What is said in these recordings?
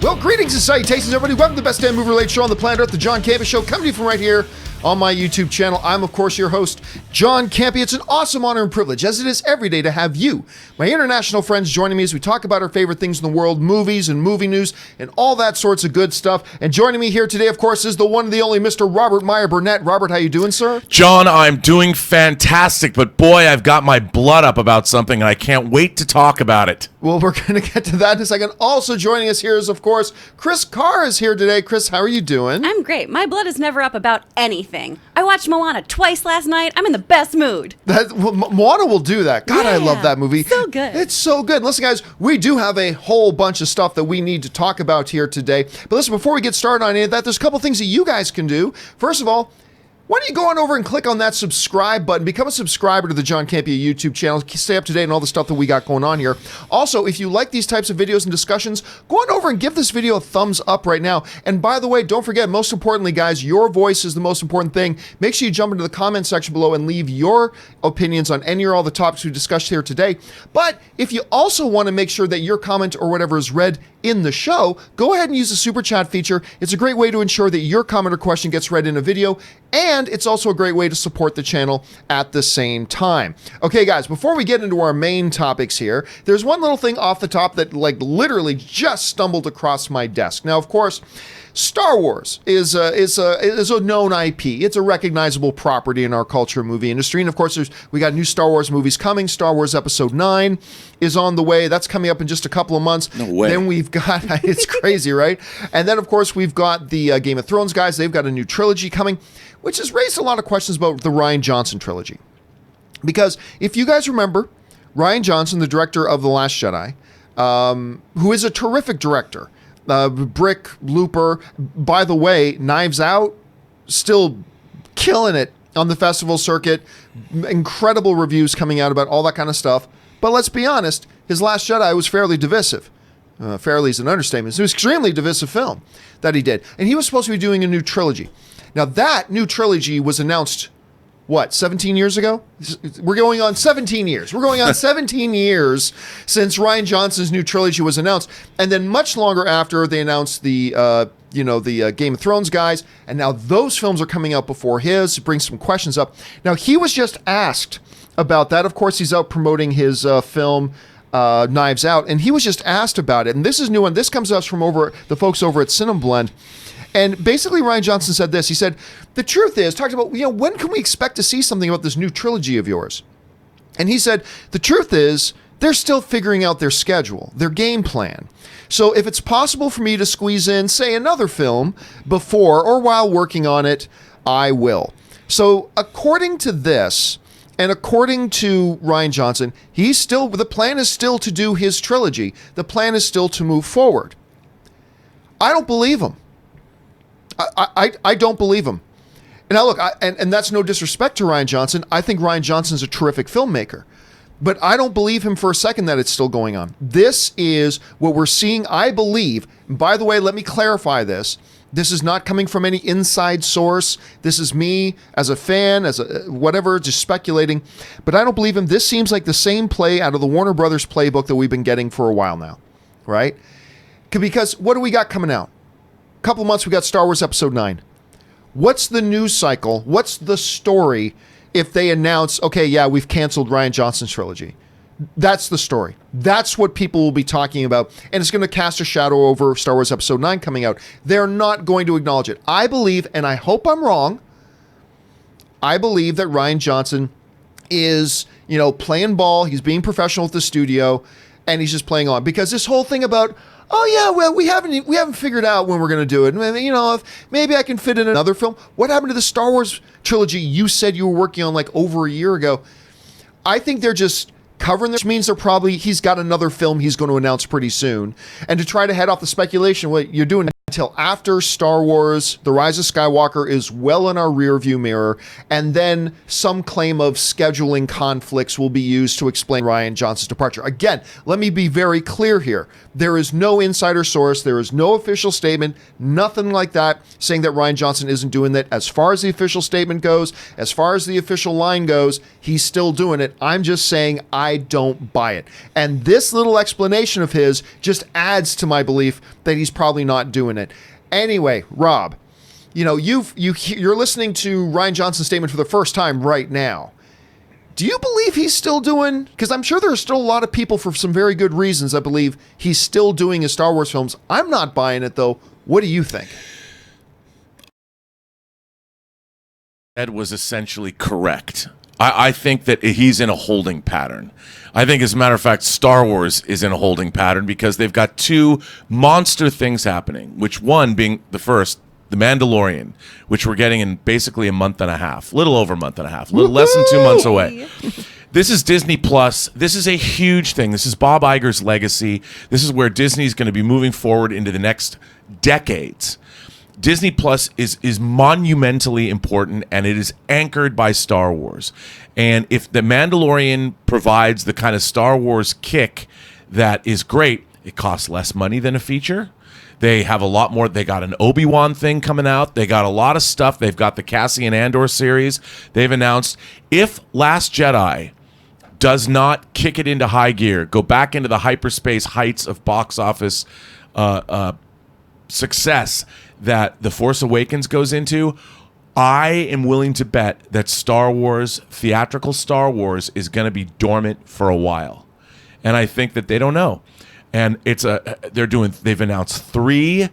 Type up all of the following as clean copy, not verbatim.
Well, greetings and salutations, everybody. Welcome to the best damn movie-related show on the planet Earth, the John Campea Show, coming to you from right here on my YouTube channel. I'm, of course, your host, John Campea. It's an awesome honor and privilege, as it is every day, to have you, my international friends, joining me as we talk about our favorite things in the world, movies and movie news, and all that sorts of good stuff. And joining me here today, of course, is the one and the only Mr. Robert Meyer Burnett. Robert, how you doing, sir? John, I'm doing fantastic, but boy, I've got my blood up about something, and I can't wait to talk about it. Well, we're going to get to that in a second. Also joining us here is, of course, Chris Carr is here today. Chris, how are you doing? I'm great. My blood is never up about anything. I watched Moana twice last night. I'm in the best mood. Moana will do that. God, I love that movie. So good. It's so good. Listen, guys, we do have a whole bunch of stuff that we need to talk about here today. But listen, before we get started on any of that, there's a couple things that you guys can do. First of all, why don't you go on over and click on that subscribe button, become a subscriber to the John Campea YouTube channel, stay up to date on all the stuff that we got going on here. Also, if you like these types of videos and discussions, go on over and give this video a thumbs up right now. And by the way, don't forget, most importantly, guys, your voice is the most important thing. Make sure you jump into the comment section below and leave your opinions on any or all the topics we discussed here today. But if you also want to make sure that your comment or whatever is read in the show, go ahead and use the super chat feature. It's a great way to ensure that your comment or question gets read in a video, and it's also a great way to support the channel at the same time. Okay, guys, before we get into our main topics here, there's one little thing off the top that literally just stumbled across my desk. Now, of course, Star Wars is a known IP. It's a recognizable property in our culture and movie industry. And of course, we got new Star Wars movies coming. Star Wars Episode 9 is on the way. That's coming up in just a couple of months. No way. Then we've got, it's crazy, right? And then, of course, we've got the Game of Thrones guys. They've got a new trilogy coming, which has raised a lot of questions about the Rian Johnson trilogy. Because if you guys remember, Rian Johnson, the director of The Last Jedi, who is a terrific director, Brick, Looper, by the way, Knives Out, still killing it on the festival circuit. Incredible reviews coming out about all that kind of stuff. But let's be honest, his Last Jedi was fairly divisive. Fairly is an understatement. It's an extremely divisive film that he did. And he was supposed to be doing a new trilogy. Now, that new trilogy was announced, 17 years ago? We're going on 17 years. We're going on 17 years since Rian Johnson's new trilogy was announced. And then much longer after, they announced the Game of Thrones guys. And now those films are coming out before his. It brings some questions up. Now, he was just asked about that. Of course, he's out promoting his film, Knives Out. And he was just asked about it. And this is new, and this comes to us from the folks over at Cineblend. And basically, Rian Johnson said this. He said, the truth is, talked about, when can we expect to see something about this new trilogy of yours? And he said, the truth is, they're still figuring out their schedule, their game plan. So if it's possible for me to squeeze in, say, another film before or while working on it, I will. So according to this, and according to Rian Johnson, the plan is still to do his trilogy. The plan is still to move forward. I don't believe him. I don't believe him. Now, look, and that's no disrespect to Rian Johnson. I think Rian Johnson's a terrific filmmaker. But I don't believe him for a second that it's still going on. This is what we're seeing, I believe. And by the way, let me clarify this. This is not coming from any inside source. This is me as a fan, as a whatever, just speculating. But I don't believe him. This seems like the same play out of the Warner Brothers playbook that we've been getting for a while now, right? Because what do we got coming out? Couple months, we got Star Wars Episode 9. What's the news cycle? What's the story if they announce, okay, yeah, we've canceled Rian Johnson's trilogy? That's the story. That's what people will be talking about, and it's going to cast a shadow over Star Wars Episode 9 coming out. They're not going to acknowledge it. I believe, and I hope I'm wrong, I believe that Rian Johnson is, playing ball. He's being professional with the studio, and he's just playing on. Because this whole thing about, oh yeah, well, we haven't figured out when we're going to do it. If maybe I can fit in another film. What happened to the Star Wars trilogy you said you were working on over a year ago? I think they're just covering this, which means he's got another film he's going to announce pretty soon. And to try to head off the speculation, what you're doing until after Star Wars The Rise of Skywalker is well in our rearview mirror, and then some claim of scheduling conflicts will be used to explain Rian Johnson's departure. Again, let me be very clear here. There is no insider source, there is no official statement, nothing like that saying that Rian Johnson isn't doing that. As far as the official statement goes, as far as the official line goes, he's still doing it. I'm just saying I don't buy it. And this little explanation of his just adds to my belief that he's probably not doing it. Anyway, Rob, you know, you're listening to Rian Johnson's statement for the first time right now. Do you believe he's still doing, because I'm sure there are still a lot of people for some very good reasons that believe he's still doing his Star Wars films. I'm not buying it though. What do you think? Ed was essentially correct. I think that he's in a holding pattern. I think, as a matter of fact, Star Wars is in a holding pattern because they've got two monster things happening, which one being the first, The Mandalorian, which we're getting in basically a month and a half, little over a month and a half, little less than 2 months away. This is Disney Plus. This is a huge thing. This is Bob Iger's legacy. This is where Disney's going to be moving forward into the next decades. Disney Plus is monumentally important, and it is anchored by Star Wars. And if The Mandalorian provides the kind of Star Wars kick that is great, it costs less money than a feature. They have a lot more. They got an Obi-Wan thing coming out. They got a lot of stuff. They've got the Cassian Andor series. They've announced if Last Jedi does not kick it into high gear, go back into the hyperspace heights of box office success that The Force Awakens goes into, I am willing to bet that Star Wars, theatrical Star Wars, is going to be dormant for a while. And I think that they don't know. And they've announced 3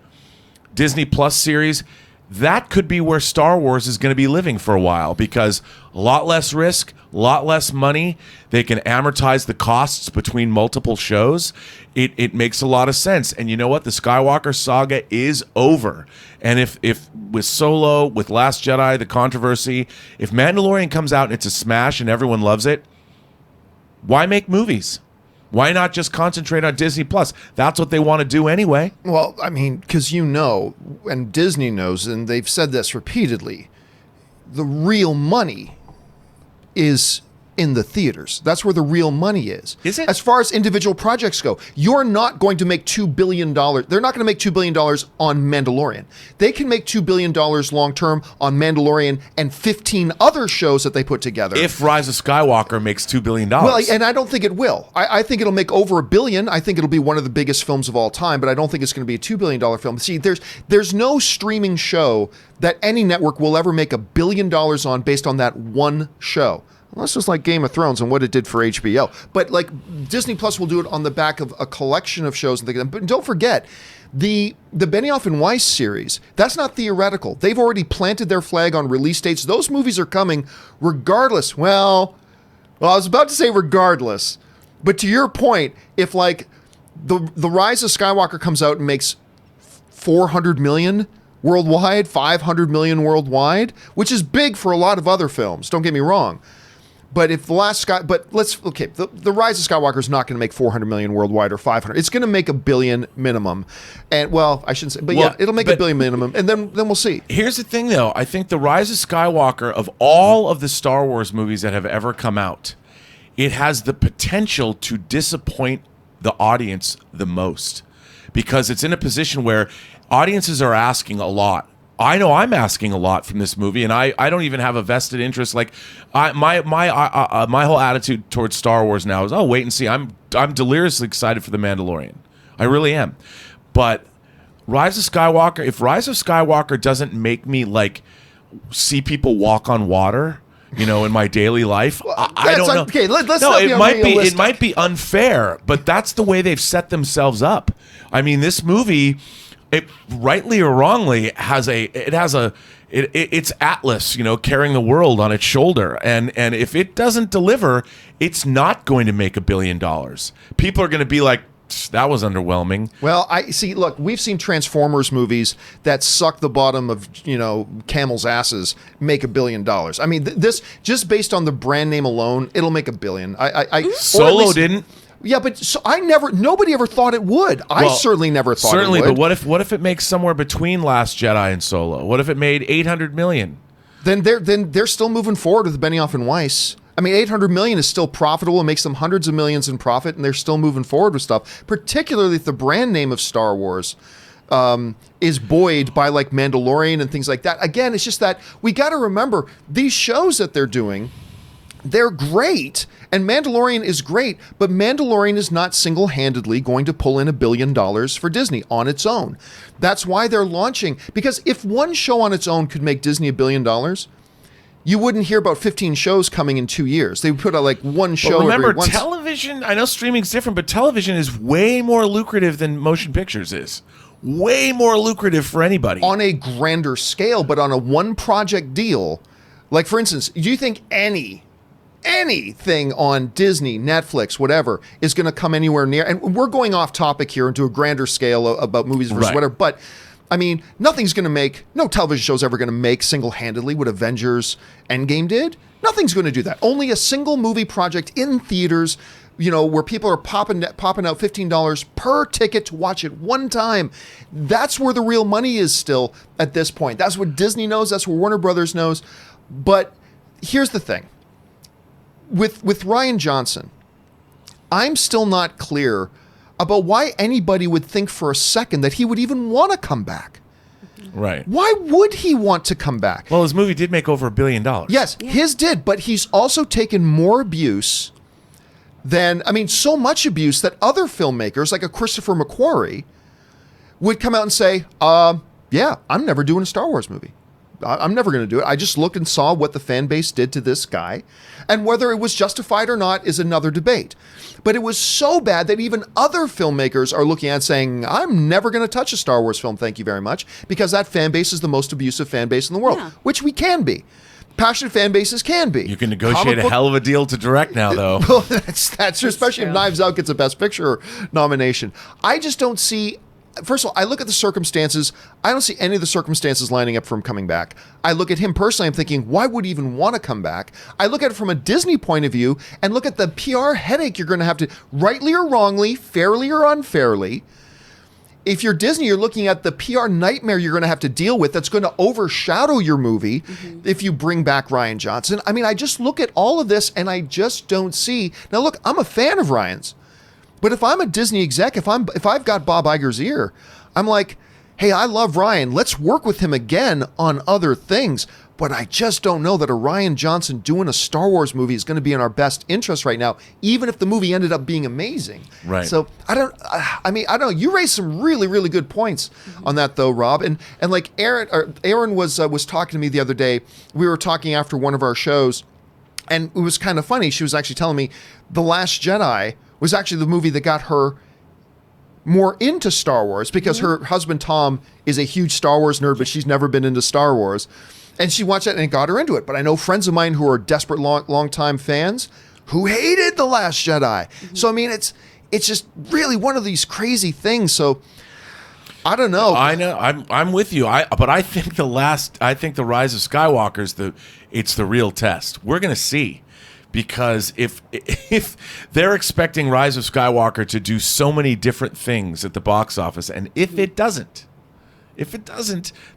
Disney Plus series. That could be where Star Wars is going to be living for a while, because a lot less risk, a lot less money. They can amortize the costs between multiple shows. It makes a lot of sense. And you know what? The Skywalker saga is over. And if with Solo, with Last Jedi, the controversy, if Mandalorian comes out and it's a smash and everyone loves it, why make movies? Why not just concentrate on Disney Plus? That's what they want to do anyway. Well, I mean, because you know, and Disney knows, and they've said this repeatedly, the real money is in the theaters. That's where the real money is. Is it? As far as individual projects go, you're not going to make $2 billion. They're not going to make $2 billion on Mandalorian. They can make $2 billion long term on Mandalorian and 15 other shows that they put together. If Rise of Skywalker makes $2 billion. Well, and I don't think it will. I think it'll make over $1 billion. I think it'll be one of the biggest films of all time, but I don't think it's going to be a $2 billion film. See, there's no streaming show that any network will ever make $1 billion on based on that one show. That's just like Game of Thrones and what it did for HBO. But like Disney Plus will do it on the back of a collection of shows. And but don't forget, the Benioff and Weiss series, that's not theoretical. They've already planted their flag on release dates. Those movies are coming regardless. Well, I was about to say regardless. But to your point, if like the Rise of Skywalker comes out and makes 400 million worldwide, 500 million worldwide, which is big for a lot of other films, don't get me wrong. But if the Rise of Skywalker is not going to make 400 million worldwide or 500. It's going to make $1 billion minimum. And well, I shouldn't say, but yeah, it'll make $1 billion minimum, and then we'll see. Here's the thing, though. I think the Rise of Skywalker, of all of the Star Wars movies that have ever come out, it has the potential to disappoint the audience the most, because it's in a position where audiences are asking a lot. I know I'm asking a lot from this movie, and I don't even have a vested interest. Like my whole attitude towards Star Wars now is, oh, wait and see. I'm deliriously excited for The Mandalorian. I really am. But Rise of Skywalker, if Rise of Skywalker doesn't make me like see people walk on water, you know, in my daily life, I don't know. Okay, let's no, not be unrealistic. It might be unfair, but that's the way they've set themselves up. I mean, this movie, it rightly or wrongly it's Atlas, you know, carrying the world on its shoulder, and if it doesn't deliver, it's not going to make $1 billion. People are going to be like, that was underwhelming. Well, look, we've seen Transformers movies that suck the bottom of, you know, camels' asses make $1 billion. I mean, this just based on the brand name alone, it'll make $1 billion. Solo didn't. Yeah, but so nobody ever thought it would. I certainly never thought it would. But what if it makes somewhere between Last Jedi and Solo? What if it made 800 million? Then they're still moving forward with Benioff and Weiss. I mean, 800 million is still profitable. It makes them hundreds of millions in profit, and they're still moving forward with stuff. Particularly if the brand name of Star Wars is buoyed by like Mandalorian and things like that. Again, it's just that we got to remember these shows that they're doing. They're great, and Mandalorian is great, but Mandalorian is not single-handedly going to pull in $1 billion for Disney on its own. That's why they're launching, because if one show on its own could make Disney $1 billion, you wouldn't hear about 15 shows coming in 2 years. They would put out like one show. But remember, every once. television, I know streaming's different, but television is way more lucrative than motion pictures is. Way more lucrative for anybody. On a grander scale, but on a one-project deal, like for instance, do you think anything on Disney, Netflix, whatever, is going to come anywhere near, and we're going off topic here into a grander scale about movies versus whatever, but I mean, no television show's ever going to make single-handedly what Avengers Endgame did. Nothing's going to do that. Only a single movie project in theaters, where people are popping out $15 per ticket to watch it one time. That's where the real money is still at this point. That's what Disney knows. That's what Warner Brothers knows. But here's the thing. With Rian Johnson, I'm still not clear about why anybody would think for a second that he would even want to come back. Right. Why would he want to come back? Well, his movie did make over $1 billion. Yes, his did, but he's also taken more abuse so much abuse that other filmmakers, like a Christopher McQuarrie, would come out and say, yeah, I'm never doing a Star Wars movie. I'm never going to do it. I just looked and saw what the fan base did to this guy. And whether it was justified or not is another debate. But it was so bad that even other filmmakers are looking at it saying, I'm never going to touch a Star Wars film, thank you very much, because that fan base is the most abusive fan base in the world, which we can be. Passionate fan bases can be. You can negotiate a hell of a deal to direct now, though. Well, that's especially if Knives Out gets a Best Picture nomination. I just don't see... First of all, I look at the circumstances. I don't see any of the circumstances lining up for him coming back. I look at him personally. I'm thinking, why would he even want to come back? I look at it from a Disney point of view and look at the PR headache you're going to have to, rightly or wrongly, fairly or unfairly. If you're Disney, you're looking at the PR nightmare you're going to have to deal with that's going to overshadow your movie if you bring back Rian Johnson. I mean, I just look at all of this and I just don't see. Now, look, I'm a fan of Rian's. But if I'm a Disney exec, if I've got Bob Iger's ear, I'm like, hey, I love Rian. Let's work with him again on other things. But I just don't know that a Rian Johnson doing a Star Wars movie is going to be in our best interest right now, even if the movie ended up being amazing. Right. So I don't know. You raised some really, really good points on that though, Rob. And like Aaron was talking to me the other day. We were talking after one of our shows, and it was kind of funny. She was actually telling me The Last Jedi was actually the movie that got her more into Star Wars because her husband, Tom, is a huge Star Wars nerd, but she's never been into Star Wars. And she watched it and it got her into it. But I know friends of mine who are desperate long-time fans who hated The Last Jedi. So, I mean, it's just really one of these crazy things. So, I don't know. I know. I'm with you. But I think the Rise of Skywalker it's the real test. We're going to see. Because if they're expecting Rise of Skywalker to do so many different things at the box office, and if it doesn't,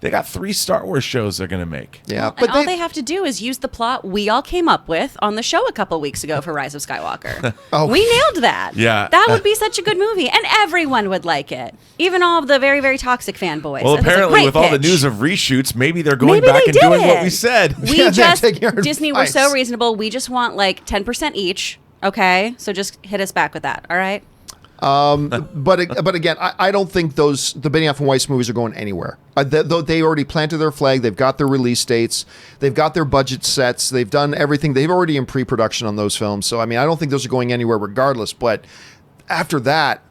they got 3 Star Wars shows they're going to make. Yeah, but all they have to do is use the plot we all came up with on the show a couple weeks ago for Rise of Skywalker. We nailed that. Yeah. That would be such a good movie, and everyone would like it. Even all of the very, very toxic fanboys. Well, apparently with all the news of reshoots, maybe they're going back and doing what we said. Disney, we're so reasonable. We just want like 10% each. Okay? So just hit us back with that. All right? But again, I don't think the Benioff and Weiss movies are going anywhere. They already planted their flag. They've got their release dates. They've got their budget sets. They've done everything. They've already in pre-production on those films. So, I mean, I don't think those are going anywhere regardless. But after that,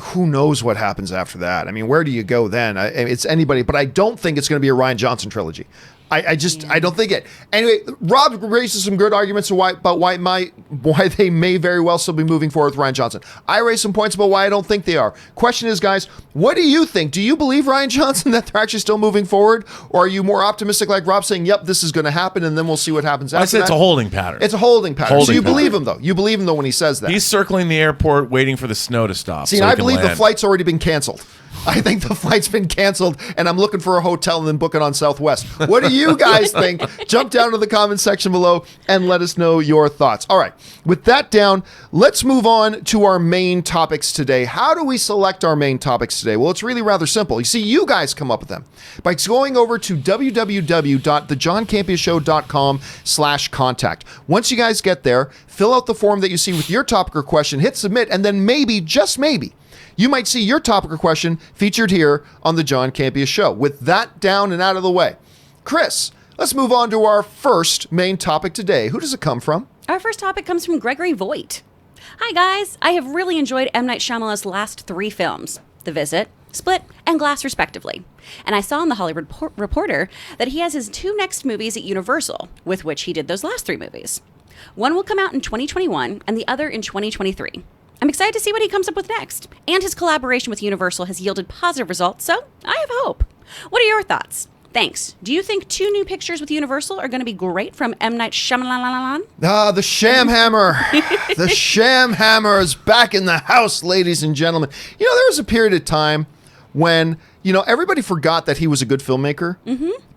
who knows what happens after that? I mean, where do you go then? It's anybody. But I don't think it's going to be a Rian Johnson trilogy. I don't think it. Anyway, Rob raises some good arguments about why they may very well still be moving forward with Rian Johnson. I raise some points about why I don't think they are. Question is, guys, what do you think? Do you believe Rian Johnson that they're actually still moving forward? Or are you more optimistic like Rob saying, yep, this is going to happen and then we'll see what happens after I said that? it's a holding pattern. It's a holding pattern. So you pattern. believe him, though. You believe him, though, when he says that. He's circling the airport waiting for the snow to stop. See, so I he can believe the land. flight's already been canceled. I think the flight's been canceled, and I'm looking for a hotel and then book it on Southwest. What do you guys think? Jump down to the comment section below and let us know your thoughts. All right, with that down, let's move on to our main topics today. How do we select our main topics today? Well, it's really rather simple. You see, you guys come up with them by going over to www.thejohncampeashow.com/contact. Once you guys get there, fill out the form that you see with your topic or question, hit submit, and then maybe, just maybe, you might see your topic or question featured here on the John Campea Show. With that down and out of the way, Chris, let's move on to our first main topic today. Who does it come from? Our first topic comes from Gregory Voigt. Hi, guys. I have really enjoyed M. Night Shyamalan's last 3 films, The Visit, Split, and Glass, respectively. And I saw in The Hollywood Reporter that he has his 2 next movies at Universal, with which he did those last 3 movies. One will come out in 2021 and the other in 2023. I'm excited to see what he comes up with next. And his collaboration with Universal has yielded positive results, so I have hope. What are your thoughts? Thanks. Do you think 2 new pictures with Universal are going to be great from M. Night Shyamalan? The Sham Hammer. The Sham Hammer is back in the house, ladies and gentlemen. You know, there was a period of time when, everybody forgot that he was a good filmmaker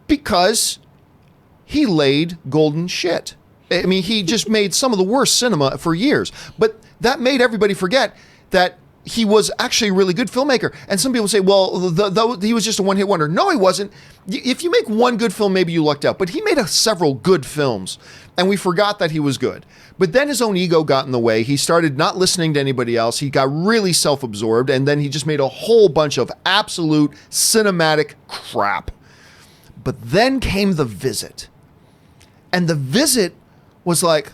because he laid golden shit. I mean, he just made some of the worst cinema for years. But that made everybody forget that he was actually a really good filmmaker. And some people say, well, he was just a one-hit wonder. No, he wasn't. If you make one good film, maybe you lucked out. But he made several good films, and we forgot that he was good. But then his own ego got in the way. He started not listening to anybody else. He got really self-absorbed, and then he just made a whole bunch of absolute cinematic crap. But then came The Visit. And The Visit was like,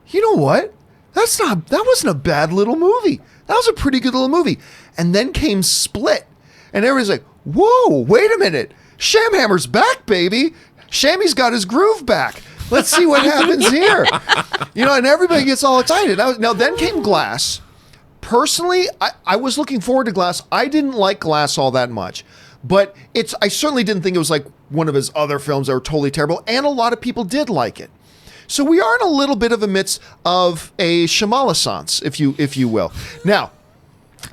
you know what? That wasn't a bad little movie. That was a pretty good little movie. And then came Split. And everybody's like, whoa, wait a minute. Shamhammer's back, baby. Shammy's got his groove back. Let's see what happens here. And everybody gets all excited. Now then came Glass. Personally, I was looking forward to Glass. I didn't like Glass all that much. But I certainly didn't think it was like one of his other films that were totally terrible. And a lot of people did like it. So we are in a little bit of a midst of a Shyamalan-sance, if you will. Now,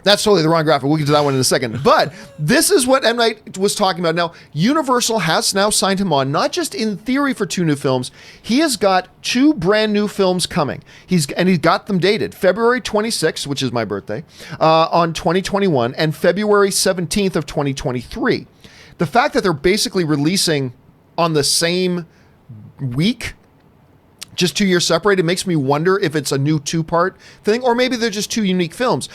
that's totally the wrong graphic. We'll get to that one in a second. But this is what M. Night was talking about. Now, Universal has now signed him on, not just in theory for 2 new films. He has got 2 brand new films coming. He's got them dated. February 26th, which is my birthday, on 2021, and February 17th of 2023. The fact that they're basically releasing on the same week, just 2 years separated, makes me wonder if it's a new 2-part thing, or maybe they're just 2 unique films.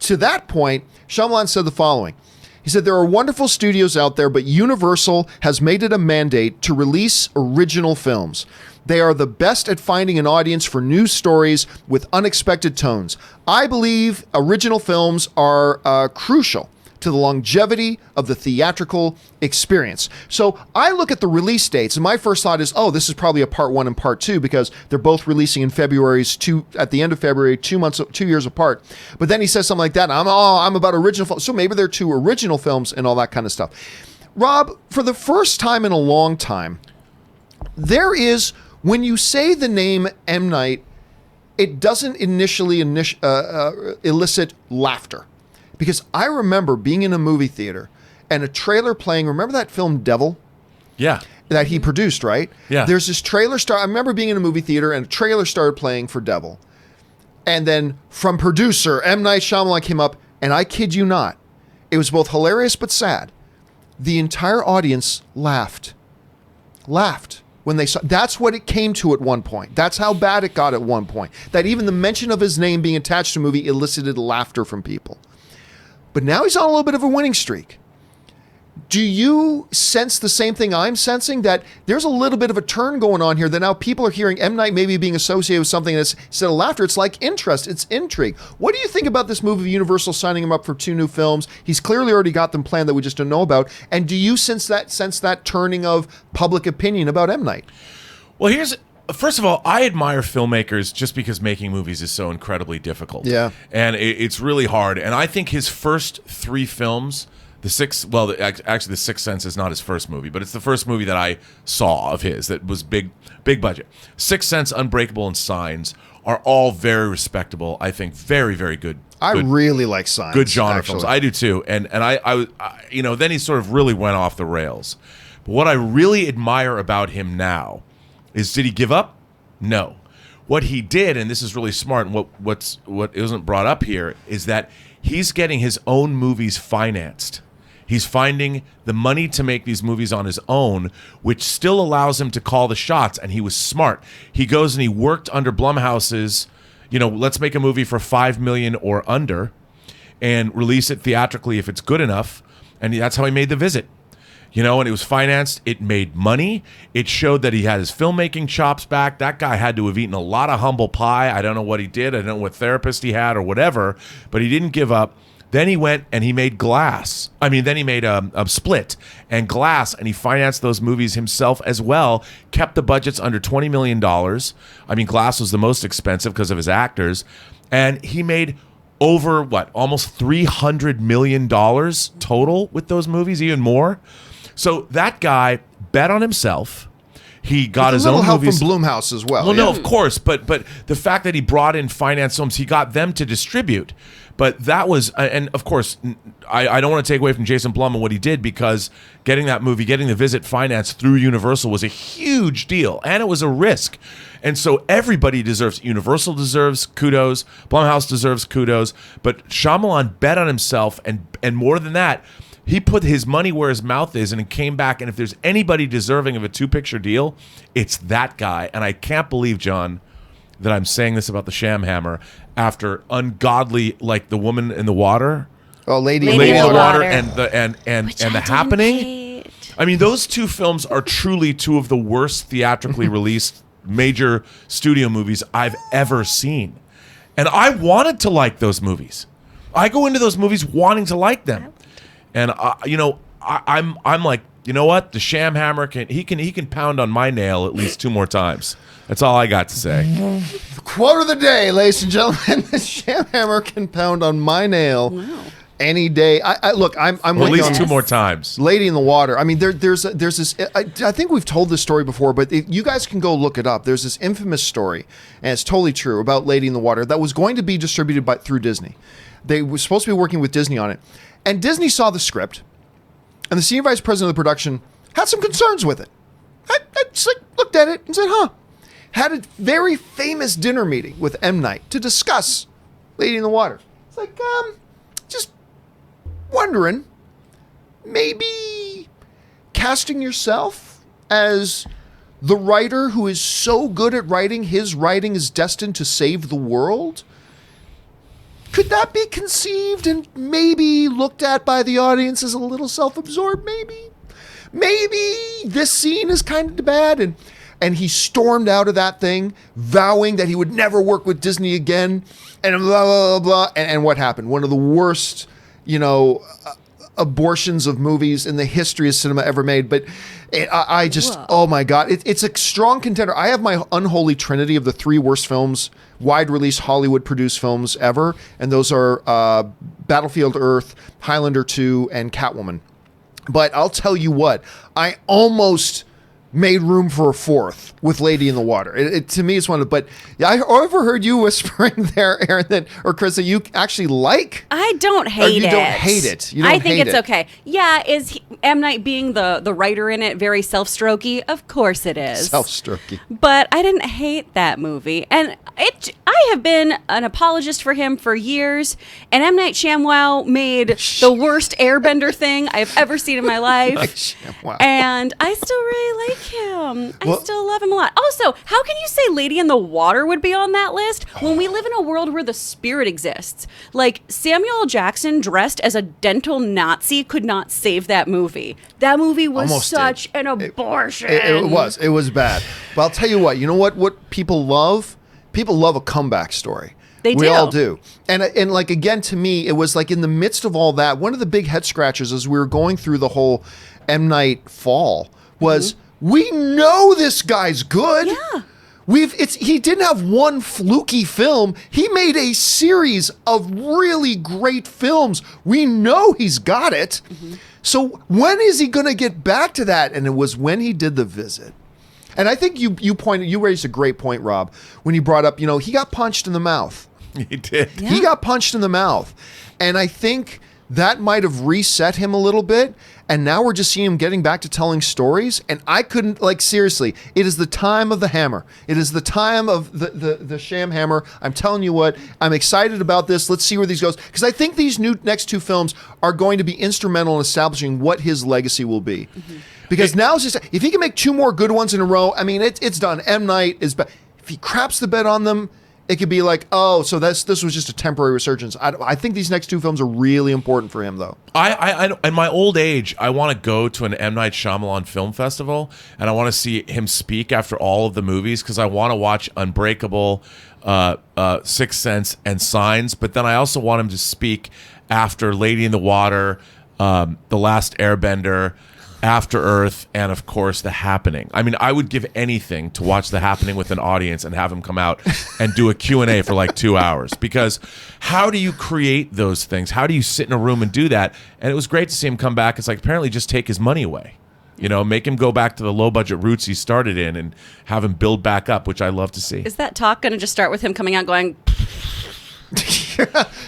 To that point, Shyamalan said the following. He said, there are wonderful studios out there, but Universal has made it a mandate to release original films. They are the best at finding an audience for new stories with unexpected tones. I believe original films are crucial to the longevity of the theatrical experience. So I look at the release dates, and my first thought is, this is probably a part 1 and part 2 because they're both releasing in at the end of February, 2 years apart. But then he says something like that. I'm about original films. So maybe they're 2 original films and all that kind of stuff. Rob, for the first time in a long time, when you say the name M. Night, it doesn't initially elicit laughter. Because I remember being in a movie theater and a trailer playing. Remember that film Devil? Yeah. That he produced, right? Yeah. There's this trailer I remember being in a movie theater and a trailer started playing for Devil. And then from producer M. Night Shyamalan came up, and I kid you not, it was both hilarious but sad. The entire audience laughed when they saw. That's what it came to at one point. That's how bad it got at one point. That even the mention of his name being attached to a movie elicited laughter from people. But now he's on a little bit of a winning streak. Do you sense the same thing I'm sensing, that there's a little bit of a turn going on here, that now people are hearing M. Night maybe being associated with something that's, instead of laughter, it's like interest, it's intrigue. What do you think about this move of Universal signing him up for 2 new films? He's clearly already got them planned that we just don't know about. And do you sense that turning of public opinion about M. Night? Well, first of all, I admire filmmakers just because making movies is so incredibly difficult. Yeah. And it's really hard. And I think his first 3 films, actually The Sixth Sense is not his first movie, but it's the first movie that I saw of his that was big budget. Sixth Sense, Unbreakable, and Signs are all very respectable. I think very, very good. I really like Signs. Good genre films. I do too. And I then he sort of really went off the rails. But what I really admire about him now is, did he give up? No. What he did, and this is really smart, and what isn't brought up here, is that he's getting his own movies financed. He's finding the money to make these movies on his own, which still allows him to call the shots, and he was smart. He goes and he worked under Blumhouse's, let's make a movie for $5 million or under and release it theatrically if it's good enough, and that's how he made The Visit. And it was financed. It made money. It showed that he had his filmmaking chops back. That guy had to have eaten a lot of humble pie. I don't know what he did. I don't know what therapist he had or whatever, but he didn't give up. Then he went and he made Glass. Then he made Split and Glass, and he financed those movies himself as well, kept the budgets under $20 million. Glass was the most expensive because of his actors, and he made over, almost $300 million total with those movies, even more. So that guy bet on himself. He got his own help movies from Blumhouse as well. Well, no, of course, but the fact that he brought in finance films, he got them to distribute. But that was, and of course, I don't want to take away from Jason Blum and what he did, because getting that movie, getting The Visit financed through Universal was a huge deal, and it was a risk. And so everybody deserves, Universal deserves kudos, Blumhouse deserves kudos, but Shyamalan bet on himself, and more than that, he put his money where his mouth is, and it came back. And if there's anybody deserving of a 2-picture deal, it's that guy. And I can't believe, John, that I'm saying this about the Sham Hammer after ungodly, like The Woman in the Water. Oh, Lady in the Water. and The Happening. Those 2 films are truly 2 of the worst theatrically released major studio movies I've ever seen. And I wanted to like those movies. I go into those movies wanting to like them. And I'm like, you know what? The Sham Hammer can pound on my nail at least 2 more times. That's all I got to say. Quote of the day, ladies and gentlemen: the Sham Hammer can pound on my nail any day. Look, I'm at with least you 2 more times. Lady in the Water. There's this. I think we've told this story before, but you guys can go look it up. There's this infamous story, and it's totally true, about Lady in the Water that was going to be distributed through Disney. They were supposed to be working with Disney on it. And Disney saw the script, and the senior vice president of the production had some concerns with it. I just looked at it and said, had a very famous dinner meeting with M. Night to discuss Lady in the Water. It's like, just wondering, maybe casting yourself as the writer who is so good at writing, his writing is destined to save the world? Could that be conceived and maybe looked at by the audience as a little self-absorbed? Maybe this scene is kind of bad, and he stormed out of that thing, vowing that he would never work with Disney again, and blah, blah, blah, blah. And what happened? One of the worst, abortions of movies in the history of cinema ever made. But oh my God, it's a strong contender. I have my unholy trinity of the 3 worst films, wide release Hollywood produced films ever. And those are Battlefield Earth, Highlander 2, and Catwoman. But I'll tell you what, I almost made room for a 4th with Lady in the Water. To me, it's one of the, but I overheard you whispering there, Aaron, or Chris, that you actually like. I don't hate it. You don't hate it. You don't I think hate it's okay. Yeah, is M. Night being the writer in it very self-strokey? Of course it is. Self-strokey. But I didn't hate that movie. And I have been an apologist for him for years. And M. Night Shyamalan made the worst Airbender thing I've ever seen in my life. Shyamalan. And I still really like him. I Well- still love him a lot. Also, how can you say Lady in the Water would be on that list when we live in a world where the spirit exists? Like, Samuel L. Jackson dressed as a dental Nazi could not save that movie. That movie was Almost such an abortion. It was bad. But I'll tell you what. You know what people love? People love a comeback story. They We do. all do. And like, again, to me, it was like in the midst of all that, one of the big head scratchers as we were going through the whole M. Night fall was we know this guy's good. Yeah. He didn't have one fluky film. He made a series of really great films. We know he's got it. So when is he going to get back to that? And it was when he did The Visit. And I think you raised a great point, Rob, when you brought up, he got punched in the mouth. He did. Yeah. He got punched in the mouth. And I think that might have reset him a little bit. And now we're just seeing him getting back to telling stories. And I couldn't, seriously, it is the time of the hammer. It is the time of the sham hammer. I'm telling you what, I'm excited about this. Let's see where these goes. Because I think these next two films are going to be instrumental in establishing what his legacy will be. Because now it's just, if he can make two more good ones in a row, I mean, it's done. M. Night is back. If he craps the bed on them, it could be like, oh, so this was just a temporary resurgence. I think these next two films are really important for him, though. I in my old age, I want to go to an M. Night Shyamalan film festival, and I want to see him speak after all of the movies, because I want to watch Unbreakable, Sixth Sense, and Signs. But then I also want him to speak after Lady in the Water, The Last Airbender, After Earth, and of course The Happening. I mean, I would give anything to watch The Happening with an audience and have him come out and do a Q&A for like 2 hours, because how do you create those things? How do you sit in a room and do that? And it was great to see him come back. It's like, apparently just take his money away, make him go back to the low budget roots he started in and have him build back up, which I love to see. Is that talk going to just start with him coming out going,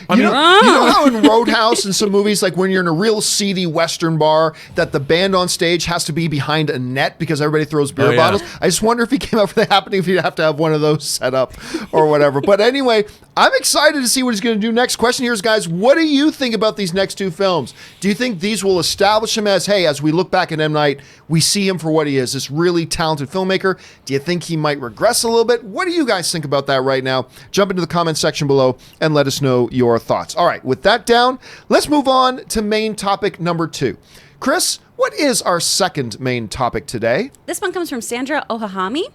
You know how in Roadhouse and some movies, like when you're in a real seedy Western bar, that the band on stage has to be behind a net because everybody throws beer yeah. bottles? I just wonder if he came out for The Happening, if he'd have to have one of those set up or whatever. But anyway, I'm excited to see what he's going to do next. Question here is, guys, what do you think about these next two films? Do you think these will establish him as, hey, as we look back at M. Night, we see him for what he is, this really talented filmmaker? Do you think he might regress a little bit? What do you guys think about that right now? Jump into the comment section below and let us know your thoughts. All right, with that down, let's move on to main topic number 2. Chris, what is our second main topic today? This one comes from Sandra Ohahami.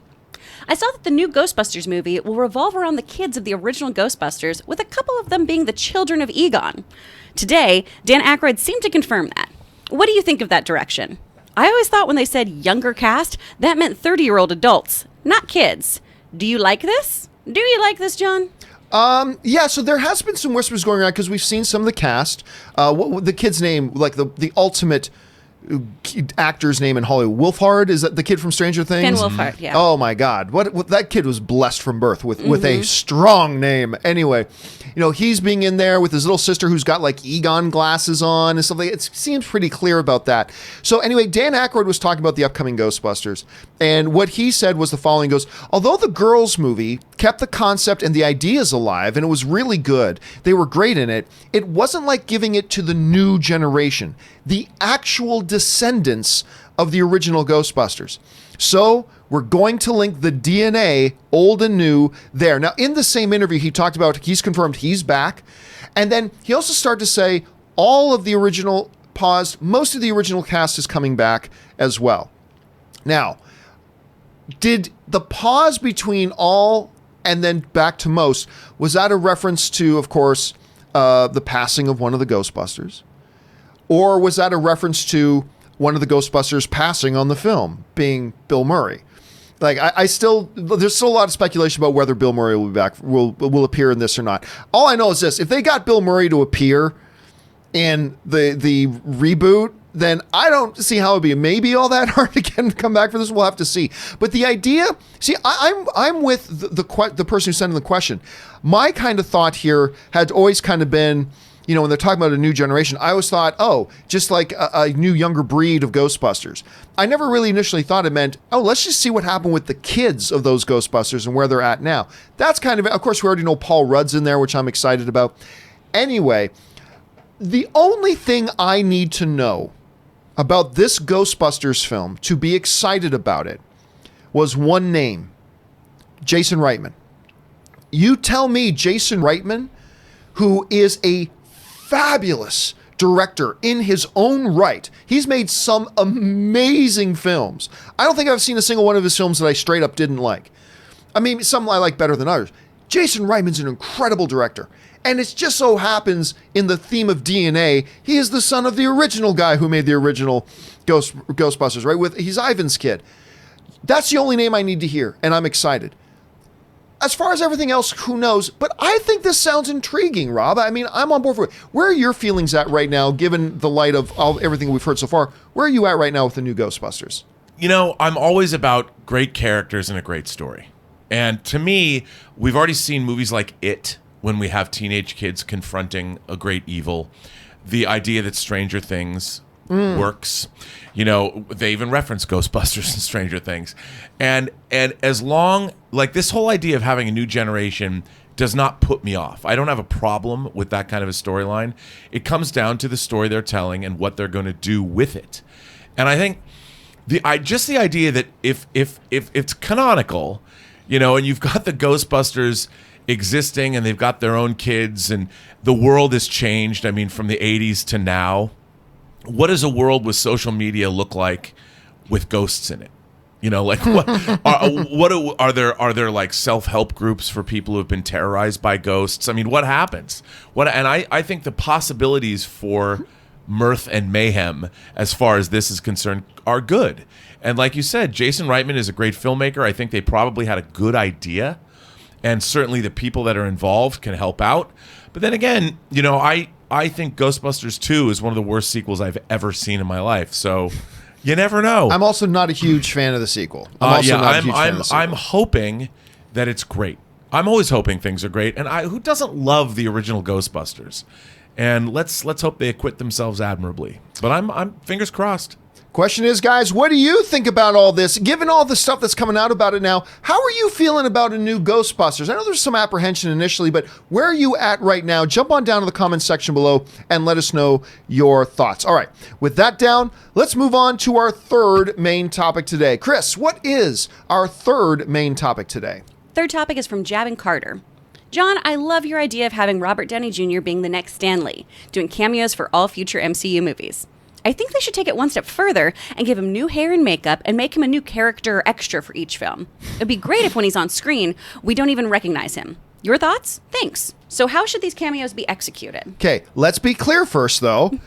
I saw that the new Ghostbusters movie will revolve around the kids of the original Ghostbusters, with a couple of them being the children of Egon. Today, Dan Aykroyd seemed to confirm that. What do you think of that direction? I always thought when they said younger cast, that meant 30-year-old adults, not kids. Do you like this? Do you like this, John? Yeah, so there has been some whispers going around because we've seen some of the cast. What the kid's name, like the ultimate actor's name in Hollywood, Wolfhard, is that the kid from Stranger Things? Finn Wolfhard, yeah. Oh my God, what that kid was blessed from birth with a strong name. Anyway, he's being in there with his little sister who's got like Egon glasses on and stuff like that. It seems pretty clear about that. So anyway, Dan Aykroyd was talking about the upcoming Ghostbusters, and what he said was the following: goes, although the Girls movie kept the concept and the ideas alive, and it was really good, they were great in it, it wasn't like giving it to the new generation, the actual descendants of the original Ghostbusters. So we're going to link the DNA, old and new, there. Now, in the same interview, he talked about, he's confirmed he's back. And then he also started to say all of the original paused, most of the original cast is coming back as well. Now, did the pause between all and then back to most, was that a reference to, of course, the passing of one of the Ghostbusters? Or was that a reference to one of the Ghostbusters passing on the film, being Bill Murray? Like, there's still a lot of speculation about whether Bill Murray will be back, will appear in this or not. All I know is this: if they got Bill Murray to appear in the reboot, then I don't see how it'd be maybe all that hard to get him to come back for this. We'll have to see. But the idea, see, I'm with the person who sent in the question. My kind of thought here had always kind of been, when they're talking about a new generation, I always thought, oh, just like a new younger breed of Ghostbusters. I never really initially thought it meant, oh, let's just see what happened with the kids of those Ghostbusters and where they're at now. That's kind of course, we already know Paul Rudd's in there, which I'm excited about. Anyway, the only thing I need to know about this Ghostbusters film to be excited about it was one name, Jason Reitman. You tell me Jason Reitman, who is a fabulous director in his own right. He's made some amazing films. I don't think I've seen a single one of his films that I straight up didn't like. I mean, some I like better than others. Jason Reitman's an incredible director. And it just so happens in the theme of DNA, he is the son of the original guy who made the original Ghostbusters, right? He's Ivan's kid. That's the only name I need to hear, and I'm excited. As far as everything else, who knows? But I think this sounds intriguing, Rob. I mean, I'm on board for it. Where are your feelings at right now, given the light of everything we've heard so far? Where are you at right now with the new Ghostbusters? You know, I'm always about great characters and a great story. And to me, we've already seen movies like It, when we have teenage kids confronting a great evil. The idea that Stranger Things works. You know, they even reference Ghostbusters and Stranger Things. And as long, like this whole idea of having a new generation does not put me off. I don't have a problem with that kind of a storyline. It comes down to the story they're telling and what they're going to do with it. And I think the idea that if it's canonical, you know, and you've got the Ghostbusters existing and they've got their own kids and the world has changed. I mean, from the 80s to now, what does a world with social media look like with ghosts in it? You know, like what are there like self-help groups for people who have been terrorized by ghosts? I mean, what happens? I think the possibilities for mirth and mayhem as far as this is concerned are good. And like you said, Jason Reitman is a great filmmaker. I think they probably had a good idea. And certainly the people that are involved can help out. But then again, you know, I think Ghostbusters 2 is one of the worst sequels I've ever seen in my life. So you never know. I'm also not a huge fan of the sequel. I'm hoping that it's great. I'm always hoping things are great. And who doesn't love the original Ghostbusters? And let's hope they acquit themselves admirably. But I'm fingers crossed. Question is, guys, what do you think about all this? Given all the stuff that's coming out about it now, how are you feeling about a new Ghostbusters? I know there's some apprehension initially, but where are you at right now? Jump on down to the comments section below and let us know your thoughts. All right, with that down, let's move on to our third main topic today. Chris, what is our third main topic today? Third topic is from Jabin Carter. John, I love your idea of having Robert Downey Jr. being the next Stan Lee, doing cameos for all future MCU movies. I think they should take it one step further and give him new hair and makeup and make him a new character extra for each film. It'd be great if when he's on screen, we don't even recognize him. Your thoughts? Thanks. So how should these cameos be executed? Okay, let's be clear first, though.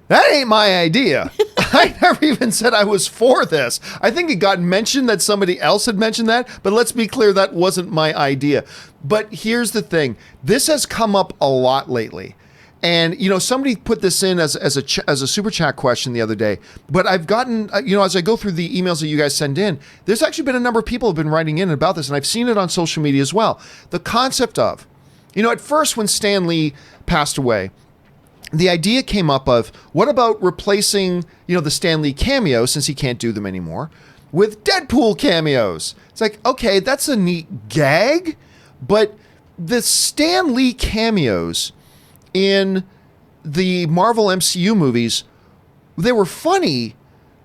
That ain't my idea. I never even said I was for this. I think it got mentioned that somebody else had mentioned that, but let's be clear, that wasn't my idea. But here's the thing. This has come up a lot lately. And, you know, somebody put this in as a super chat question the other day. But I've gotten, you know, as I go through the emails that you guys send in, there's actually been a number of people who have been writing in about this, and I've seen it on social media as well. The concept of, you know, at first when Stan Lee passed away, the idea came up of, what about replacing, you know, the Stan Lee cameos, since he can't do them anymore, with Deadpool cameos? It's like, okay, that's a neat gag, but the Stan Lee cameos in the Marvel MCU movies, they were funny,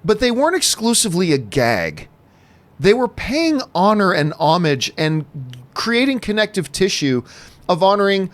but they weren't exclusively a gag. They were paying honor and homage and creating connective tissue of honoring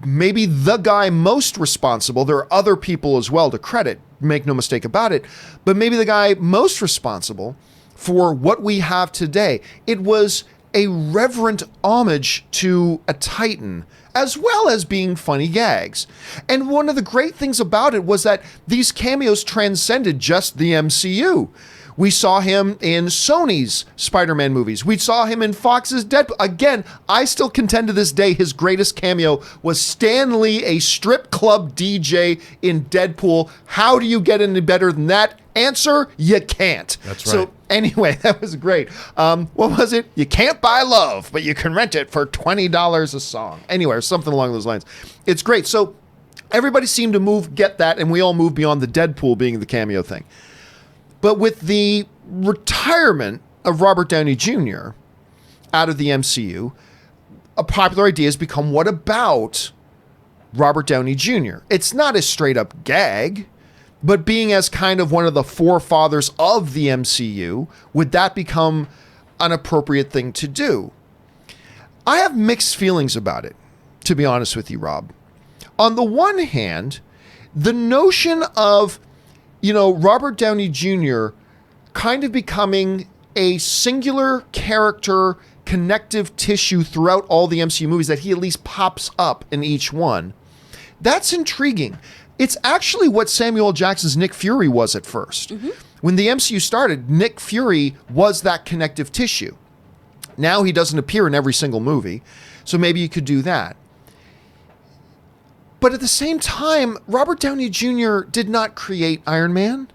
maybe the guy most responsible. There are other people as well to credit, make no mistake about it, but maybe the guy most responsible for what we have today. It was a reverent homage to a titan, as well as being funny gags. And one of the great things about it was that these cameos transcended just the MCU. We saw him in Sony's Spider-Man movies. We saw him in Fox's Deadpool. Again, I still contend to this day his greatest cameo was Stan Lee, a strip club DJ in Deadpool. How do you get any better than that? Answer, you can't. That's right. So anyway, that was great. What was it? You can't buy love, but you can rent it for $20 a song. Anyway, or something along those lines. It's great. So everybody seemed to get that, and we all moved beyond the Deadpool being the cameo thing. But with the retirement of Robert Downey Jr. out of the MCU, a popular idea has become, what about Robert Downey Jr.? It's not a straight up gag, But being as kind of one of the forefathers of the MCU, would that become an appropriate thing to do? I have mixed feelings about it, to be honest with you, Rob. On the one hand, the notion of, Robert Downey Jr. kind of becoming a singular character, connective tissue throughout all the MCU movies, that he at least pops up in each one, that's intriguing. It's actually what Samuel L. Jackson's Nick Fury was at first. Mm-hmm. When the MCU started, Nick Fury was that connective tissue. Now he doesn't appear in every single movie, so maybe you could do that. But at the same time, Robert Downey Jr. did not create Iron Man.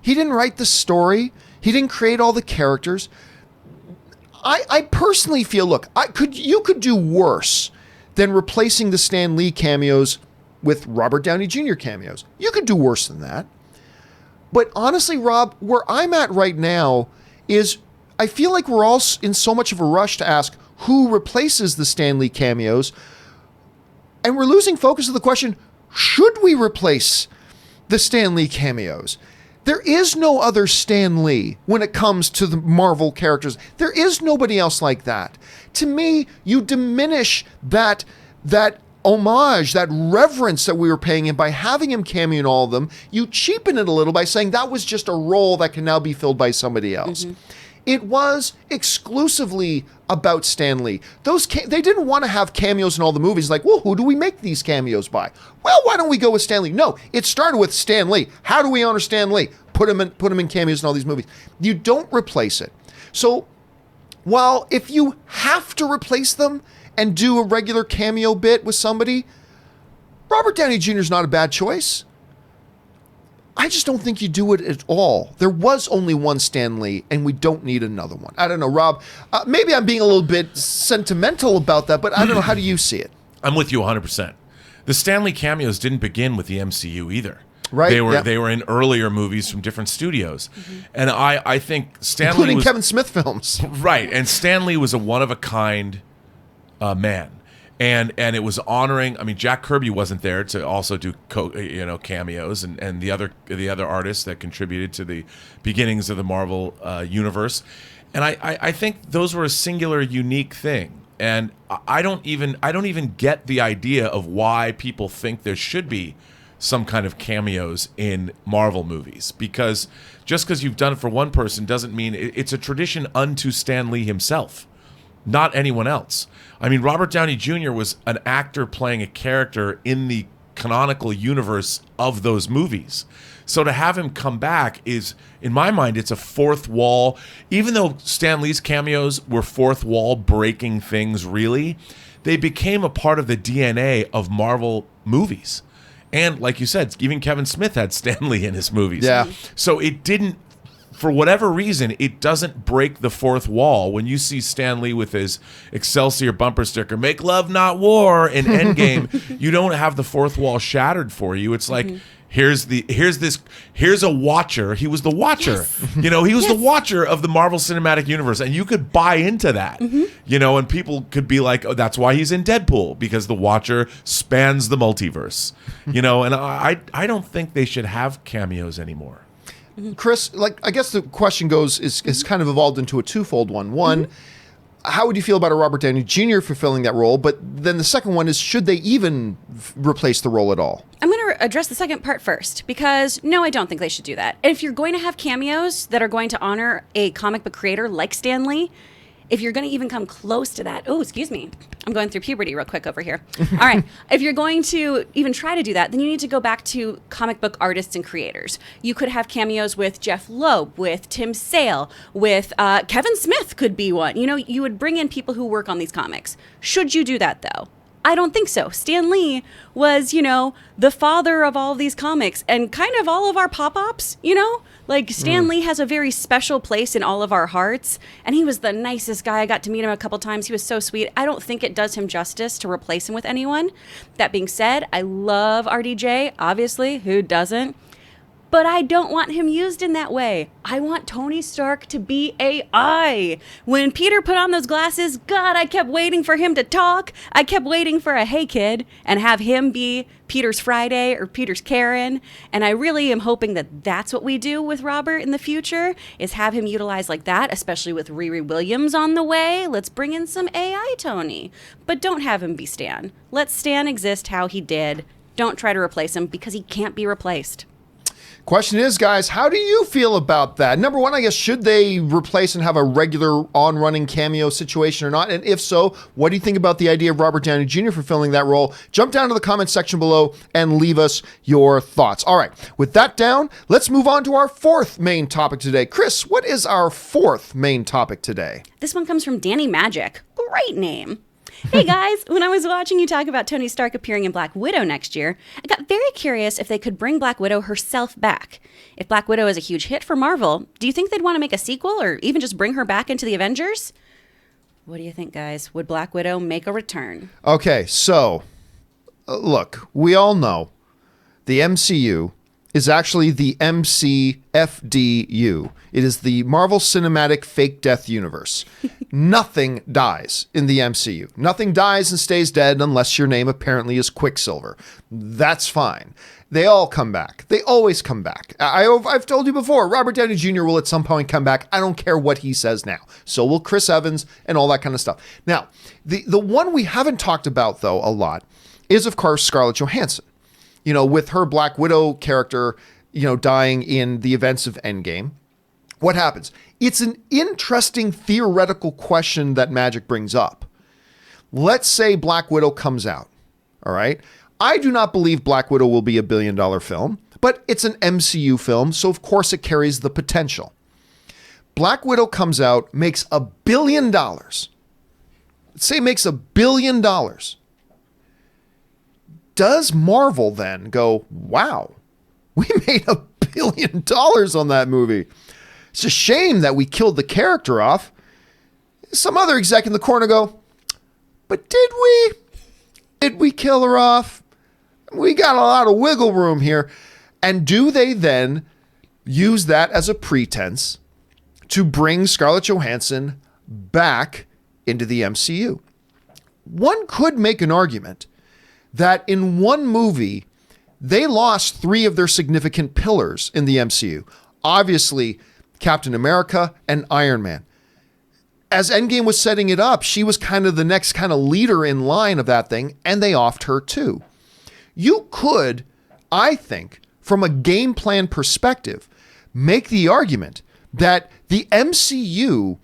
He didn't write the story. He didn't create all the characters. I personally feel, look, you could do worse than replacing the Stan Lee cameos with Robert Downey Jr. cameos. You could do worse than that. But honestly, Rob, where I'm at right now is I feel like we're all in so much of a rush to ask who replaces the Stan Lee cameos, and we're losing focus of the question, should we replace the Stan Lee cameos? There is no other Stan Lee when it comes to the Marvel characters. There is nobody else like that. To me, you diminish that homage, that reverence that we were paying him by having him cameo in all of them. You cheapen it a little by saying that was just a role that can now be filled by somebody else. Mm-hmm. It was exclusively about Stan Lee. They didn't want to have cameos in all the movies. Like, well, who do we make these cameos by? Well, why don't we go with Stan Lee? No, it started with Stan Lee. How do we honor Stan Lee? Put him in cameos in all these movies. You don't replace it. So, while if you have to replace them and do a regular cameo bit with somebody, Robert Downey Jr. is not a bad choice. I just don't think you do it at all. There was only one Stan Lee, and we don't need another one. I don't know, Rob. Maybe I'm being a little bit sentimental about that, but I don't know. How do you see it? I'm with you 100%. The Stan Lee cameos didn't begin with the MCU either. Right. They were in earlier movies from different studios. Mm-hmm. And I think Stan Including Lee Kevin Smith films. Right. And Stan Lee was a one-of-a-kind man. And it was honoring. I mean, Jack Kirby wasn't there to also do cameos, and the other artists that contributed to the beginnings of the Marvel universe. And I think those were a singular, unique thing. And I don't even get the idea of why people think there should be some kind of cameos in Marvel movies, because just because you've done it for one person doesn't mean it's a tradition unto Stan Lee himself, not anyone else. I mean, Robert Downey Jr. was an actor playing a character in the canonical universe of those movies. So to have him come back is, in my mind, it's a fourth wall. Even though Stan Lee's cameos were fourth wall breaking things, really, they became a part of the DNA of Marvel movies. And like you said, even Kevin Smith had Stan Lee in his movies. Yeah. So it didn't, for whatever reason, it doesn't break the fourth wall. When you see Stan Lee with his Excelsior bumper sticker, "Make love, not war," in Endgame, you don't have the fourth wall shattered for you. It's like, here's a watcher. He was the watcher. Yes. He was the watcher of the Marvel Cinematic Universe, and you could buy into that. And people could be like, "Oh, that's why he's in Deadpool, because the watcher spans the multiverse." And I don't think they should have cameos anymore. Chris, I guess the question is kind of evolved into a twofold one. One, how would you feel about a Robert Downey Jr. fulfilling that role? But then the second one is, should they even replace the role at all? I'm going to address the second part first, because no, I don't think they should do that. If you're going to have cameos that are going to honor a comic book creator like Stan Lee, if you're going to even come close to that, oh, excuse me, I'm going through puberty real quick over here. All right. If you're going to even try to do that, then you need to go back to comic book artists and creators. You could have cameos with Jeff Loeb, with Tim Sale, with Kevin Smith could be one. You would bring in people who work on these comics. Should you do that, though? I don't think so. Stan Lee was, the father of all of these comics and kind of all of our pop-ups, Stan Lee has a very special place in all of our hearts, and he was the nicest guy. I got to meet him a couple times. He was so sweet. I don't think it does him justice to replace him with anyone. That being said, I love RDJ, obviously. Who doesn't? But I don't want him used in that way. I want Tony Stark to be AI. When Peter put on those glasses, God, I kept waiting for him to talk. I kept waiting for a hey kid and have him be Peter's Friday or Peter's Karen. And I really am hoping that that's what we do with Robert in the future, is have him utilized like that, especially with Riri Williams on the way. Let's bring in some AI Tony. But don't have him be Stan. Let Stan exist how he did. Don't try to replace him because he can't be replaced. Question is, guys, how do you feel about that? Number one, I guess, should they replace and have a regular on-running cameo situation or not? And if so, what do you think about the idea of Robert Downey Jr. fulfilling that role? Jump down to the comments section below and leave us your thoughts. All right, with that down, let's move on to our fourth main topic today. Chris, what is our fourth main topic today? This one comes from Danny Magic. Great name. Hey guys, when I was watching you talk about Tony Stark appearing in Black Widow next year, I got very curious if they could bring Black Widow herself back. If Black Widow is a huge hit for Marvel, do you think they'd want to make a sequel or even just bring her back into the Avengers? What do you think, guys? Would Black Widow make a return? Okay, so, look, we all know the MCU is actually the MCFDU. It is the Marvel Cinematic Fake Death Universe. Nothing dies in the MCU. Nothing dies and stays dead unless your name apparently is Quicksilver. That's fine. They all come back. They always come back. I've told you before, Robert Downey Jr. will at some point come back. I don't care what he says now. So will Chris Evans and all that kind of stuff. Now, the one we haven't talked about, though, a lot is, of course, Scarlett Johansson. You know, with her Black Widow character, you know, dying in the events of Endgame. What happens? It's an interesting theoretical question that Magic brings up. Let's say Black Widow comes out, all right? I do not believe Black Widow will be a billion-dollar film, but it's an MCU film, so of course it carries the potential. Black Widow comes out, makes $1 billion. Let's say it makes $1 billion. Does Marvel then go, wow, we made $1 billion on that movie? It's a shame that we killed the character off. Some other exec in the corner go, but did we? Did we kill her off? We got a lot of wiggle room here. And do they then use that as a pretense to bring Scarlett Johansson back into the MCU? One could make an argument that in one movie, they lost 3 of their significant pillars in the MCU. Obviously, Captain America and Iron Man. As Endgame was setting it up, she was kind of the next kind of leader in line of that thing, and they offed her too. You could, I think, from a game plan perspective, make the argument that the MCU,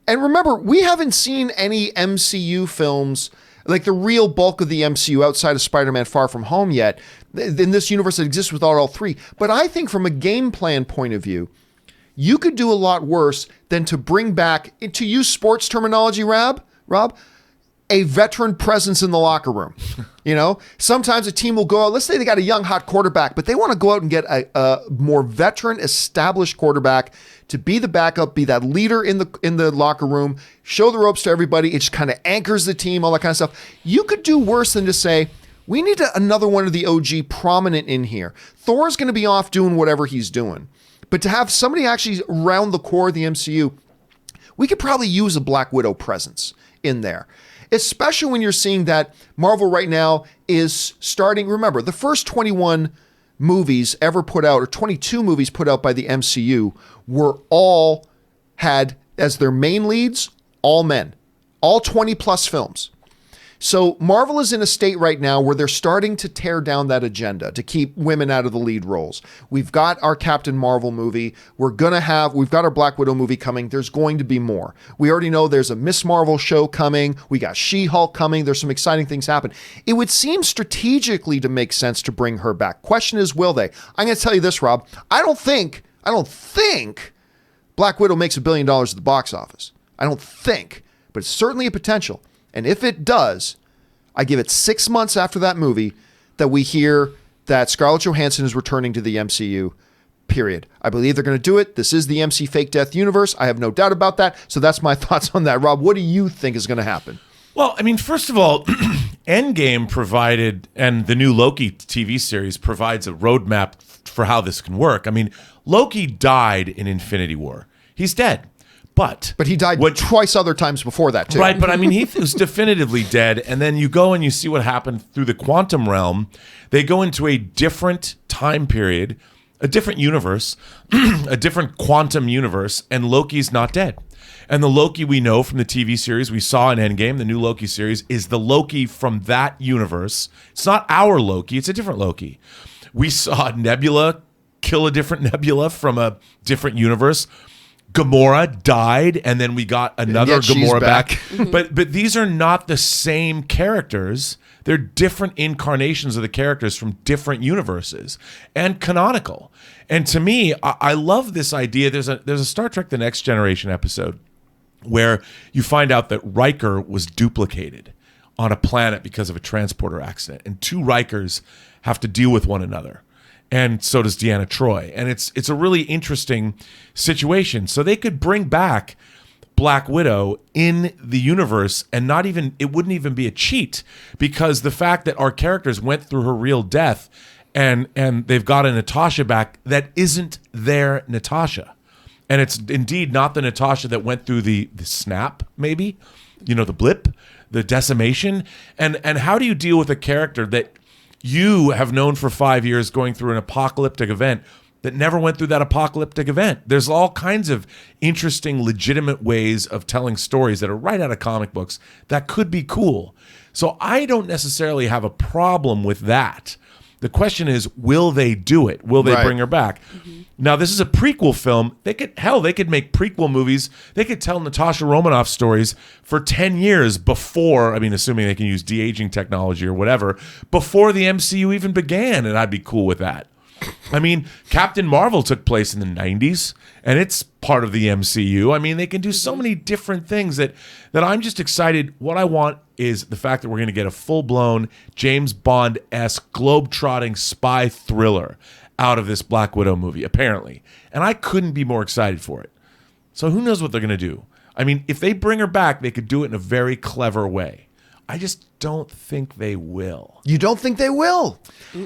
and remember, we haven't seen any MCU films, like the real bulk of the MCU outside of Spider-Man Far From Home yet, in this universe that exists without all 3. But I think from a game plan point of view, you could do a lot worse than to bring back, to use sports terminology, Rob, a veteran presence in the locker room. You know, sometimes a team will go out, let's say they got a young, hot quarterback, but they want to go out and get a more veteran, established quarterback to be the backup, be that leader in the locker room, show the ropes to everybody. It just kind of anchors the team, all that kind of stuff. You could do worse than to say, we need another one of the OG prominent in here. Thor's going to be off doing whatever he's doing. But to have somebody actually around the core of the MCU, we could probably use a Black Widow presence in there. Especially when you're seeing that Marvel right now is starting, remember, the first 21 movies ever put out, or 22 movies put out by the MCU, were all had as their main leads, all men. All 20 plus films. So Marvel is in a state right now where they're starting to tear down that agenda to keep women out of the lead roles. We've got our Captain Marvel movie. We've got our Black Widow movie coming. There's going to be more. We already know there's a Miss Marvel show coming. We got She-Hulk coming. There's some exciting things happen. It would seem strategically to make sense to bring her back. Question is, will they? I'm going to tell you this, Rob. I don't think Black Widow makes $1 billion at the box office. I don't think, but it's certainly a potential. And if it does, I give it 6 months after that movie that we hear that Scarlett Johansson is returning to the MCU, period. I believe they're going to do it. This is the MC Fake Death universe. I have no doubt about that. So that's my thoughts on that. Rob, what do you think is going to happen? Well, I mean, first of all, Endgame provided, and the new Loki TV series provides a roadmap for how this can work. I mean, Loki died in Infinity War. He's dead. But he died twice other times before that, too. Right, but I mean, he was definitively dead. And then you go and you see what happened through the quantum realm. They go into a different time period, a different universe, a different quantum universe, and Loki's not dead. And the Loki we know from the TV series we saw in Endgame, the new Loki series, is the Loki from that universe. It's not our Loki, it's a different Loki. We saw Nebula kill a different Nebula from a different universe. Gamora died, and then we got another Gamora back. But these are not the same characters. They're different incarnations of the characters from different universes and canonical. And to me, I love this idea. There's a Star Trek: The Next Generation episode where you find out that Riker was duplicated on a planet because of a transporter accident, and two Rikers have to deal with one another. And so does Deanna Troi. And it's a really interesting situation. So they could bring back Black Widow in the universe and it wouldn't even be a cheat, because the fact that our characters went through her real death and they've got a Natasha back that isn't their Natasha. And it's indeed not the Natasha that went through the snap, maybe, the blip, the decimation. And how do you deal with a character that you have known for 5 years going through an apocalyptic event that never went through that apocalyptic event? There's all kinds of interesting, legitimate ways of telling stories that are right out of comic books that could be cool. So I don't necessarily have a problem with that. The question is, will they do it? Will they bring her back? Mm-hmm. Now, this is a prequel film. They could make prequel movies. They could tell Natasha Romanoff stories for 10 years before, assuming they can use de-aging technology or whatever, before the MCU even began, and I'd be cool with that. Captain Marvel took place in the 90s, and it's part of the MCU. They can do so many different things that I'm just excited. What I want is the fact that we're going to get a full-blown James Bond-esque, globe-trotting spy thriller out of this Black Widow movie, apparently. And I couldn't be more excited for it. So who knows what they're going to do? If they bring her back, they could do it in a very clever way. I just don't think they will. You don't think they will?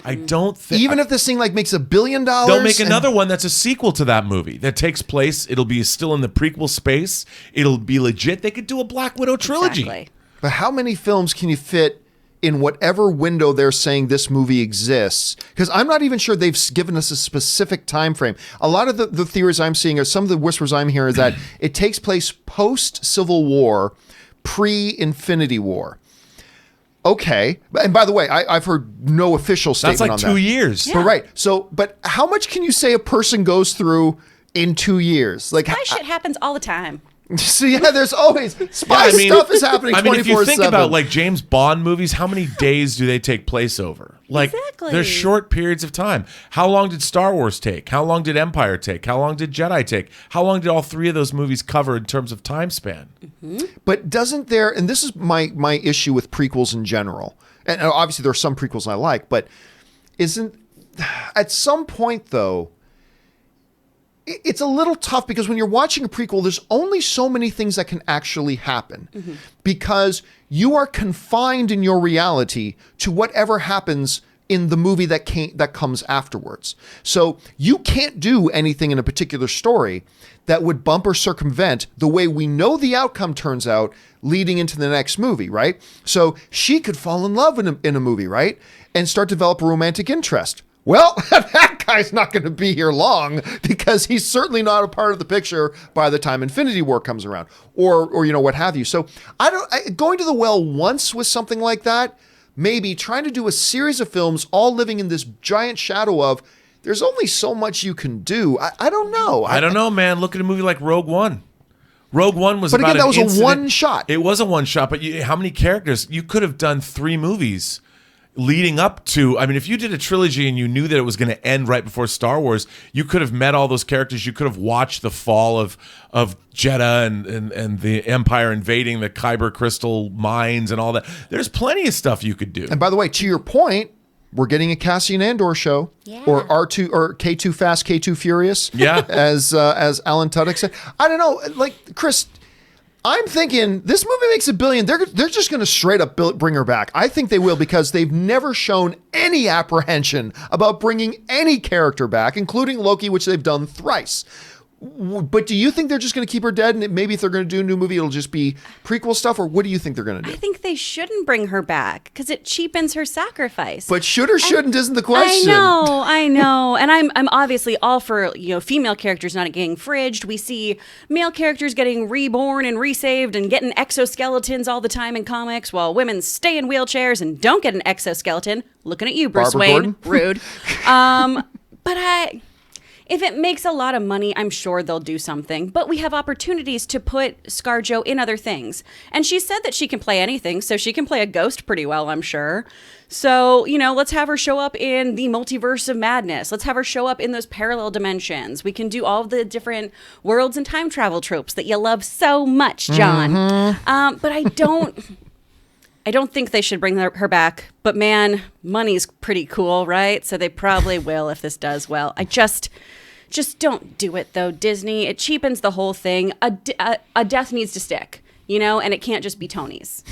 I don't think. Even if this thing makes $1 billion, they'll make another one that's a sequel to that movie that takes place. It'll be still in the prequel space. It'll be legit. They could do a Black Widow trilogy. Exactly. But how many films can you fit in whatever window they're saying this movie exists? Because I'm not even sure they've given us a specific time frame. A lot of the theories I'm seeing, or some of the whispers I'm hearing, is that it takes place post-Civil War, pre-Infinity War. Okay. And by the way, I've heard no official statement on that. That's like 2 years. Yeah. But right. So, but how much can you say a person goes through in 2 years? Spy shit happens all the time. So yeah, there's always spy stuff is happening 24/7. If you think about James Bond movies, how many days do they take place over? Exactly. They're short periods of time. How long did Star Wars take? How long did Empire take? How long did Jedi take? How long did all three of those movies cover in terms of time span? Mm-hmm. But doesn't there, and this is my issue with prequels in general, and obviously there are some prequels I like, but isn't, at some point though, it's a little tough, because when you're watching a prequel, there's only so many things that can actually happen, because you are confined in your reality to whatever happens in the movie that comes afterwards. So you can't do anything in a particular story that would bump or circumvent the way we know the outcome turns out leading into the next movie, right? So she could fall in love in a movie, right? And start to develop a romantic interest. Well, that guy's not going to be here long, because he's certainly not a part of the picture by the time Infinity War comes around, or what have you. So going to the well once with something like that, maybe. Trying to do a series of films all living in this giant shadow of, there's only so much you can do. I don't know. I don't know, man. Look at a movie like Rogue One. Rogue One was about that was incident. a one shot. It was a one shot, but how many characters? You could have done 3 movies leading up to, if you did a trilogy and you knew that it was going to end right before Star Wars, you could have met all those characters. You could have watched the fall of Jeddah and the Empire invading the Kyber crystal mines and all that. There's plenty of stuff you could do. And by the way, to your point, we're getting a Cassian Andor show, or R2 or K2 Fast, K2 Furious. Yeah, as Alan Tudyk said. I don't know, Chris. I'm thinking this movie makes $1 billion. They're just going to straight up bring her back. I think they will because they've never shown any apprehension about bringing any character back, including Loki, which they've done thrice. But do you think they're just going to keep her dead? And maybe if they're going to do a new movie, it'll just be prequel stuff? Or what do you think they're going to do? I think they shouldn't bring her back because it cheapens her sacrifice. But should or shouldn't isn't the question. I know. And I'm obviously all for, female characters not getting fridged. We see male characters getting reborn and resaved and getting exoskeletons all the time in comics while women stay in wheelchairs and don't get an exoskeleton. Looking at you, Bruce Barbara Wayne. Gordon? Rude. But if it makes a lot of money, I'm sure they'll do something. But we have opportunities to put ScarJo in other things. And she said that she can play anything, so she can play a ghost pretty well, I'm sure. So, let's have her show up in the multiverse of madness. Let's have her show up in those parallel dimensions. We can do all of the different worlds and time travel tropes that you love so much, John. Mm-hmm. But I don't think they should bring her back. But man, money's pretty cool, right? So they probably will if this does well. I just don't do it, though, Disney. It cheapens the whole thing. A death needs to stick, and it can't just be Tony's.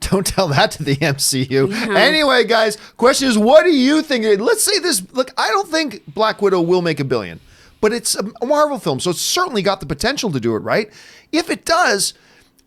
Don't tell that to the MCU. Yeah. Anyway, guys, question is, what do you think? Let's say this. Look, I don't think Black Widow will make $1 billion, but it's a Marvel film, so it's certainly got the potential to do it, right? If it does,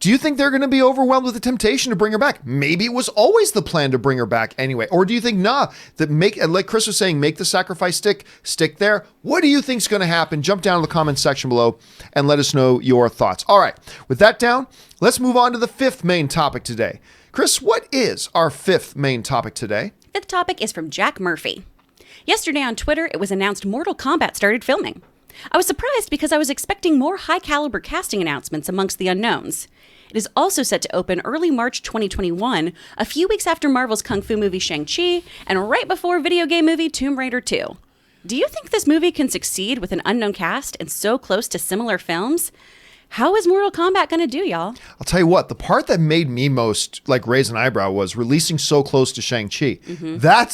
do you think they're going to be overwhelmed with the temptation to bring her back? Maybe it was always the plan to bring her back anyway. Or do you think, like Chris was saying, make the sacrifice stick there? What do you think's going to happen? Jump down in the comments section below and let us know your thoughts. All right, with that down, let's move on to the fifth main topic today. Chris, what is our fifth main topic today? Fifth topic is from Jack Murphy. Yesterday on Twitter, it was announced Mortal Kombat started filming. I was surprised because I was expecting more high-caliber casting announcements amongst the unknowns. It is also set to open early March 2021, a few weeks after Marvel's Kung Fu movie Shang-Chi, and right before video game movie Tomb Raider 2. Do you think this movie can succeed with an unknown cast and so close to similar films? How is Mortal Kombat going to do, y'all? I'll tell you what, the part that made me most raise an eyebrow was releasing so close to Shang-Chi. Mm-hmm. That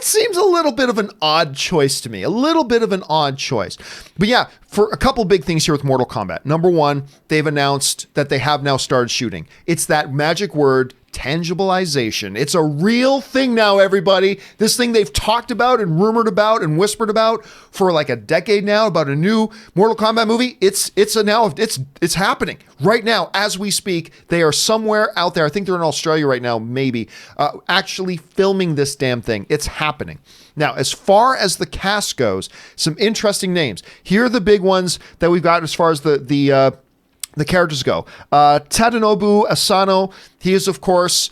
seems a little bit of an odd choice to me. But yeah, for a couple big things here with Mortal Kombat. Number one, they've announced that they have now started shooting. It's that magic word, tangibilization. It's a real thing now, everybody. This thing they've talked about and rumored about and whispered about for like a decade now about a new Mortal Kombat movie. It's happening right now as we speak. They are somewhere out there. I think they're in Australia right now, maybe actually filming this damn thing. It's happening. Now, as far as the cast goes, some interesting names. Here are the big ones that we've got as far as the characters go. Tadanobu Asano, he is, of course,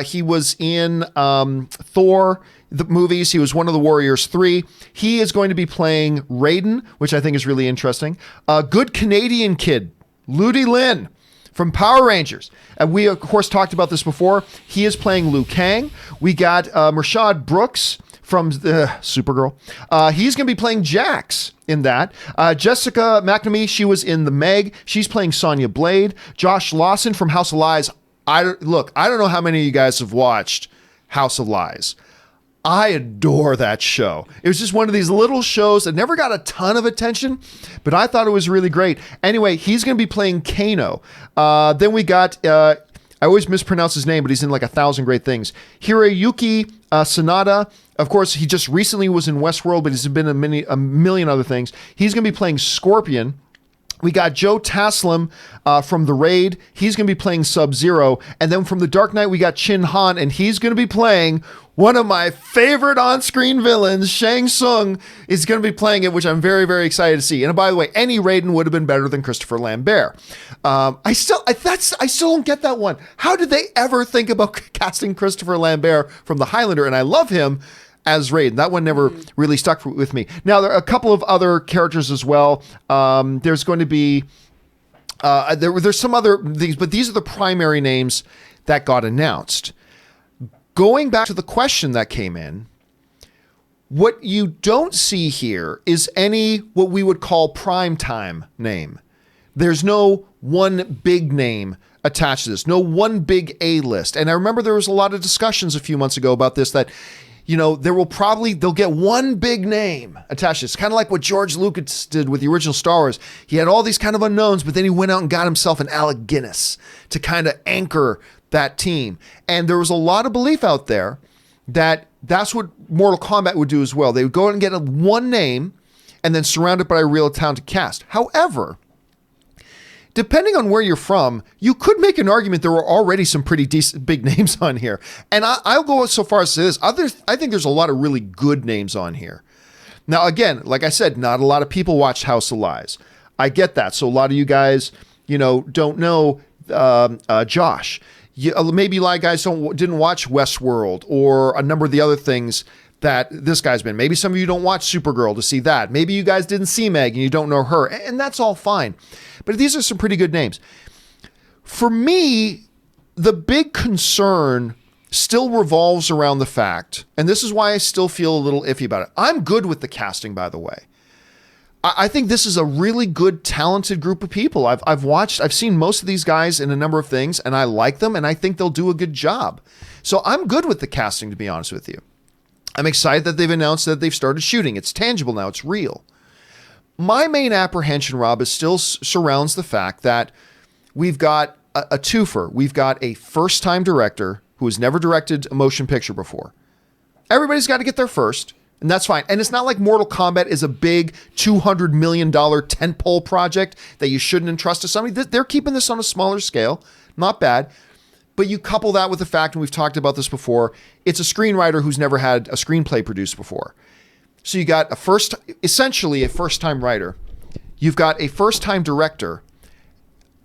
he was in Thor, the movies. He was one of the Warriors 3. He is going to be playing Raiden, which I think is really interesting. A good Canadian kid, Ludi Lin from Power Rangers. And we, of course, talked about this before. He is playing Liu Kang. We got Rashad Brooks from Supergirl. He's going to be playing Jax in that. Jessica McNamee, she was in The Meg. She's playing Sonya Blade. Josh Lawson from House of Lies. I don't know how many of you guys have watched House of Lies. I adore that show. It was just one of these little shows that never got a ton of attention, but I thought it was really great. Anyway, he's going to be playing Kano. Then we got... I always mispronounce his name, but he's in like 1,000 great things. Hiroyuki Sanada. Of course, he just recently was in Westworld, but he's been in a million other things. He's going to be playing Scorpion. We got Joe Taslim from The Raid. He's going to be playing Sub-Zero. And then from The Dark Knight, we got Chin Han, and he's going to be playing one of my favorite on-screen villains, Shang Tsung, is going to be playing it, which I'm very, very excited to see. And by the way, any Raiden would have been better than Christopher Lambert. I still don't get that one. How did they ever think about casting Christopher Lambert from The Highlander? And I love him as Raiden. That one never really stuck with me. Now, there are a couple of other characters as well. There's going to be... there's some other things, but these are the primary names that got announced. Going back to the question that came in, what you don't see here is any what we would call primetime name. There's no one big name attached to this, no one big A-list. And I remember there was a lot of discussions a few months ago about this, that they'll get one big name attached. It's kind of like what George Lucas did with the original Star Wars. He had all these kind of unknowns, but then he went out and got himself an Alec Guinness to kind of anchor that team. And there was a lot of belief out there that that's what Mortal Kombat would do as well. They would go out and get one name and then surround it by a real talented cast. However, depending on where you're from, you could make an argument there were already some pretty decent big names on here. And I'll go so far as to say this. I think there's a lot of really good names on here. Now, again, like I said, not a lot of people watched House of Lies. I get that. So a lot of you guys, don't know Josh. Maybe a lot of guys didn't watch Westworld or a number of the other things that this guy's been. Maybe some of you don't watch Supergirl to see that. Maybe you guys didn't see Meg and you don't know her. And that's all fine. But these are some pretty good names. For me, the big concern still revolves around the fact, and this is why I still feel a little iffy about it. I'm good with the casting, by the way. I think this is a really good, talented group of people. I've seen most of these guys in a number of things, and I like them, and I think they'll do a good job. So I'm good with the casting, to be honest with you. I'm excited that they've announced that they've started shooting. It's tangible now. It's real. My main apprehension, Rob, is still surrounds the fact that we've got a twofer. We've got a first-time director who has never directed a motion picture before. Everybody's got to get there first, and that's fine. And it's not like Mortal Kombat is a big $200 million tentpole project that you shouldn't entrust to somebody. They're keeping this on a smaller scale. Not bad. But you couple that with the fact, and we've talked about this before, it's a screenwriter who's never had a screenplay produced before. So you got essentially a first-time writer. You've got a first-time director,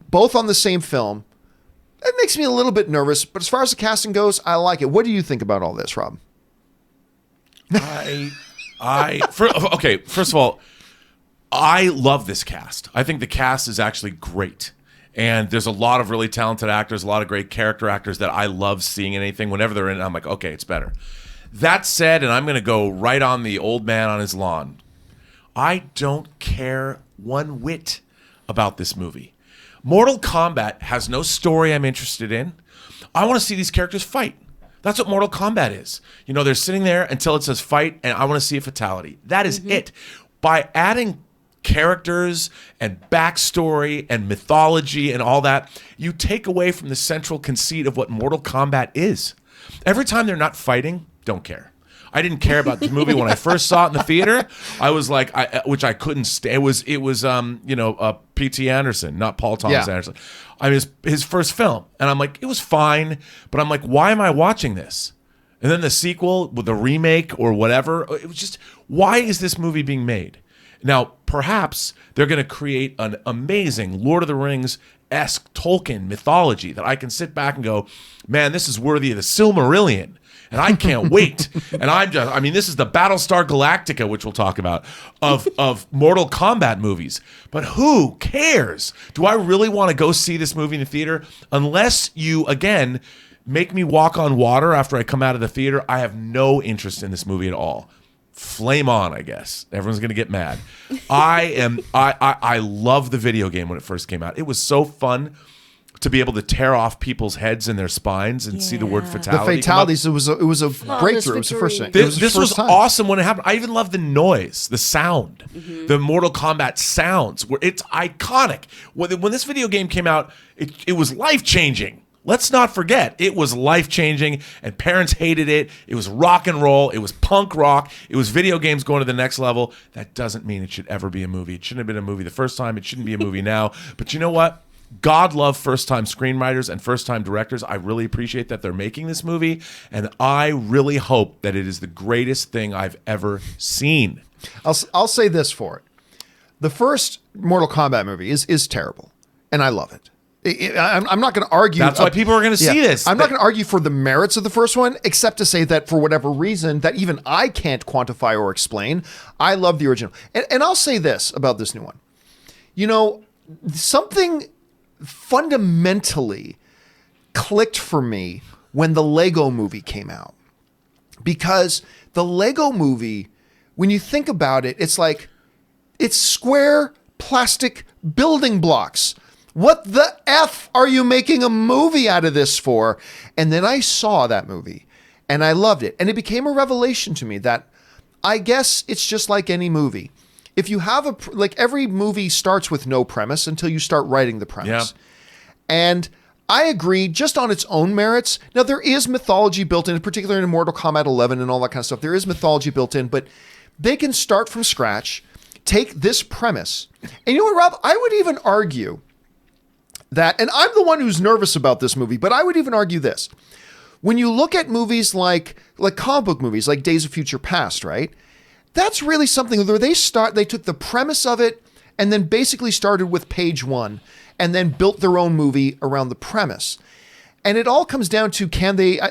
both on the same film. That makes me a little bit nervous, but as far as the casting goes, I like it. What do you think about all this, Rob? First of all, I love this cast. I think the cast is actually great. And there's a lot of really talented actors, a lot of great character actors that I love seeing in anything. Whenever they're in it, I'm like, okay, it's better. That said, and I'm going to go right on the old man on his lawn, I don't care one whit about this movie. Mortal Kombat has no story I'm interested in. I want to see these characters fight. That's what Mortal Kombat is. They're sitting there until it says fight, and I want to see a fatality. That is it. By adding characters and backstory and mythology and all that, you take away from the central conceit of what Mortal Kombat is. Every time they're not fighting, don't care. I didn't care about the movie when I first saw it in the theater. I was like, which I couldn't stay. It was P.T. Anderson, not Paul Thomas Anderson. His first film, and I'm like, it was fine, but I'm like, why am I watching this? And then the sequel with the remake or whatever, it was just, why is this movie being made? Now, perhaps they're going to create an amazing Lord of the Rings-esque Tolkien mythology that I can sit back and go, man, this is worthy of the Silmarillion. And I can't wait. And this is the Battlestar Galactica, which we'll talk about, of Mortal Kombat movies. But who cares? Do I really want to go see this movie in the theater? Unless you, again, make me walk on water after I come out of the theater, I have no interest in this movie at all. Flame on, I guess. Everyone's going to get mad. I love the video game when it first came out. It was so fun to be able to tear off people's heads and their spines and see the word fatality. The fatalities, it was a breakthrough. It was the first thing. This was awesome when it happened. I even love the noise, the sound, the Mortal Kombat sounds. It's iconic. When this video game came out, it was life-changing. Let's not forget, it was life-changing, and parents hated it. It was rock and roll. It was punk rock. It was video games going to the next level. That doesn't mean it should ever be a movie. It shouldn't have been a movie the first time. It shouldn't be a movie now. But you know what? God love first-time screenwriters and first-time directors. I really appreciate that they're making this movie, and I really hope that it is the greatest thing I've ever seen. I'll say this for it. The first Mortal Kombat movie is terrible, and I love it. I'm not going to argue. That's why people are going to see this. I'm not going to argue for the merits of the first one, except to say that for whatever reason that even I can't quantify or explain, I love the original. And I'll say this about this new one. Something fundamentally clicked for me when the Lego movie came out. Because the Lego movie, when you think about it, it's like, it's square plastic building blocks. What the F are you making a movie out of this for? And then I saw that movie, and I loved it. And it became a revelation to me that I guess it's just like any movie. If you have like every movie starts with no premise until you start writing the premise. Yeah. And I agree just on its own merits. Now there is mythology built in, particularly in Mortal Kombat 11 and all that kind of stuff. There is mythology built in, but they can start from scratch, take this premise. And you know what, Rob? I would even argue that, and I'm the one who's nervous about this movie, but I would even argue this. When you look at movies like comic book movies, like Days of Future Past, right? That's really something where they took the premise of it and then basically started with page one and then built their own movie around the premise. And it all comes down to,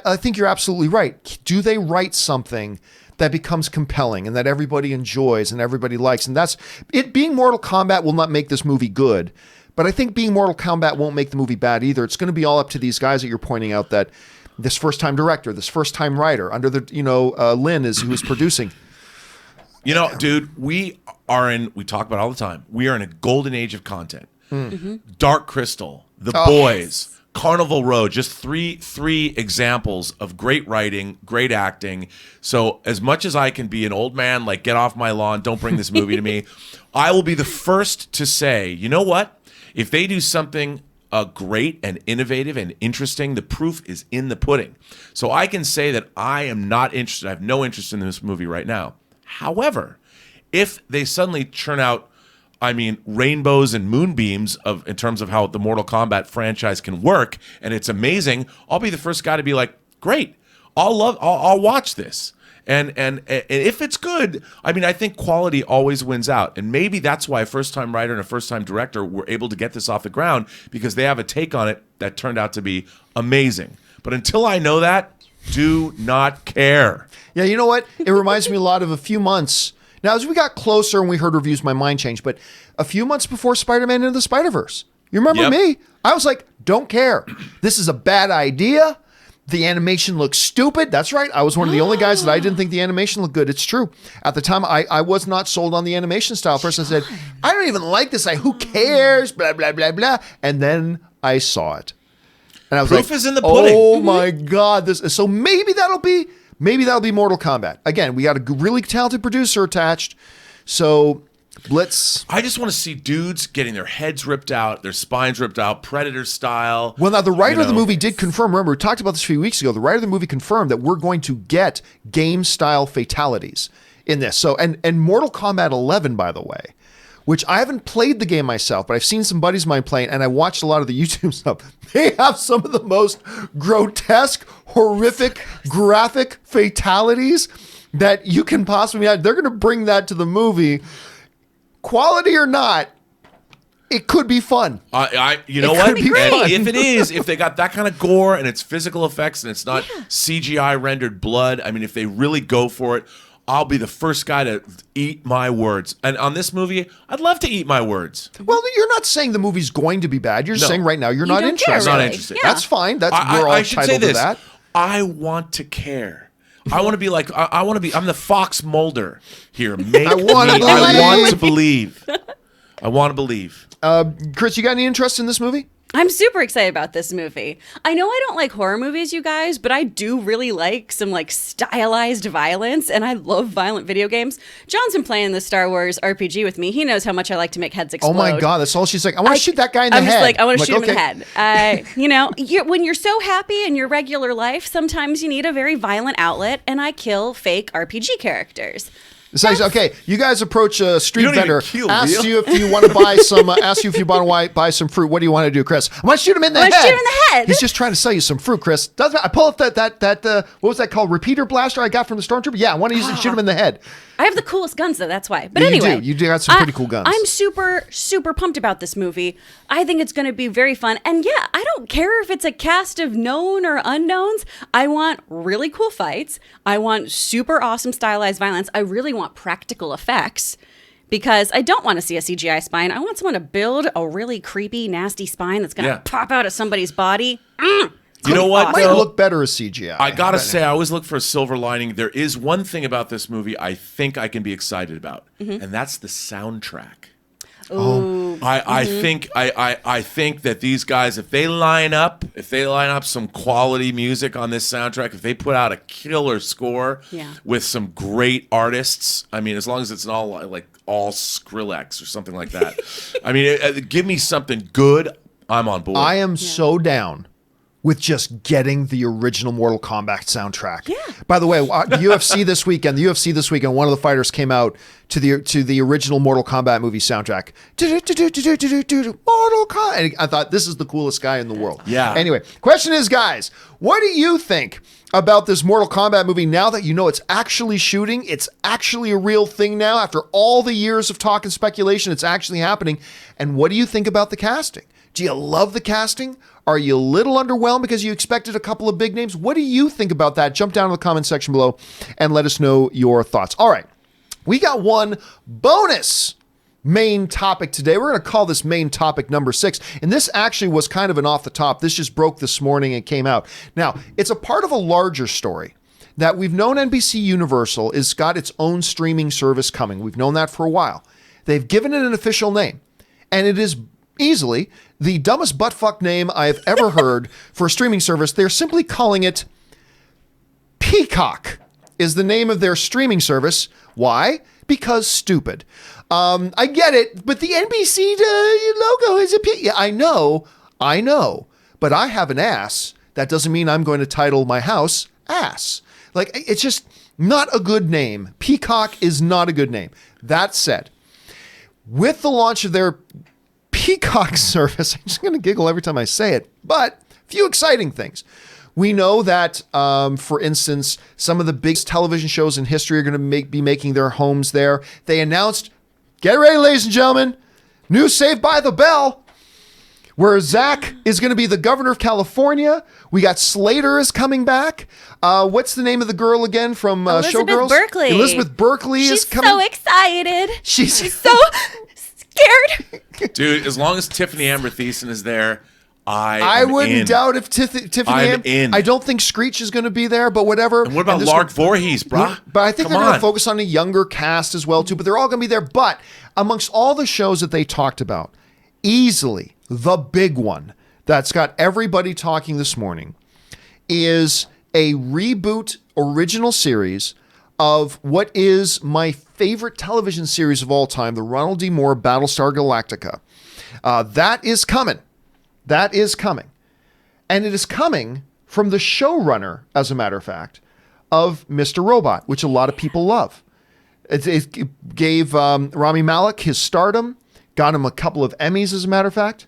I think you're absolutely right. Do they write something that becomes compelling and that everybody enjoys and everybody likes? And that's it. Being Mortal Kombat will not make this movie good, but I think being Mortal Kombat won't make the movie bad either. It's going to be all up to these guys that you're pointing out, that this first-time director, this first-time writer, under the, Lynn who's producing. Dude, we talk about it all the time. We are in a golden age of content. Mm-hmm. Dark Crystal, The Boys, Carnival Row, just three examples of great writing, great acting. So as much as I can be an old man, like, get off my lawn, don't bring this movie to me, I will be the first to say, you know what? If they do something great and innovative and interesting, the proof is in the pudding. So I can say that I am not interested. I have no interest in this movie right now. However, if they suddenly churn out, rainbows and moonbeams in terms of how the Mortal Kombat franchise can work, and it's amazing, I'll be the first guy to be like, great, I'll watch this. And if it's good, I think quality always wins out. And maybe that's why a first-time writer and a first-time director were able to get this off the ground, because they have a take on it that turned out to be amazing. But until I know that, do not care. Yeah, you know what? It reminds me a lot of a few months. Now, as we got closer and we heard reviews, my mind changed. But a few months before Spider-Man Into the Spider-Verse, you remember me? I was like, don't care. This is a bad idea. The animation looks stupid. That's right. I was one of the only guys that I didn't think the animation looked good. It's true. At the time, I was not sold on the animation style. First, I said, I don't even like this. Who cares? Blah, blah, blah, blah. And then I saw it. And I was Proof like, is in the pudding. Oh my God. So maybe that'll be Mortal Kombat. Again, we got a really talented producer attached. So I just want to see dudes getting their heads ripped out, their spines ripped out, Predator style. Well, now the writer of the movie did confirm. Remember, we talked about this a few weeks ago. The writer of the movie confirmed that we're going to get game-style fatalities in this. So, and Mortal Kombat 11, by the way, which I haven't played the game myself, but I've seen some buddies of mine playing, and I watched a lot of the YouTube stuff. They have some of the most grotesque, horrific, graphic fatalities that you can possibly have. They're going to bring that to the movie. Quality or not, it could be fun. You know what? If they got that kind of gore and it's physical effects and it's not CGI rendered blood, if they really go for it, I'll be the first guy to eat my words. And on this movie, I'd love to eat my words. Well, you're not saying the movie's going to be bad. You're saying right now you're not interested. Care, really. Not interested. Yeah. That's fine. We're all entitled to that. I want to care. I want to be like, I'm the Fox Mulder here. I want to believe. I want to believe. Chris, you got any interest in this movie? I'm super excited about this movie. I know I don't like horror movies, you guys, but I do really like some stylized violence, and I love violent video games. John's been playing the Star Wars RPG with me. He knows how much I like to make heads explode. Oh my God, that's all she's like. I want to shoot that guy in the head. I want to shoot him in the head. When you're so happy in your regular life, sometimes you need a very violent outlet, and I kill fake RPG characters. So, okay, you guys approach a street vendor, asks you if you want to buy some, buy some fruit. What do you want to do, Chris? I want to shoot him in the head. Shoot him in the head. He's just trying to sell you some fruit, Chris. I pull up that what was that called? Repeater blaster I got from the stormtrooper. Yeah, I want to use it to shoot him in the head. I have the coolest guns though. That's why. But anyway, you do got some pretty cool guns. I'm super, super pumped about this movie. I think it's going to be very fun. And yeah, I don't care if it's a cast of known or unknowns. I want really cool fights. I want super awesome stylized violence. I really want practical effects because I don't want to see a CGI spine. I want someone to build a really creepy, nasty spine that's going to pop out of somebody's body. You know what? It might look better as CGI. I gotta say, I always look for a silver lining. There is one thing about this movie I think I can be excited about, and that's the soundtrack. Ooh. I think that these guys, if they line up some quality music on this soundtrack, if they put out a killer score with some great artists, I mean, as long as it's not all Skrillex or something like that. I mean, give me something good, I'm on board. I am so down with just getting the original Mortal Kombat soundtrack. Yeah. By the way, the UFC this weekend, one of the fighters came out to the original Mortal Kombat movie soundtrack. Mortal Kombat. And I thought, this is the coolest guy in the world. Yeah. Anyway, question is, guys, what do you think about this Mortal Kombat movie now that you know it's actually shooting? It's actually a real thing now. After all the years of talk and speculation, it's actually happening. And what do you think about the casting? Do you love the casting? Are you a little underwhelmed because you expected a couple of big names? What do you think about that? Jump down to the comment section below and let us know your thoughts. All right, we got one bonus main topic today. We're going to call this main topic number 6. And this actually was kind of an off the top. This just broke this morning and came out. Now, it's a part of a larger story that we've known NBC Universal has got its own streaming service coming. We've known that for a while. They've given it an official name, and it is easily the dumbest buttfuck name I have ever heard for a streaming service. They're simply calling it Peacock is the name of their streaming service. Why? Because stupid. I get it, but the NBC logo is a P. Yeah, I know, but I have an ass. That doesn't mean I'm going to title my house Ass. Like, it's just not a good name. Peacock is not a good name. That said, with the launch of their Peacock service, I'm just going to giggle every time I say it, but a few exciting things. We know that, for instance, some of the biggest television shows in history are going to be making their homes there. They announced, get ready, ladies and gentlemen, new Saved by the Bell, where Zach is going to be the governor of California. We got Slater is coming back. What's the name of the girl again from Showgirls? Berkley. Elizabeth Berkley is coming. She's so excited. She's so scared. Dude, as long as Tiffany Amber Thiessen is there, I wouldn't doubt if Tiffany I'm in. I don't think Screech is going to be there, but whatever. And what about Lark Voorhees, brah? But I think they're going to focus on a younger cast as well, too. But they're all going to be there. But amongst all the shows that they talked about, easily the big one that's got everybody talking this morning is a reboot original series of what is my favorite television series of all time, the Ronald D. Moore Battlestar Galactica. That is coming. That is coming. And it is coming from the showrunner, as a matter of fact, of Mr. Robot, which a lot of people love. It gave Rami Malek his stardom, got him a couple of Emmys, as a matter of fact.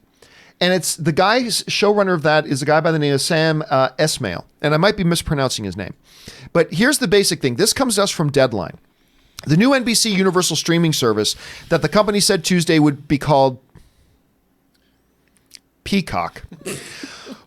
And it's the guy, showrunner of that is a guy by the name of Sam Esmail. And I might be mispronouncing his name. But here's the basic thing. This comes to us from Deadline. The new NBC Universal streaming service that the company said Tuesday would be called Peacock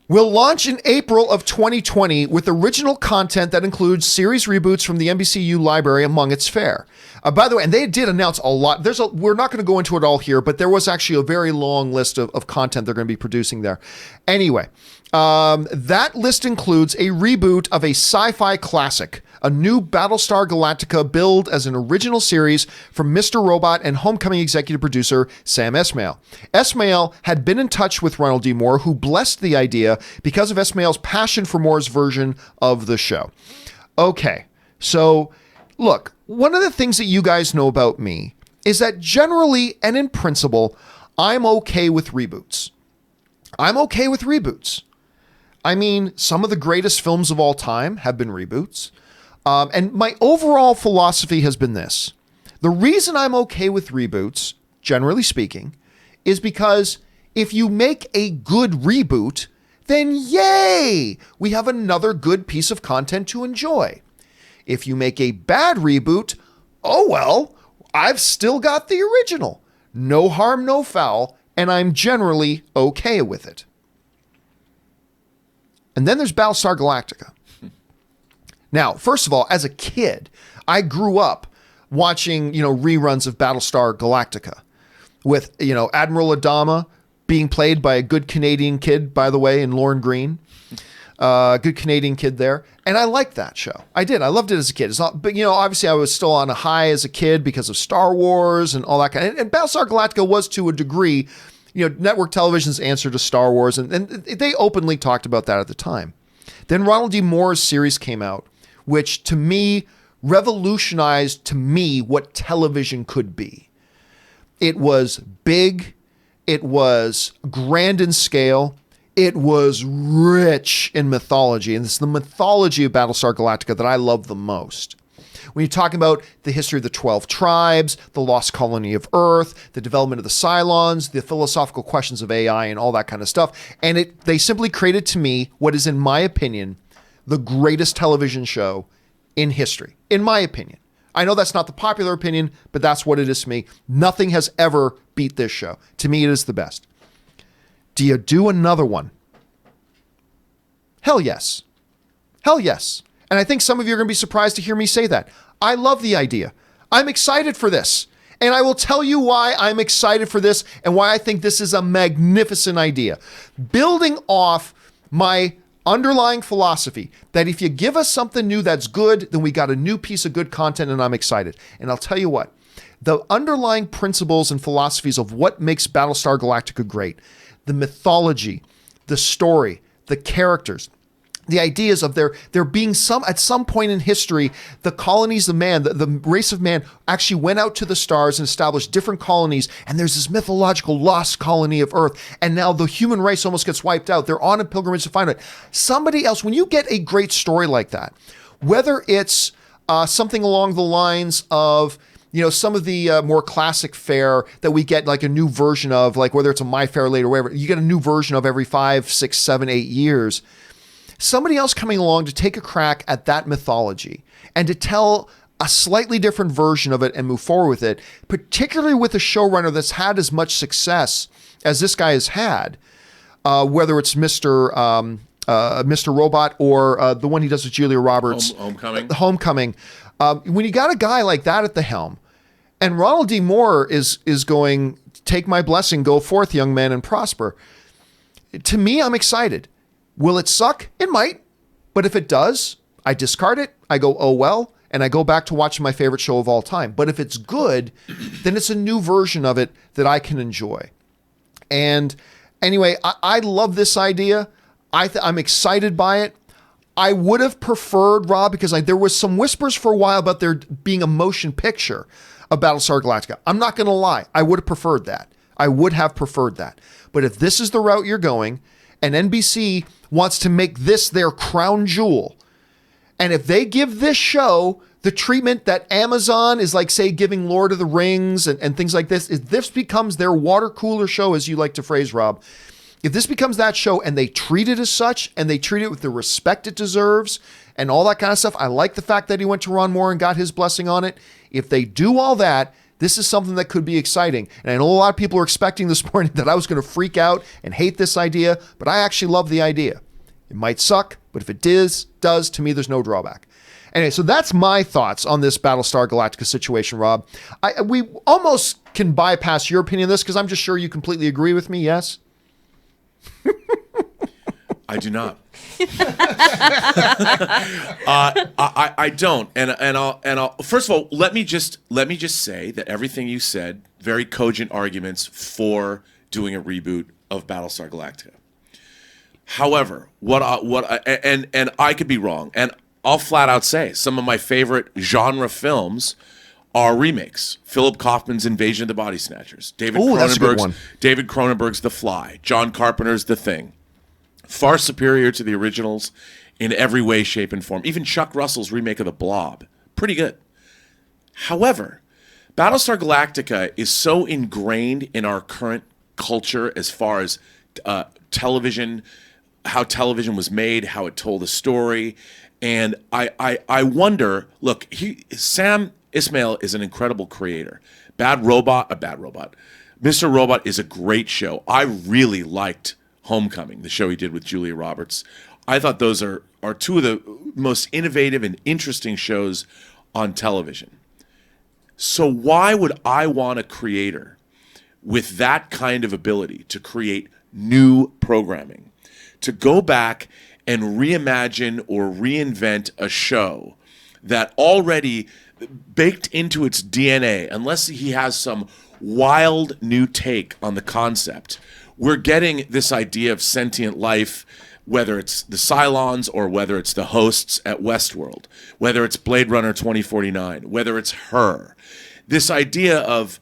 will launch in April of 2020 with original content that includes series reboots from the NBCU library among its fare. By the way, and they did announce a lot. We're not going to go into it all here, but there was actually a very long list of content they're going to be producing there. Anyway, that list includes a reboot of a sci-fi classic, a new Battlestar Galactica billed as an original series from Mr. Robot and Homecoming executive producer Sam Esmail. Esmail had been in touch with Ronald D. Moore, who blessed the idea because of Esmail's passion for Moore's version of the show. Okay, so look, one of the things that you guys know about me is that generally and in principle, I'm okay with reboots. I'm okay with reboots. I mean, some of the greatest films of all time have been reboots. And my overall philosophy has been this. The reason I'm okay with reboots, generally speaking, is because if you make a good reboot, then yay, we have another good piece of content to enjoy. If you make a bad reboot, oh well, I've still got the original. No harm, no foul, and I'm generally okay with it. And then there's Battlestar Galactica. Now, first of all, as a kid, I grew up watching, reruns of Battlestar Galactica with, Admiral Adama being played by a good Canadian kid, by the way, in Lorne Green. Good Canadian kid there. And I liked that show. I did. I loved it as a kid. It's not, but, obviously I was still on a high as a kid because of Star Wars and all that kind of, and Battlestar Galactica was to a degree, network television's answer to Star Wars. And they openly talked about that at the time. Then Ronald D. Moore's series came out, which to me revolutionized what television could be. It was big. It was grand in scale. It was rich in mythology, and it's the mythology of Battlestar Galactica that I love the most. When you're talking about the history of the 12 tribes, the lost colony of Earth, the development of the Cylons, the philosophical questions of AI, and all that kind of stuff, and they simply created to me what is, in my opinion, the greatest television show in history, in my opinion. I know that's not the popular opinion, but that's what it is to me. Nothing has ever beat this show. To me, it is the best. Do you do another one? Hell yes. Hell yes. And I think some of you are going to be surprised to hear me say that. I love the idea. I'm excited for this. And I will tell you why I'm excited for this and why I think this is a magnificent idea. Building off my underlying philosophy that if you give us something new that's good, then we got a new piece of good content and I'm excited. And I'll tell you what, the underlying principles and philosophies of what makes Battlestar Galactica great, the mythology, the story, the characters, the ideas of there being at some point in history, the colonies of man, the race of man actually went out to the stars and established different colonies. And there's this mythological lost colony of Earth. And now the human race almost gets wiped out. They're on a pilgrimage to find it. Somebody else, when you get a great story like that, whether it's something along the lines of, some of the more classic fare that we get like a new version of, like whether it's a My Fair Lady or whatever, you get a new version of every 5, 6, 7, 8 years. Somebody else coming along to take a crack at that mythology and to tell a slightly different version of it and move forward with it, particularly with a showrunner that's had as much success as this guy has had, whether it's Mr. Robot or the one he does with Julia Roberts. Homecoming. When you got a guy like that at the helm, and Ronald D. Moore is going, take my blessing, go forth, young man, and prosper. To me, I'm excited. Will it suck? It might. But if it does, I discard it. I go, oh well, and I go back to watching my favorite show of all time. But if it's good, then it's a new version of it that I can enjoy. And anyway, I love this idea. I'm excited by it. I would have preferred, Rob, because there was some whispers for a while about there being a motion picture of Battlestar Galactica. I'm not going to lie. I would have preferred that. I would have preferred that. But if this is the route you're going, and NBC wants to make this their crown jewel, and if they give this show the treatment that Amazon is like, say, giving Lord of the Rings and things like this, if this becomes their water cooler show, as you like to phrase, Rob, if this becomes that show and they treat it as such and they treat it with the respect it deserves and all that kind of stuff, I like the fact that he went to Ron Moore and got his blessing on it. If they do all that, this is something that could be exciting. And I know a lot of people are expecting this morning that I was going to freak out and hate this idea, but I actually love the idea. It might suck, but if it does, to me, there's no drawback. Anyway, so that's my thoughts on this Battlestar Galactica situation, Rob. We almost can bypass your opinion on this because I'm just sure you completely agree with me, yes? I do not. I don't, and I'll first of all let me just say that everything you said, very cogent arguments for doing a reboot of Battlestar Galactica. However, and I could be wrong, and I'll flat out say some of my favorite genre films are remakes. Philip Kaufman's Invasion of the Body Snatchers, David Cronenberg's The Fly, John Carpenter's The Thing. Far superior to the originals in every way, shape, and form. Even Chuck Russell's remake of The Blob. Pretty good. However, Battlestar Galactica is so ingrained in our current culture as far as television, how television was made, how it told a story. And I wonder, look, Sam Esmail is an incredible creator. Mr. Robot is a great show. I really liked Homecoming, the show he did with Julia Roberts. I thought those are two of the most innovative and interesting shows on television. So why would I want a creator with that kind of ability to create new programming to go back and reimagine or reinvent a show that already baked into its DNA, unless he has some wild new take on the concept, we're getting this idea of sentient life, whether it's the Cylons or whether it's the hosts at Westworld, whether it's Blade Runner 2049, whether it's her. This idea of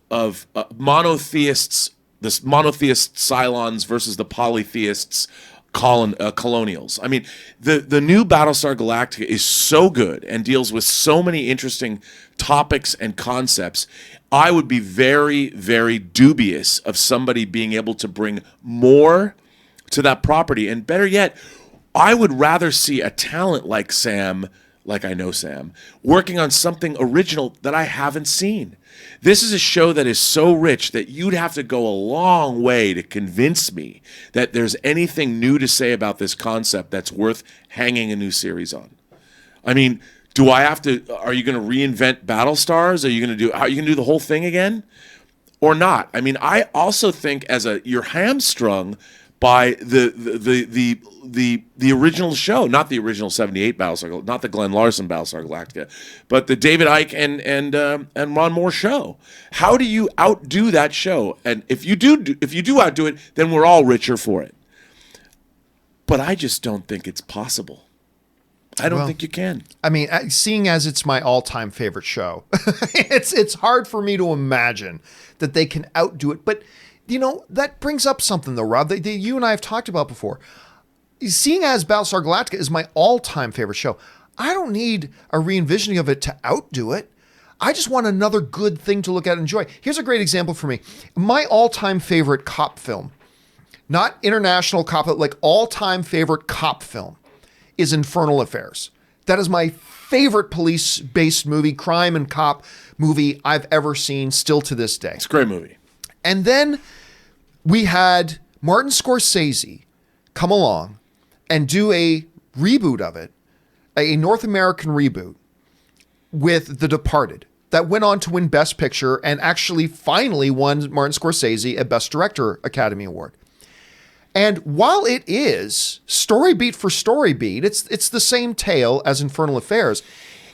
monotheists, this monotheist Cylons versus the polytheists colonials. I mean, the new Battlestar Galactica is so good and deals with so many interesting topics and concepts. I would be very, very dubious of somebody being able to bring more to that property. And better yet, I would rather see a talent like Sam, like I know Sam, working on something original that I haven't seen. This is a show that is so rich that you'd have to go a long way to convince me that there's anything new to say about this concept that's worth hanging a new series on. I mean, do I have to? Are you going to reinvent Battlestars? Are you going to do the whole thing again, or not? I mean, I also think you're hamstrung by the original show, not the original '78 Battlestar, not the Glenn Larson Battlestar Galactica, but the David Icke and Ron Moore show. How do you outdo that show? And if you do outdo it, then we're all richer for it. But I just don't think it's possible. I don't think you can. I mean, seeing as it's my all-time favorite show, it's hard for me to imagine that they can outdo it. But you know, that brings up something though, Rob, that you and I have talked about before. Seeing as Battlestar Galactica is my all-time favorite show, I don't need a re-envisioning of it to outdo it. I just want another good thing to look at and enjoy. Here's a great example for me. My all-time favorite cop film, not international cop, but like all-time favorite cop film, is Infernal Affairs. That is my favorite police-based movie, crime and cop movie I've ever seen, still to this day. It's a great movie. And then we had Martin Scorsese come along and do a reboot of it, a North American reboot with The Departed, that went on to win Best Picture and actually finally won Martin Scorsese a Best Director Academy Award. And while it is story beat for story beat, it's the same tale as Infernal Affairs.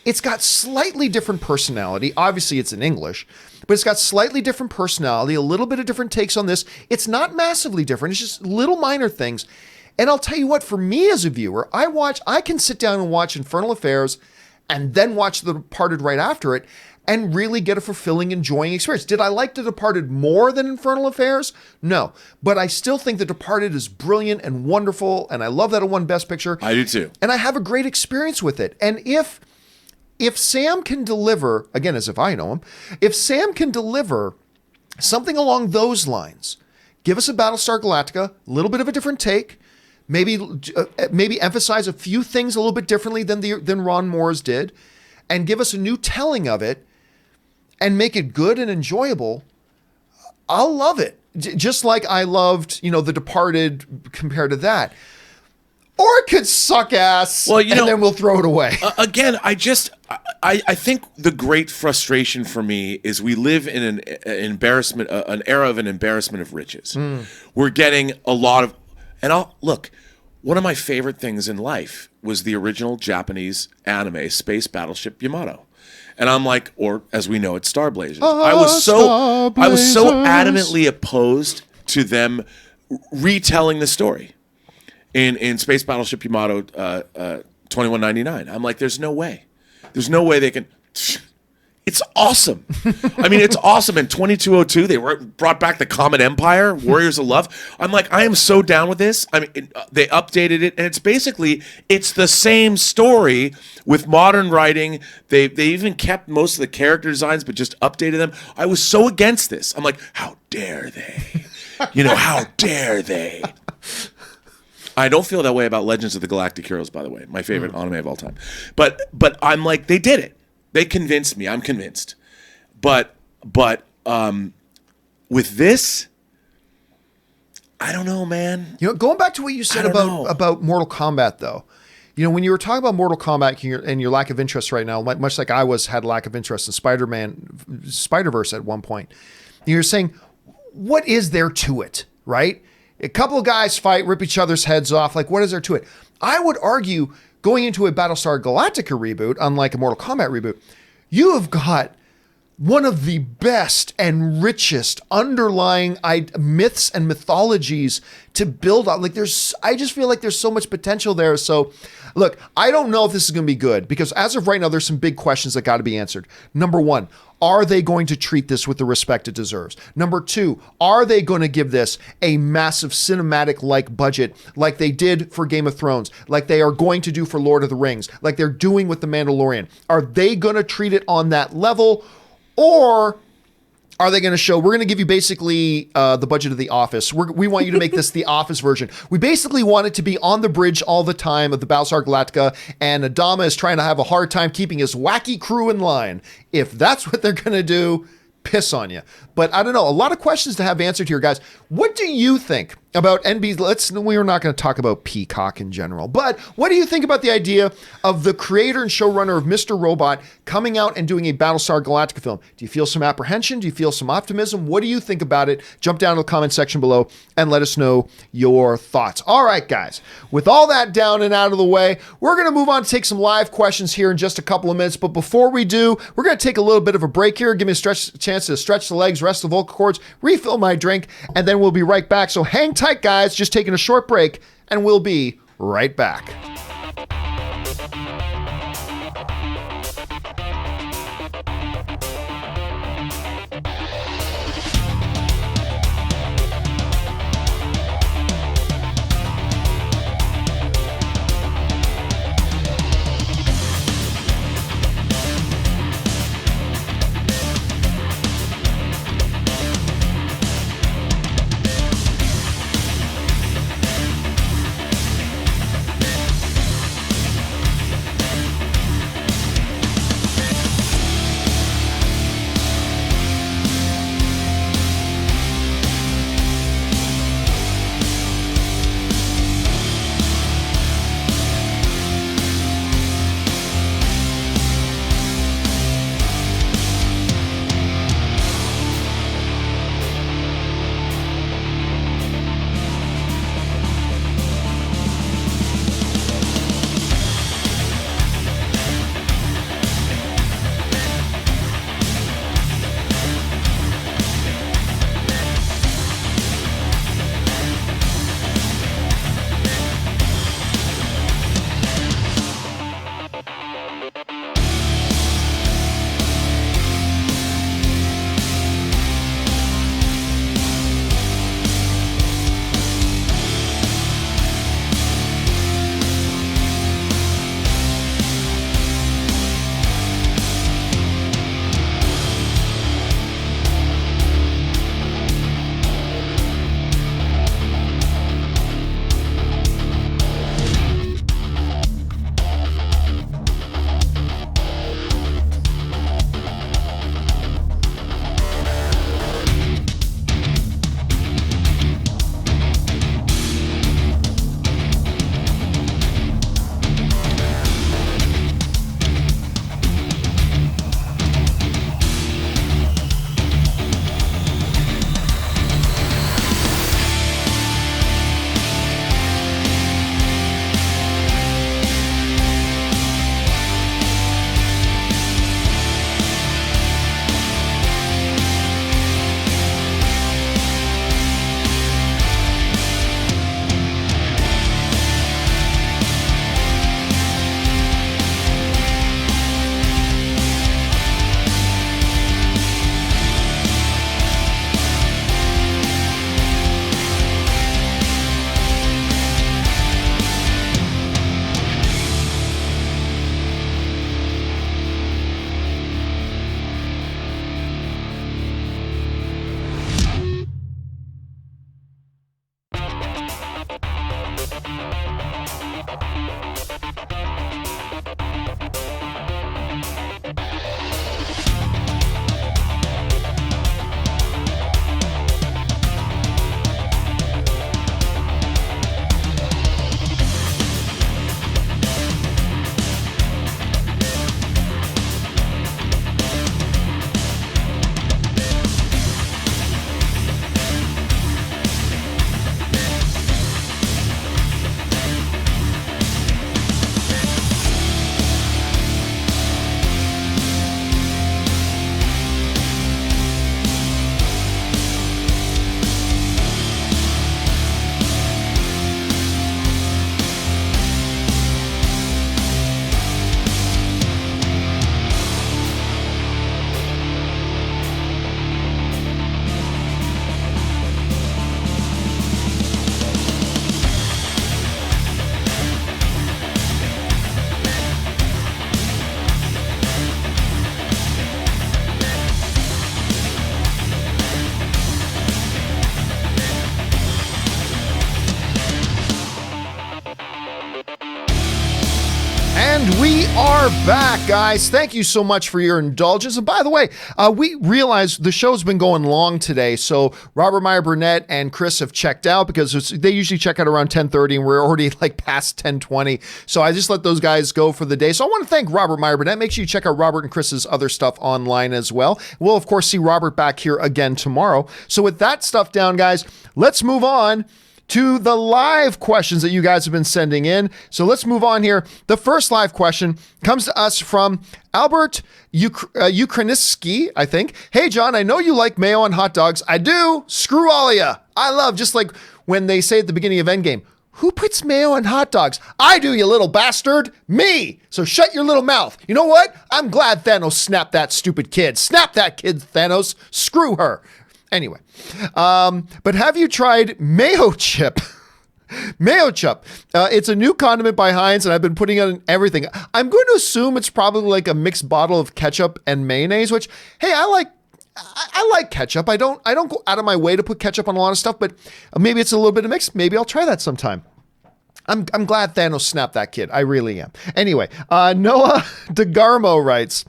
It's got slightly different personality. Obviously, it's in English, but it's got slightly different personality, a little bit of different takes on this. It's not massively different. It's just little minor things. And I'll tell you what, for me as a viewer, I can sit down and watch Infernal Affairs and then watch The Departed right after it and really get a fulfilling, enjoying experience. Did I like The Departed more than Infernal Affairs? No. But I still think The Departed is brilliant and wonderful, and I love that it won Best Picture. I do too. And I have a great experience with it. And if Sam can deliver, again, as if I know him, if Sam can deliver something along those lines, give us a Battlestar Galactica, a little bit of a different take, maybe emphasize a few things a little bit differently than Ron Moore's did, and give us a new telling of it, and make it good and enjoyable, I'll love it. Just like I loved, The Departed compared to that. Or it could suck ass, and then we'll throw it away. Again, I think the great frustration for me is we live in an era of an embarrassment of riches. We're getting a lot of, look, one of my favorite things in life was the original Japanese anime Space Battleship Yamato. And I'm like, or as we know it, Star Blazers. I was so adamantly opposed to them retelling the story in Space Battleship Yamato 2199. I'm like, there's no way. There's no way they can. It's awesome. I mean, it's awesome. In 2202, they brought back the Comet Empire, Warriors of Love. I'm like, I am so down with this. I mean, they updated it, and it's the same story with modern writing. They even kept most of the character designs, but just updated them. I was so against this. I'm like, how dare they? How dare they? I don't feel that way about Legends of the Galactic Heroes, by the way. My favorite anime of all time. But I'm like, they did it. They convinced me. I'm convinced. But with this, I don't know, man. Going back to what you said about Mortal Kombat, though, when you were talking about Mortal Kombat and your lack of interest right now, much like I had lack of interest in Spider-Verse at one point, you're saying, what is there to it, right? A couple of guys fight, rip each other's heads off. Like, what is there to it? I would argue going into a Battlestar Galactica reboot, unlike a Mortal Kombat reboot, you have got one of the best and richest underlying myths and mythologies to build on. Like I just feel like there's so much potential there. So look, I don't know if this is going to be good because as of right now, there's some big questions that got to be answered. Number one, are they going to treat this with the respect it deserves? Number two, are they going to give this a massive cinematic-like budget like they did for Game of Thrones, like they are going to do for Lord of the Rings, like they're doing with The Mandalorian? Are they going to treat it on that level? Or are they going to show, we're going to give you basically the budget of The Office. We want you to make this The Office version. We basically want it to be on the bridge all the time of the Battlestar Galactica, and Adama is trying to have a hard time keeping his wacky crew in line. If that's what they're going to do, piss on you. But I don't know. A lot of questions to have answered here, guys. What do you think about NBC? We're not going to talk about Peacock in general, but what do you think about the idea of the creator and showrunner of Mr. Robot coming out and doing a Battlestar Galactica film? Do you feel some apprehension? Do you feel some optimism? What do you think about it? Jump down to the comment section below and let us know your thoughts. All right, guys, with all that down and out of the way, we're going to move on to take some live questions here in just a couple of minutes. But before we do, we're going to take a little bit of a break here. Give me a chance to stretch the legs, rest the vocal cords, refill my drink, and then we'll be right back. So hang tight, guys. Just taking a short break, and we'll be right back. And we are back, guys. Thank you so much for your indulgence. And by the way, we realize the show's been going long today, so Robert Meyer Burnett and Chris have checked out because they usually check out around 10:30, and we're already like past 10:20. So I just let those guys go for the day. So I want to thank Robert Meyer Burnett. Make sure you check out Robert and Chris's other stuff online as well. We'll, of course, see Robert back here again tomorrow. So with that stuff down, guys, let's move on to the live questions that you guys have been sending in. So let's move on here. The first live question comes to us from Albert Ukrainsky, I think. Hey, John, I know you like mayo on hot dogs. I do. Screw all of ya. I love, just like when they say at the beginning of Endgame, who puts mayo on hot dogs? I do, you little bastard. Me. So shut your little mouth. You know what? I'm glad Thanos snapped that stupid kid. Snap that kid, Thanos. Screw her. Anyway, but have you tried Mayo Chip? Mayo Chip. It's a new condiment by Heinz, and I've been putting it on everything. I'm going to assume it's probably like a mixed bottle of ketchup and mayonnaise, which, hey, I like ketchup. I don't go out of my way to put ketchup on a lot of stuff, but maybe it's a little bit of mix. Maybe I'll try that sometime. I'm glad Thanos snapped that kid. I really am. Anyway, Noah DeGarmo writes,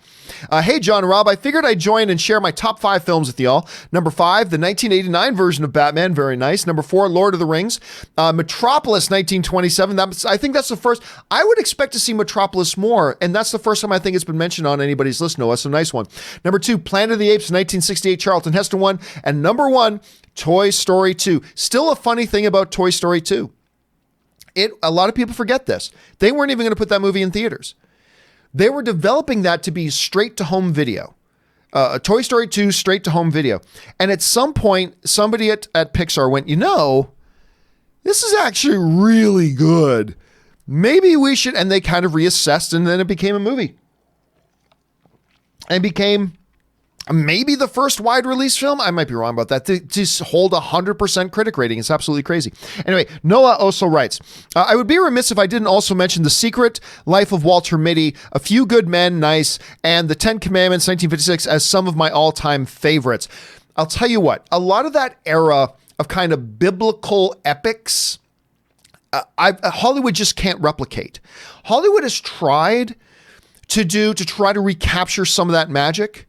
hey, John and Rob, I figured I'd join and share my top 5 films with y'all. Number 5, the 1989 version of Batman. Very nice. Number 4, Lord of the Rings. Metropolis 1927. I think that's the first. I would expect to see Metropolis more, and that's the first time I think it's been mentioned on anybody's list, Noah. So nice one. Number 2, Planet of the Apes 1968, Charlton Heston 1. And number 1, Toy Story 2. Still a funny thing about Toy Story 2. A lot of people forget this. They weren't even going to put that movie in theaters. They were developing that to be straight to home video. Toy Story 2 straight to home video. And at some point, somebody at Pixar went, this is actually really good. Maybe we should, and they kind of reassessed, and then it became a movie. And became maybe the first wide release film. I might be wrong about that. To hold 100% critic rating is absolutely crazy. Anyway, Noah also writes, I would be remiss if I didn't also mention The Secret Life of Walter Mitty, A Few Good Men, nice, and The Ten Commandments, 1956, as some of my all-time favorites. I'll tell you what, a lot of that era of kind of biblical epics, Hollywood just can't replicate. Hollywood has tried to try to recapture some of that magic.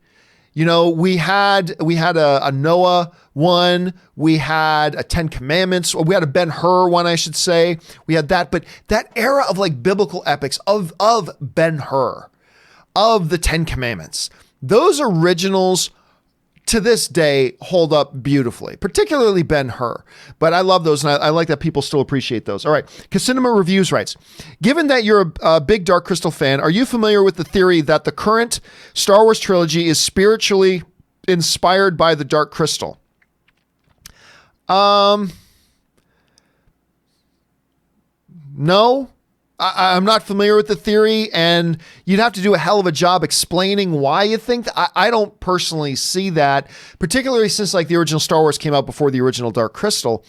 We had a Noah one, we had a Ten Commandments, or we had a Ben-Hur one, I should say. We had that, but that era of like biblical epics of Ben-Hur, of the Ten Commandments, those originals to this day hold up beautifully, particularly Ben-Hur. But I love those, and I like that people still appreciate those. All right, Casinema Reviews writes, given that you're a big Dark Crystal fan, are you familiar with the theory that the current Star Wars trilogy is spiritually inspired by the Dark Crystal? No. I'm not familiar with the theory, and you'd have to do a hell of a job explaining why you think that. I don't personally see that, particularly since like the original Star Wars came out before the original Dark Crystal.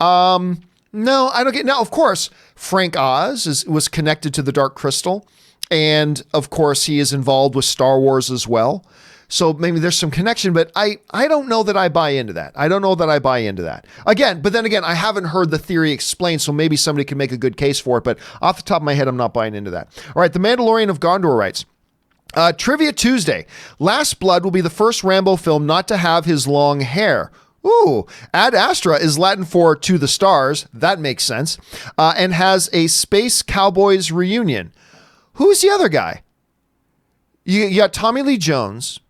No, I don't get. Now, of course, Frank Oz was connected to the Dark Crystal, and of course he is involved with Star Wars as well. So maybe there's some connection, but I don't know that I buy into that. But then again, I haven't heard the theory explained, so maybe somebody can make a good case for it. But off the top of my head, I'm not buying into that. All right, The Mandalorian of Gondor writes, Trivia Tuesday. Last Blood will be the first Rambo film not to have his long hair. Ooh, Ad Astra is Latin for to the stars. That makes sense. And has a Space Cowboys reunion. Who's the other guy? You got Tommy Lee Jones.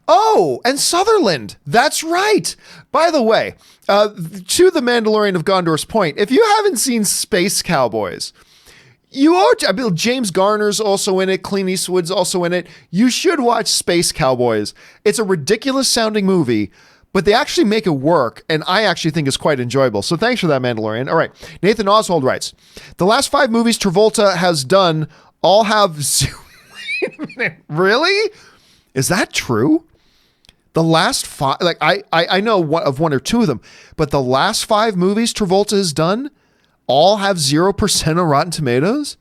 Oh, and Sutherland. That's right. By the way, to the Mandalorian of Gondor's point, if you haven't seen Space Cowboys, you ought to. I mean, James Garner's also in it. Clint Eastwood's also in it. You should watch Space Cowboys. It's a ridiculous sounding movie, but they actually make it work, and I actually think it's quite enjoyable. So thanks for that, Mandalorian. All right. Nathan Oswald writes, the last 5 movies Travolta has done all have... Wait a minute. Really? Is that true? The last 5, like I know of 1 or 2 of them, but the last 5 movies Travolta has done all have 0% on Rotten Tomatoes?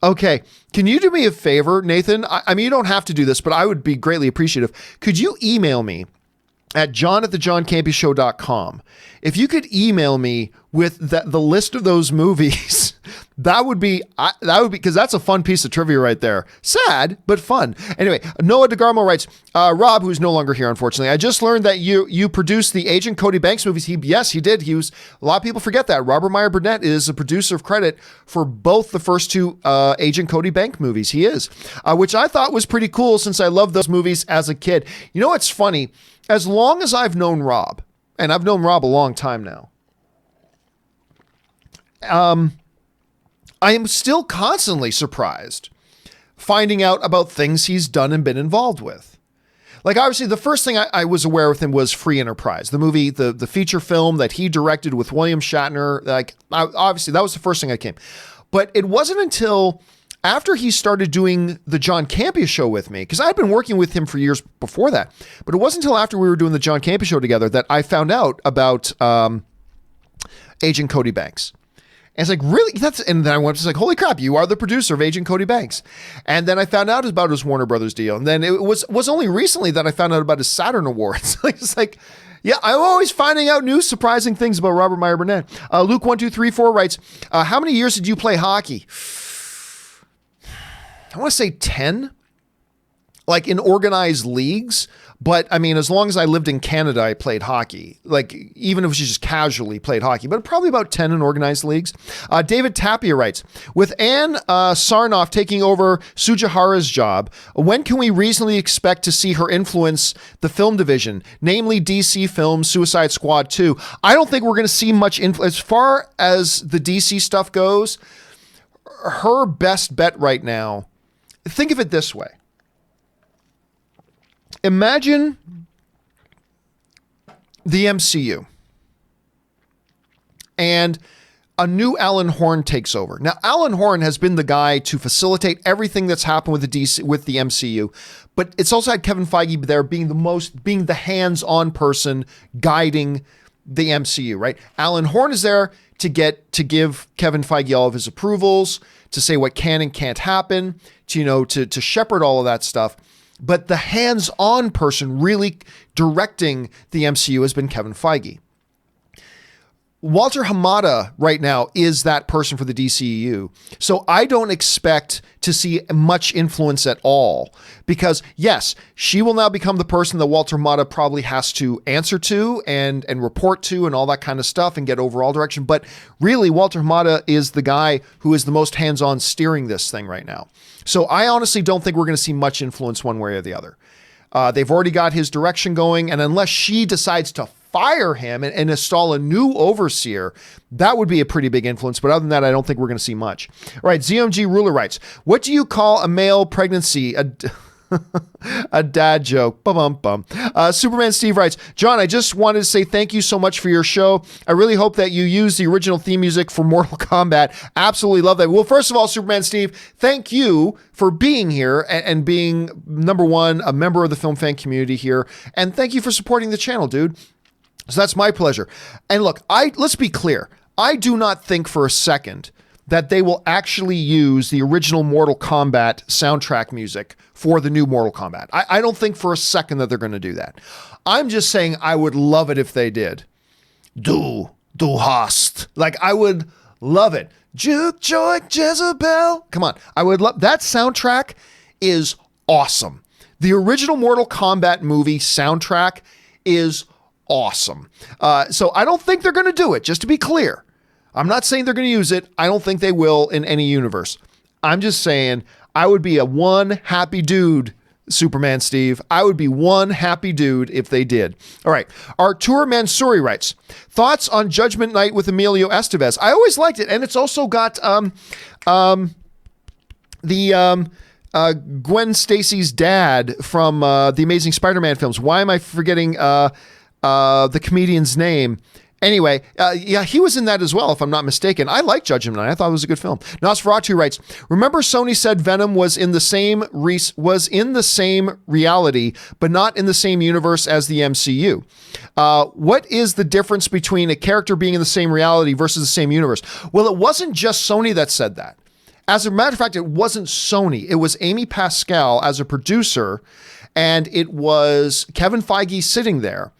Okay, can you do me a favor, Nathan? I mean, you don't have to do this, but I would be greatly appreciative. Could you email me at john@thejohncampeashow.com. If you could email me with the list of those movies, that would be because that's a fun piece of trivia right there. Sad, but fun. Anyway, Noah DeGarmo writes, Rob, who's no longer here, unfortunately, I just learned that you produced the Agent Cody Banks movies. Yes, he did. A lot of people forget that. Robert Meyer Burnett is a producer of credit for both the first two Agent Cody Banks movies. He is, which I thought was pretty cool since I loved those movies as a kid. You know what's funny? As long as I've known Rob, and I've known Rob a long time now, I am still constantly surprised finding out about things he's done and been involved with. Like, obviously, the first thing I was aware with him was Free Enterprise, the movie, the feature film that he directed with William Shatner. Obviously, that was the first thing that came. But it wasn't until after he started doing the John Campea Show with me, because I'd been working with him for years before that, but it wasn't until after we were doing the John Campea Show together that I found out about Agent Cody Banks. And it's like, really? And then I went, like, holy crap, you are the producer of Agent Cody Banks. And then I found out about his Warner Brothers deal. And then it was only recently that I found out about his Saturn Awards. It's like, yeah, I'm always finding out new surprising things about Robert Meyer Burnett. Luke1234 writes, how many years did you play hockey? I want to say 10, like in organized leagues. But I mean, as long as I lived in Canada, I played hockey. Like, even if it was just casually played hockey, but probably about 10 in organized leagues. David Tapia writes, with Ann Sarnoff taking over Sujihara's job, when can we reasonably expect to see her influence the film division, namely DC Films, Suicide Squad 2? I don't think we're going to see much influence. As far as the DC stuff goes, her best bet right now, think of it this way. Imagine the MCU and a new Alan Horn takes over. Now, Alan Horn has been the guy to facilitate everything that's happened with the MCU, but it's also had Kevin Feige there being the hands-on person guiding the MCU, right? Alan Horn is there to give Kevin Feige all of his approvals, to say what can and can't happen, to shepherd all of that stuff. But the hands-on person really directing the MCU has been Kevin Feige. Walter Hamada right now is that person for the DCEU. So I don't expect to see much influence at all because, yes, she will now become the person that Walter Hamada probably has to answer to and report to and all that kind of stuff and get overall direction. But really, Walter Hamada is the guy who is the most hands-on steering this thing right now. So I honestly don't think we're going to see much influence one way or the other. They've already got his direction going, and unless she decides to fire him and install a new overseer, that would be a pretty big influence. But other than that, I don't think we're going to see much. All right, ZMG Ruler writes, what do you call a male pregnancy? A dad joke. Bum. Superman Steve writes, John, I just wanted to say thank you so much for your show. I really hope that you use the original theme music for Mortal Kombat. Absolutely love that. Well, first of all, Superman Steve, thank you for being here and being, number one, a member of the film fan community here. And thank you for supporting the channel, dude. So that's my pleasure. And look, let's be clear. I do not think for a second that they will actually use the original Mortal Kombat soundtrack music for the new Mortal Kombat. I don't think for a second that they're going to do that. I'm just saying I would love it if they did. Du hast. Like, I would love it. Juke Joy Jezebel. Come on. I would love that soundtrack is awesome. The original Mortal Kombat movie soundtrack is awesome. So I don't think they're going to do it, just to be clear. I'm not saying they're going to use it. I don't think they will in any universe. I'm just saying I would be a one happy dude, Superman Steve. I would be one happy dude if they did. All right. Artur Mansouri writes, thoughts on Judgment Night with Emilio Estevez? I always liked it. And it's also got Gwen Stacy's dad from the Amazing Spider-Man films. Why am I forgetting the comedian's name? Anyway, yeah, he was in that as well, if I'm not mistaken. I like Judgment Night. I thought it was a good film. Nosferatu writes, remember Sony said Venom was in the same reality, but not in the same universe as the MCU. What is the difference between a character being in the same reality versus the same universe? Well, it wasn't just Sony that said that. As a matter of fact, it wasn't Sony. It was Amy Pascal as a producer, and it was Kevin Feige sitting there.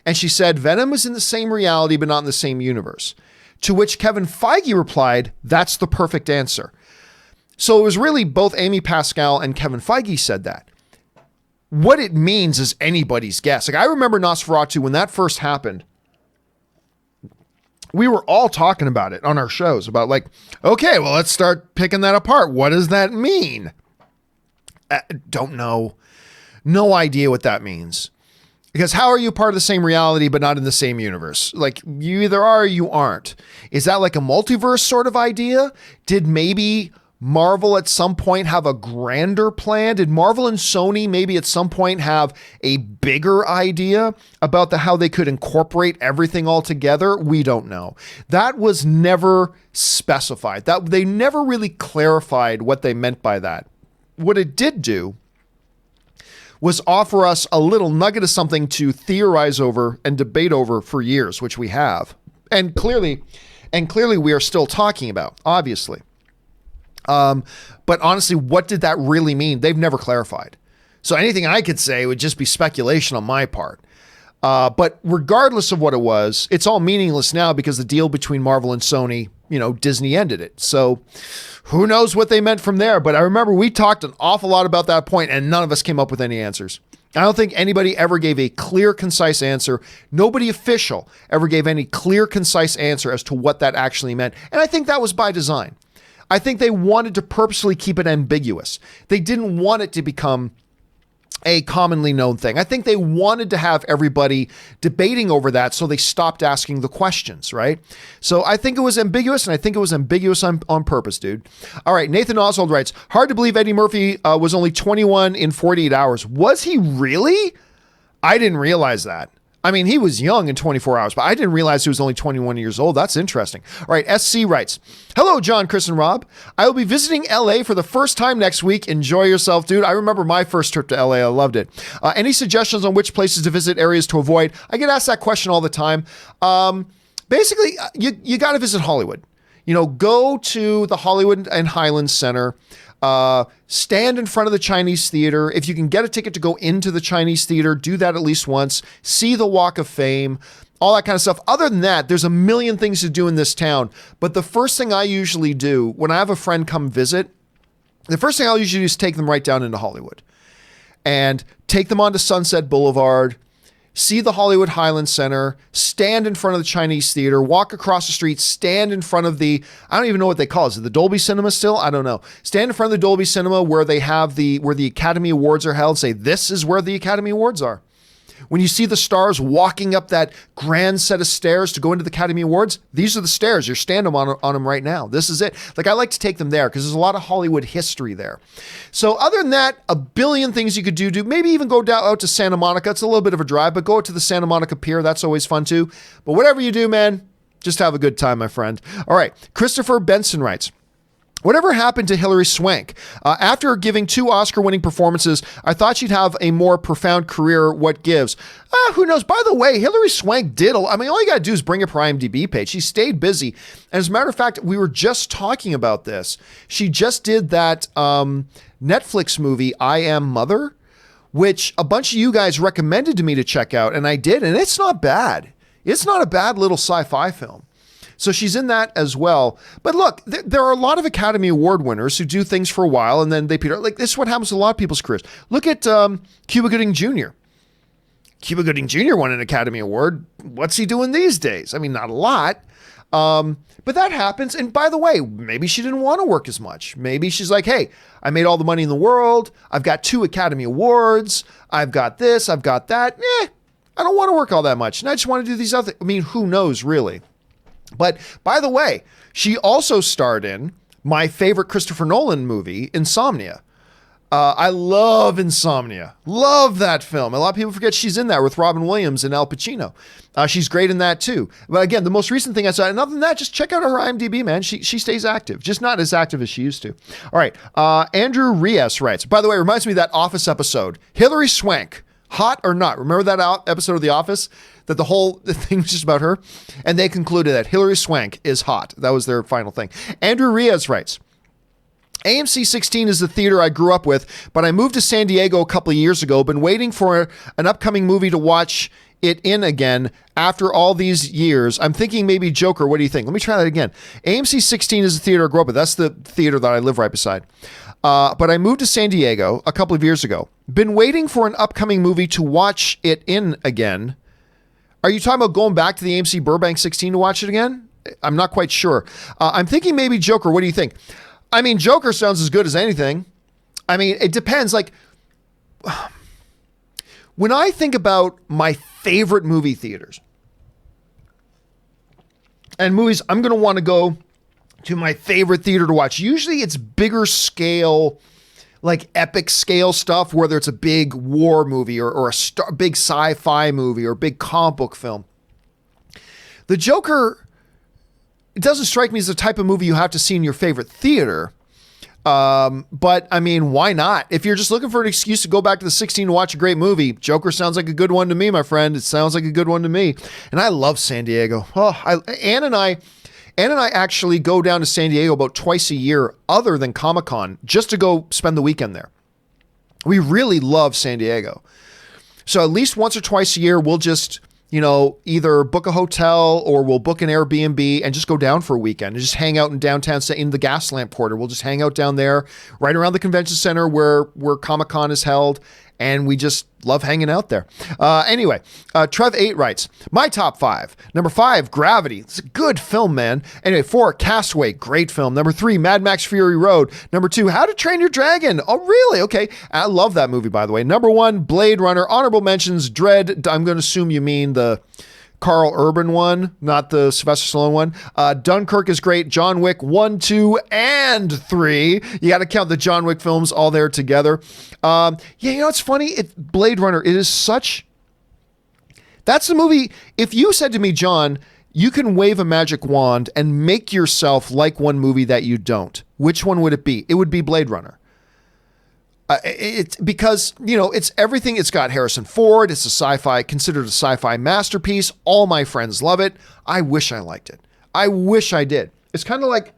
And she said, Venom is in the same reality, but not in the same universe. To which Kevin Feige replied, that's the perfect answer. So it was really both Amy Pascal and Kevin Feige said that. What it means is anybody's guess. Like, I remember Nosferatu when that first happened. We were all talking about it on our shows about like, okay, well, let's start picking that apart. What does that mean? Don't know. No idea what that means. Because how are you part of the same reality but not in the same universe? Like, you either are or you aren't. Is that like a multiverse sort of idea? Did maybe Marvel at some point have a grander plan? Did Marvel and Sony maybe at some point have a bigger idea about how they could incorporate everything all together? We don't know. That was never specified. That they never really clarified what they meant by that. What it did do was offer us a little nugget of something to theorize over and debate over for years, which we have. And clearly we are still talking about, obviously. But honestly, what did that really mean? They've never clarified. So anything I could say would just be speculation on my part. But regardless of what it was, it's all meaningless now because the deal between Marvel and Sony, Disney ended it. So who knows what they meant from there. But I remember we talked an awful lot about that point and none of us came up with any answers. I don't think anybody ever gave a clear, concise answer. Nobody official ever gave any clear, concise answer as to what that actually meant. And I think that was by design. I think they wanted to purposely keep it ambiguous. They didn't want it to become a commonly known thing. I think they wanted to have everybody debating over that, so they stopped asking the questions, right? So I think it was ambiguous, and I think it was ambiguous on purpose, dude. All right, Nathan Oswald writes, hard to believe Eddie Murphy was only 21 in 48 hours. Was he really? I didn't realize that. I mean, he was young in 24 hours, but I didn't realize he was only 21 years old. That's interesting. All right, SC writes, hello, John, Chris, and Rob. I will be visiting LA for the first time next week. Enjoy yourself, dude. I remember my first trip to LA. I loved it. Any suggestions on which places to visit, areas to avoid? I get asked that question all the time. Basically, you got to visit Hollywood. Go to the Hollywood and Highlands Center. Stand in front of the Chinese theater. If you can get a ticket to go into the Chinese theater, do that at least once. See the Walk of Fame, all that kind of stuff. Other than that, there's a million things to do in this town. But the first thing I usually do when I have a friend come visit, the first thing I'll usually do is take them right down into Hollywood and take them onto Sunset Boulevard, see the Hollywood Highlands Center, stand in front of the Chinese theater, walk across the street, stand in front of I don't even know what they call it. Is it the Dolby Cinema still? I don't know. Stand in front of the Dolby Cinema where they have where the Academy Awards are held. Say, this is where the Academy Awards are. When you see the stars walking up that grand set of stairs to go into the Academy Awards, these are the stairs. You're standing on them right now. This is it. Like, I like to take them there because there's a lot of Hollywood history there. So other than that, a billion things you could do. Maybe even go down out to Santa Monica. It's a little bit of a drive, but go out to the Santa Monica Pier. That's always fun too. But whatever you do, man, just have a good time, my friend. All right. Christopher Benson writes, whatever happened to Hilary Swank? After giving 2 Oscar-winning performances, I thought she'd have a more profound career. What gives? Who knows? By the way, Hilary Swank did. All you got to do is bring up her IMDb page. She stayed busy. And as a matter of fact, we were just talking about this. She just did that Netflix movie, I Am Mother, which a bunch of you guys recommended to me to check out. And I did. And it's not bad. It's not a bad little sci-fi film. So she's in that as well. But look, there are a lot of Academy Award winners who do things for a while and then they peter. Like, this is what happens to a lot of people's careers. Look at Cuba Gooding Jr. Cuba Gooding Jr. won an Academy Award. What's he doing these days? I mean, not a lot. But that happens. And by the way, maybe she didn't want to work as much. Maybe she's like, hey, I made all the money in the world. I've got 2 Academy Awards. I've got this. I've got that. I don't want to work all that much. And I just want to do these other. I mean, who knows, really? But by the way, she also starred in my favorite Christopher Nolan movie, Insomnia. I love Insomnia. Love that film. A lot of people forget she's in that with Robin Williams and Al Pacino. She's great in that too. But again, the most recent thing I saw, and other than that, just check out her IMDb, man. She stays active, just not as active as she used to. All right. Andrew Rias writes, by the way, it reminds me of that Office episode. Hilary Swank, hot or not? Remember that episode of The Office? That the whole thing was just about her? And they concluded that Hilary Swank is hot. That was their final thing. Andrew Riaz writes, AMC 16 is the theater I grew up with, but I moved to San Diego a couple of years ago. Been waiting for an upcoming movie to watch it in again after all these years. I'm thinking maybe Joker. What do you think? Let me try that again. AMC 16 is the theater I grew up at. That's the theater that I live right beside. But I moved to San Diego a couple of years ago. Been waiting for an upcoming movie to watch it in again. Are you talking about going back to the AMC Burbank 16 to watch it again? I'm not quite sure. I'm thinking maybe Joker. What do you think? I mean, Joker sounds as good as anything. I mean, it depends. Like, when I think about my favorite movie theaters and movies, I'm going to want to go to my favorite theater to watch. Usually it's bigger scale, like epic scale stuff, whether it's a big war movie or a big sci-fi movie or a big comic book film. The Joker, it doesn't strike me as the type of movie you have to see in your favorite theater. But I mean, why not? If you're just looking for an excuse to go back to the 16 to watch a great movie, Joker sounds like a good one to me, my friend. It sounds like a good one to me. And I love San Diego. Ann and I actually go down to San Diego about twice a year other than Comic-Con just to go spend the weekend there. We really love San Diego. So at least once or twice a year, we'll just, either book a hotel or we'll book an Airbnb and just go down for a weekend and just hang out in downtown, in the Gaslamp Quarter. We'll just hang out down there right around the convention center where Comic-Con is held. And we just love hanging out there. Anyway, Trev8 writes, my top 5. Number 5, Gravity. It's a good film, man. Anyway, 4, Castaway. Great film. Number 3, Mad Max Fury Road. Number 2, How to Train Your Dragon. Oh, really? Okay. I love that movie, by the way. Number 1, Blade Runner. Honorable mentions, Dread. I'm going to assume you mean the Carl Urban one, not the Sylvester Stallone one. Dunkirk is great. John Wick 1, 2, and 3. You got to count the John Wick films all there together. It's funny. Blade Runner, it is such... That's the movie... If you said to me, John, you can wave a magic wand and make yourself like one movie that you don't, which one would it be? It would be Blade Runner. It's because, it's everything. It's got Harrison Ford. It's considered a sci-fi masterpiece. All my friends love it. I wish I liked it. I wish I did. It's kind of like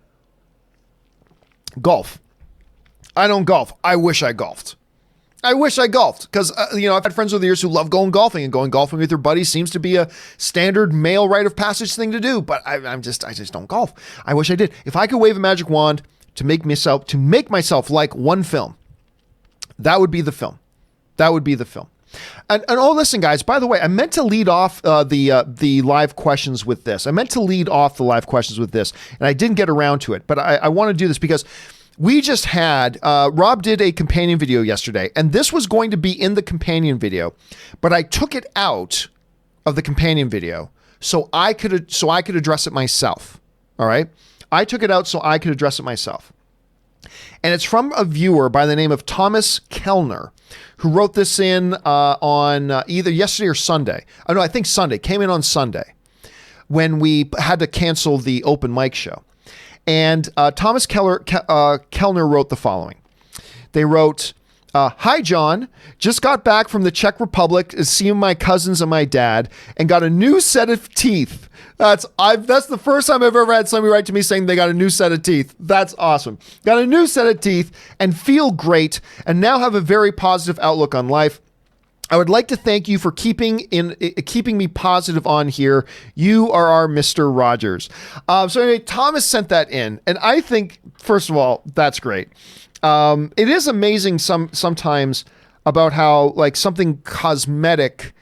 golf. I don't golf. I wish I golfed. Because, I've had friends over the years who love going golfing, and going golfing with your buddies seems to be a standard male rite of passage thing to do. But I just don't golf. I wish I did. If I could wave a magic wand to make myself like one film, that would be the film. And listen, guys, by the way, I meant to lead off the live questions with this. And I didn't get around to it. But I want to do this because we just had, Rob did a companion video yesterday, and this was going to be in the companion video, but I took it out of the companion video so I could address it myself. All right? I took it out so I could address it myself. And it's from a viewer by the name of Thomas Kellner, who wrote this in on either yesterday or Sunday. Oh, no, I think Sunday. Came in on Sunday when we had to cancel the open mic show. And Thomas Kellner wrote the following. They wrote, hi, John. Just got back from the Czech Republic to see my cousins and my dad and got a new set of teeth. That's the first time I've ever had somebody write to me saying they got a new set of teeth. That's awesome. Got a new set of teeth and feel great and now have a very positive outlook on life. I would like to thank you for keeping me positive on here. You are our Mr. Rogers. So anyway, Thomas sent that in, and I think, first of all, that's great. It is amazing sometimes about how like something cosmetic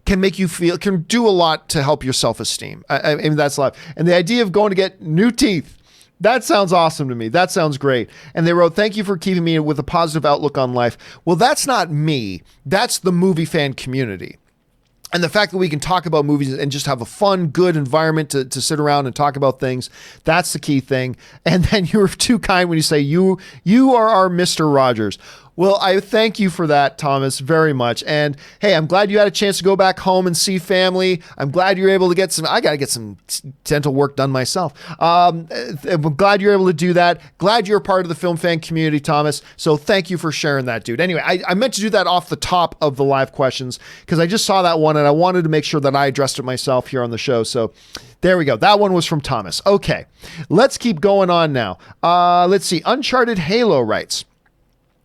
can make you can do a lot to help your self-esteem. I mean, that's life. And the idea of going to get new teeth, that sounds awesome to me. That sounds great. And they wrote, thank you for keeping me with a positive outlook on life. Well, that's not me. That's the movie fan community. And the fact that we can talk about movies and just have a fun, good environment to sit around and talk about things, that's the key thing. And then you were too kind when you say you are our Mr. Rogers. Well, I thank you for that, Thomas, very much. And hey, I'm glad you had a chance to go back home and see family. I'm glad you're able to I got to get some dental work done myself. I'm glad you're able to do that. Glad you're a part of the film fan community, Thomas. So thank you for sharing that, dude. Anyway, I meant to do that off the top of the live questions because I just saw that one and I wanted to make sure that I addressed it myself here on the show. So there we go. That one was from Thomas. Okay, let's keep going on now. Let's see. Uncharted Halo writes,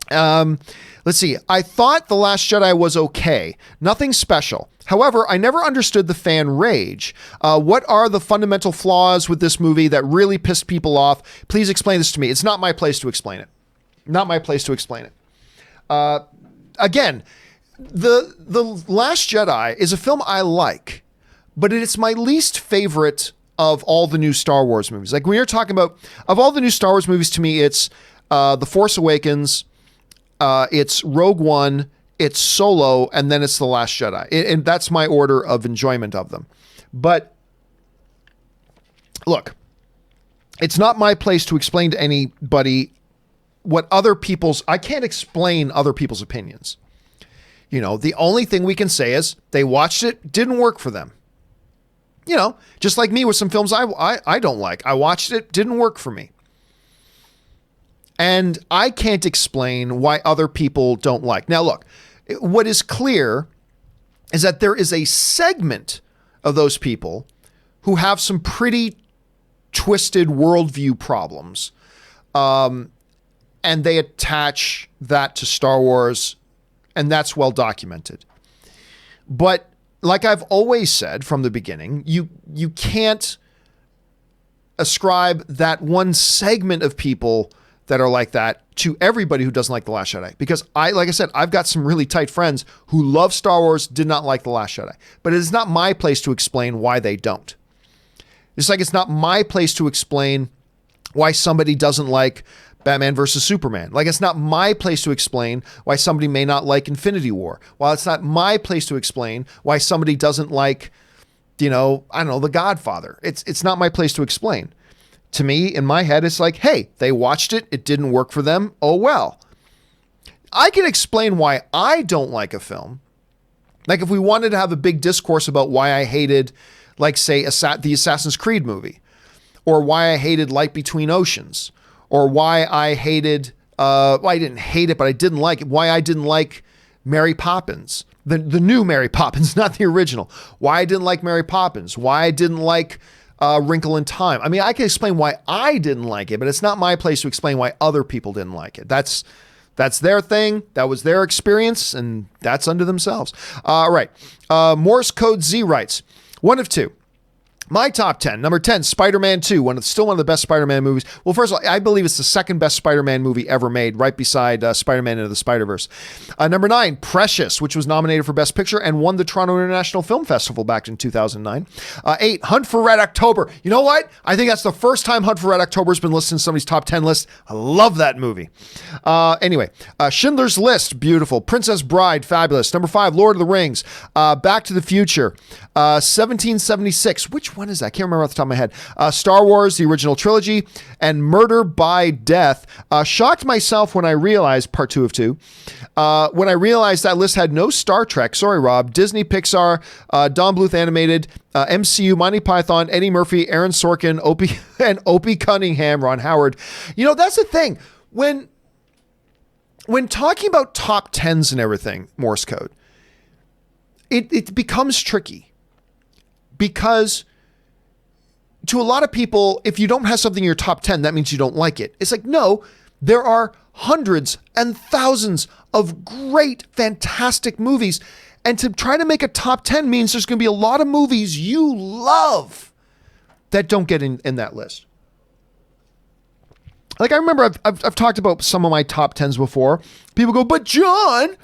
Let's see. I thought The Last Jedi was okay. Nothing special. However, I never understood the fan rage. What are the fundamental flaws with this movie that really pissed people off? Please explain this to me. It's not my place to explain it. Not my place to explain it. Again, The Last Jedi is a film I like, but it's my least favorite of all the new Star Wars movies. Like when you're talking about, of all the new Star Wars movies, to me, it's The Force Awakens, it's Rogue One, it's Solo, and then it's The Last Jedi. And that's my order of enjoyment of them. But look, it's not my place to explain to anybody what other people's, I can't explain other people's opinions. You know, the only thing we can say is they watched it, didn't work for them. You know, just like me with some films I don't like. I watched it, didn't work for me. And I can't explain why other people don't like. Now, look, what is clear is that there is a segment of those people who have some pretty twisted worldview problems. And they attach that to Star Wars, and that's well documented. But like I've always said from the beginning, you can't ascribe that one segment of people that are like that to everybody who doesn't like The Last Jedi. Because like I said, I've got some really tight friends who love Star Wars, did not like The Last Jedi. But it is not my place to explain why they don't. It's like it's not my place to explain why somebody doesn't like Batman versus Superman. Like it's not my place to explain why somebody may not like Infinity War. While it's not my place to explain why somebody doesn't like, you know, I don't know, The Godfather. It's not my place to explain. To me, in my head, it's like, hey, they watched it. It didn't work for them. Oh, well. I can explain why I don't like a film. Like if we wanted to have a big discourse about why I hated, like, say, the Assassin's Creed movie, or why I hated Light Between Oceans, or why I hated, well, I didn't hate it, but I didn't like it, why I didn't like Mary Poppins, the new Mary Poppins, not the original, why I didn't like Mary Poppins, why I didn't like Wrinkle in Time. I mean, I can explain why I didn't like it, but it's not my place to explain why other people didn't like it. That's their thing. That was their experience, and that's unto themselves. All right. Morse Code Z writes, 1 of 2. My top 10. Number 10, Spider-Man 2, still one of the best Spider-Man movies. Well, first of all, I believe it's the second best Spider-Man movie ever made, right beside Spider-Man Into the Spider-Verse. Number 9, Precious, which was nominated for Best Picture and won the Toronto International Film Festival back in 2009. 8, Hunt for Red October. You know what? I think that's the first time Hunt for Red October has been listed in somebody's top 10 list. I love that movie. Anyway, Schindler's List, beautiful. Princess Bride, fabulous. Number 5, Lord of the Rings. Back to the Future. 1776. Which one is that? I can't remember off the top of my head. Star Wars, the original trilogy, and Murder by Death. Shocked myself when I realized, part 2 of 2, when I realized that list had no Star Trek. Sorry, Rob. Disney, Pixar, Don Bluth Animated, MCU, Monty Python, Eddie Murphy, Aaron Sorkin, Opie Cunningham, Ron Howard. You know, that's the thing. When talking about top 10s and everything, Morse code, it becomes tricky. Because to a lot of people, if you don't have something in your top 10, that means you don't like it. It's like, no, there are hundreds and thousands of great, fantastic movies. And to try to make a top 10 means there's going to be a lot of movies you love that don't get in that list. Like I remember I've talked about some of my top 10s before. People go, but John,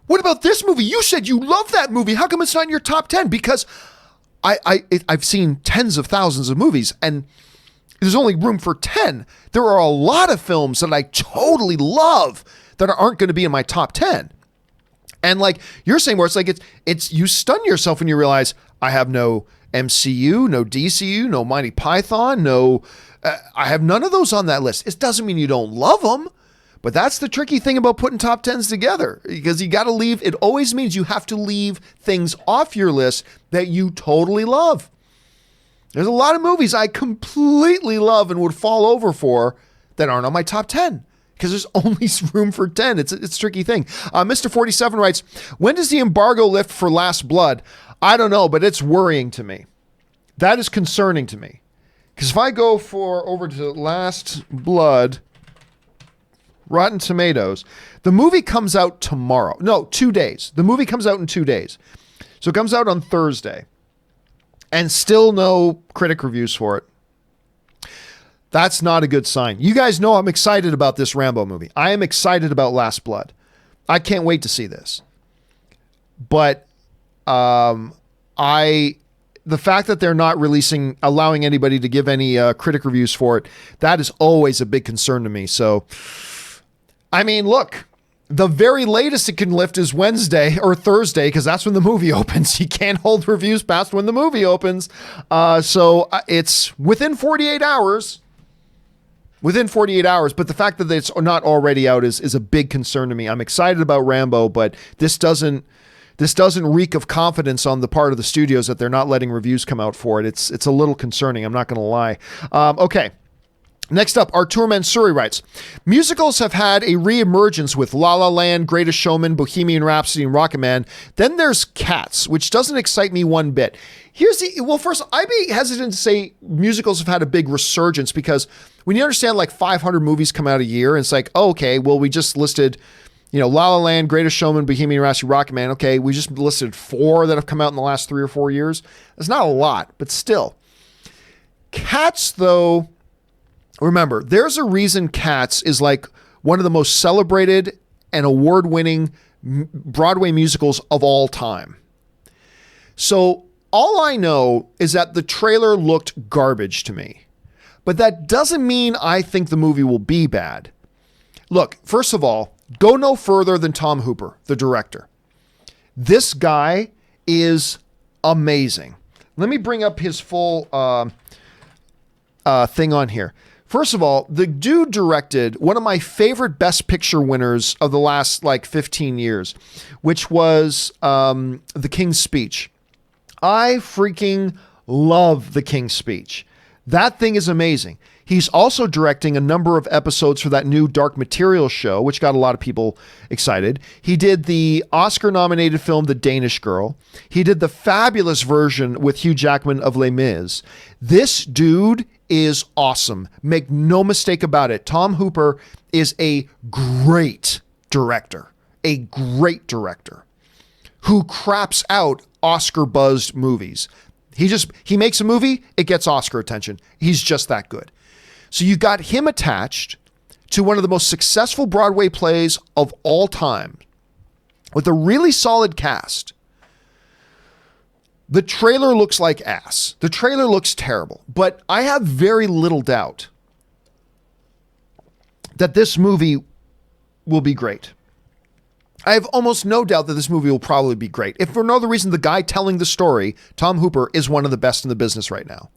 what about this movie? You said you love that movie. How come it's not in your top 10? Because I've seen tens of thousands of movies, and there's only room for 10. There are a lot of films that I totally love that aren't going to be in my top 10. And like you're saying, where it's like it's you stun yourself when you realize I have no MCU, no DCU, no Monty Python, I have none of those on that list. It doesn't mean you don't love them. But that's the tricky thing about putting top 10s together, because you got to leave. It always means you have to leave things off your list that you totally love. There's a lot of movies I completely love and would fall over for that aren't on my top 10 because there's only room for 10. It's a tricky thing. Mr. 47 writes, when does the embargo lift for Last Blood? I don't know, but it's worrying to me. That is concerning to me. Because if I go over to Last Blood, Rotten Tomatoes. The movie comes out tomorrow. No, 2 days. The movie comes out in 2 days. So it comes out on Thursday. And still no critic reviews for it. That's not a good sign. You guys know I'm excited about this Rambo movie. I am excited about Last Blood. I can't wait to see this. But the fact that they're not allowing anybody to give any critic reviews for it, that is always a big concern to me. So, I mean, look, the very latest it can lift is Wednesday or Thursday, because that's when the movie opens. You can't hold reviews past when the movie opens. So it's within 48 hours. Within 48 hours, but the fact that it's not already out is a big concern to me. I'm excited about Rambo, but this doesn't reek of confidence on the part of the studios that they're not letting reviews come out for it. It's a little concerning. I'm not going to lie. Okay. Next up, Artur Mansouri writes, musicals have had a reemergence with La La Land, Greatest Showman, Bohemian Rhapsody, and Rocketman. Then there's Cats, which doesn't excite me one bit. First, I'd be hesitant to say musicals have had a big resurgence, because when you understand like 500 movies come out a year, and it's like, oh, okay, well, we just listed, La La Land, Greatest Showman, Bohemian Rhapsody, Rocketman. Okay, we just listed 4 that have come out in the last 3 or 4 years. That's not a lot, but still. Cats, though, remember, there's a reason Cats is like one of the most celebrated and award-winning Broadway musicals of all time. So all I know is that the trailer looked garbage to me. But that doesn't mean I think the movie will be bad. Look, first of all, go no further than Tom Hooper, the director. This guy is amazing. Let me bring up his full thing on here. First of all, the dude directed one of my favorite Best Picture winners of the last 15 years, which was The King's Speech. I freaking love The King's Speech. That thing is amazing. He's also directing a number of episodes for that new Dark Materials show, which got a lot of people excited. He did the Oscar-nominated film The Danish Girl. He did the fabulous version with Hugh Jackman of Les Mis. This dude is awesome. Make no mistake about it. Tom Hooper is a great director. A great director who craps out Oscar-buzzed movies. He makes a movie, it gets Oscar attention. He's just that good. So you got him attached to one of the most successful Broadway plays of all time with a really solid cast. The trailer looks like ass. The trailer looks terrible, but I have very little doubt that this movie will be great. I have almost no doubt that this movie will probably be great. If for no other reason, the guy telling the story, Tom Hooper, is one of the best in the business right now.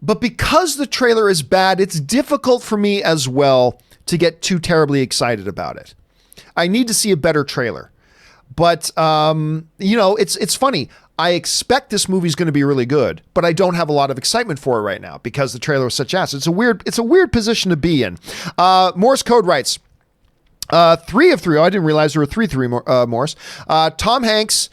But because the trailer is bad, it's difficult for me as well to get too terribly excited about it. I need to see a better trailer. But, it's funny. I expect this movie's going to be really good, but I don't have a lot of excitement for it right now because the trailer is such ass. It's a weird position to be in. Morse Code writes, 3 of 3. Oh, I didn't realize there were 3 Morse. Tom Hanks,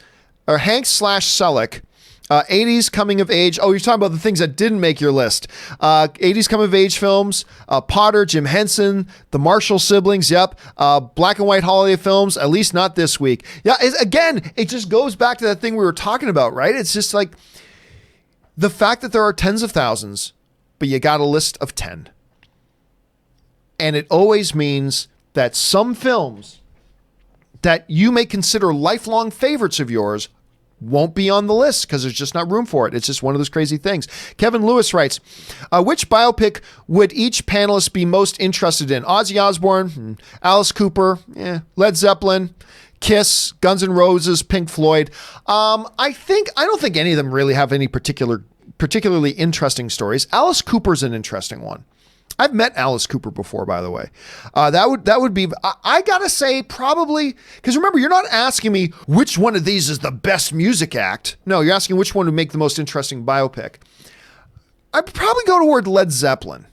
or Hanks/Selleck, 80s coming of age. Oh, you're talking about the things that didn't make your list. 80s coming of age films. Potter, Jim Henson, the Marshall siblings. Yep. Black and white holiday films. At least not this week. Yeah. It just goes back to that thing we were talking about, right? It's just like the fact that there are tens of thousands, but you got a list of 10. And it always means that some films that you may consider lifelong favorites of yours won't be on the list because there's just not room for it. It's just one of those crazy things. Kevin Lewis writes, which biopic would each panelist be most interested in? Ozzy Osbourne, Alice Cooper, Led Zeppelin, Kiss, Guns N' Roses, Pink Floyd. I don't think any of them really have any particularly interesting stories. Alice Cooper's an interesting one. I've met Alice Cooper before, by the way. That would be, I gotta say, probably, because remember, you're not asking me which one of these is the best music act. No, you're asking which one would make the most interesting biopic. I'd probably go toward Led Zeppelin.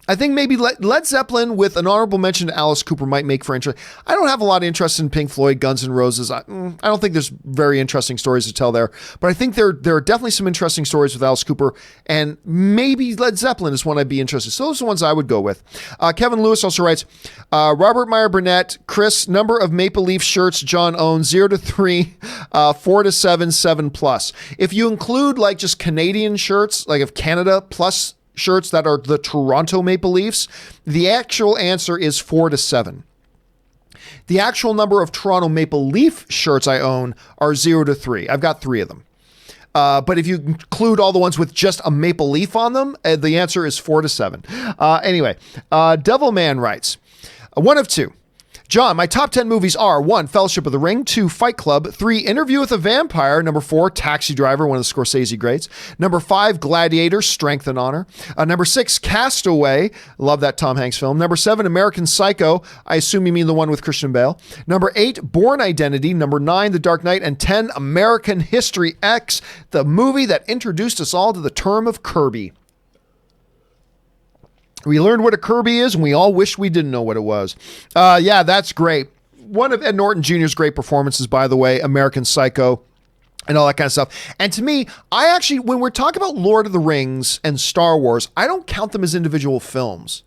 I think maybe Led Zeppelin with an honorable mention to Alice Cooper might make for interest. I don't have a lot of interest in Pink Floyd, Guns N' Roses. I don't think there's very interesting stories to tell there, but I think there are definitely some interesting stories with Alice Cooper, and maybe Led Zeppelin is one I'd be interested in. So those are the ones I would go with. Kevin Lewis also writes, Robert Meyer Burnett, Chris, number of Maple Leaf shirts John owns, 0 to 3, 4 to 7, 7+. If you include like just Canadian shirts, like of Canada plus shirts that are the Toronto Maple Leafs, the actual answer is 4 to 7. The actual number of Toronto Maple Leaf shirts I own are 0 to 3. I've got 3 of them. But if you include all the ones with just a maple leaf on them, the answer is 4 to 7. Anyway, Devilman writes, 1 of 2. John, my top 10 movies are 1, Fellowship of the Ring, 2, Fight Club, 3, Interview with a Vampire, number 4, Taxi Driver, one of the Scorsese greats, number 5, Gladiator, Strength and Honor, number 6, Castaway, love that Tom Hanks film, number 7, American Psycho, I assume you mean the one with Christian Bale, number 8, Bourne Identity, number 9, The Dark Knight, and 10, American History X, the movie that introduced us all to the term of Kirby. We learned what a Kirby is, and we all wish we didn't know what it was. Yeah, that's great. One of Ed Norton Jr.'s great performances, by the way, American Psycho, and all that kind of stuff. And to me, I actually, when we're talking about Lord of the Rings and Star Wars, I don't count them as individual films.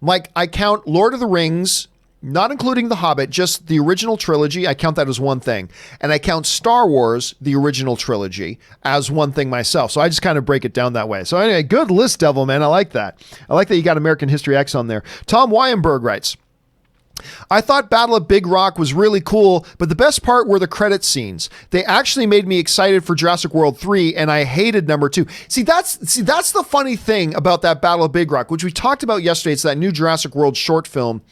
Like, I count Lord of the Rings, not including The Hobbit, just the original trilogy. I count that as one thing. And I count Star Wars, the original trilogy, as one thing myself. So I just kind of break it down that way. So anyway, good list, Devilman. I like that. I like that you got American History X on there. Tom Wyenberg writes, I thought Battle of Big Rock was really cool, but the best part were the credit scenes. They actually made me excited for Jurassic World 3, and I hated number 2. See, that's the funny thing about that Battle of Big Rock, which we talked about yesterday. It's that new Jurassic World short film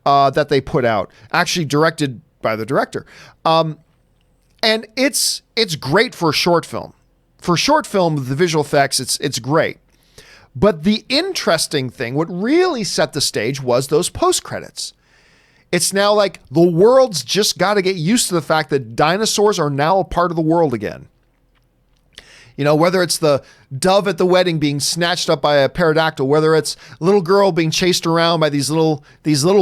that they put out, actually directed by the director. And it's great for a short film. For a short film with the visual effects, it's great. But the interesting thing, what really set the stage was those post-credits. It's now like the world's just got to get used to the fact that dinosaurs are now a part of the world again. You know, whether it's the dove at the wedding being snatched up by a pterodactyl, whether it's a little girl being chased around by these little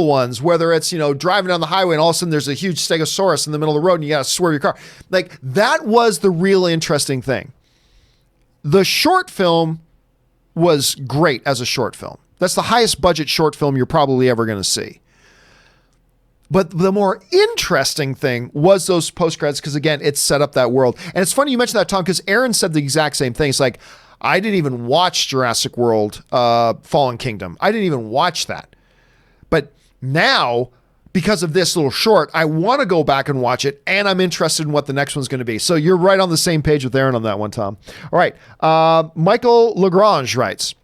ones, whether it's, you know, driving down the highway and all of a sudden there's a huge stegosaurus in the middle of the road and you got to swerve your car. Like, that was the real interesting thing. The short film was great as a short film. That's the highest budget short film you're probably ever going to see. But the more interesting thing was those post-credits, because again, it set up that world. And it's funny you mentioned that, Tom, because Aaron said the exact same thing. It's like, I didn't even watch Jurassic World Fallen Kingdom. I didn't even watch that. But now, because of this little short, I want to go back and watch it, and I'm interested in what the next one's going to be. So you're right on the same page with Aaron on that one, Tom. All right. Michael Lagrange writes,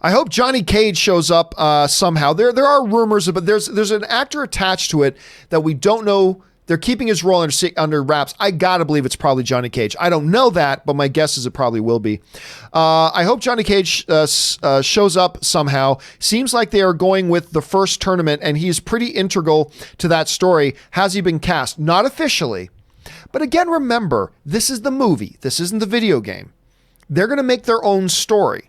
I hope Johnny Cage shows up somehow. There are rumors, but there's an actor attached to it that we don't know. They're keeping his role under wraps. I gotta believe it's probably Johnny Cage. I don't know that, but my guess is it probably will be. I hope Johnny Cage shows up somehow. Seems like they are going with the first tournament, and he's pretty integral to that story. Has he been cast? Not officially. But again, remember, this is the movie. This isn't the video game. They're going to make their own story.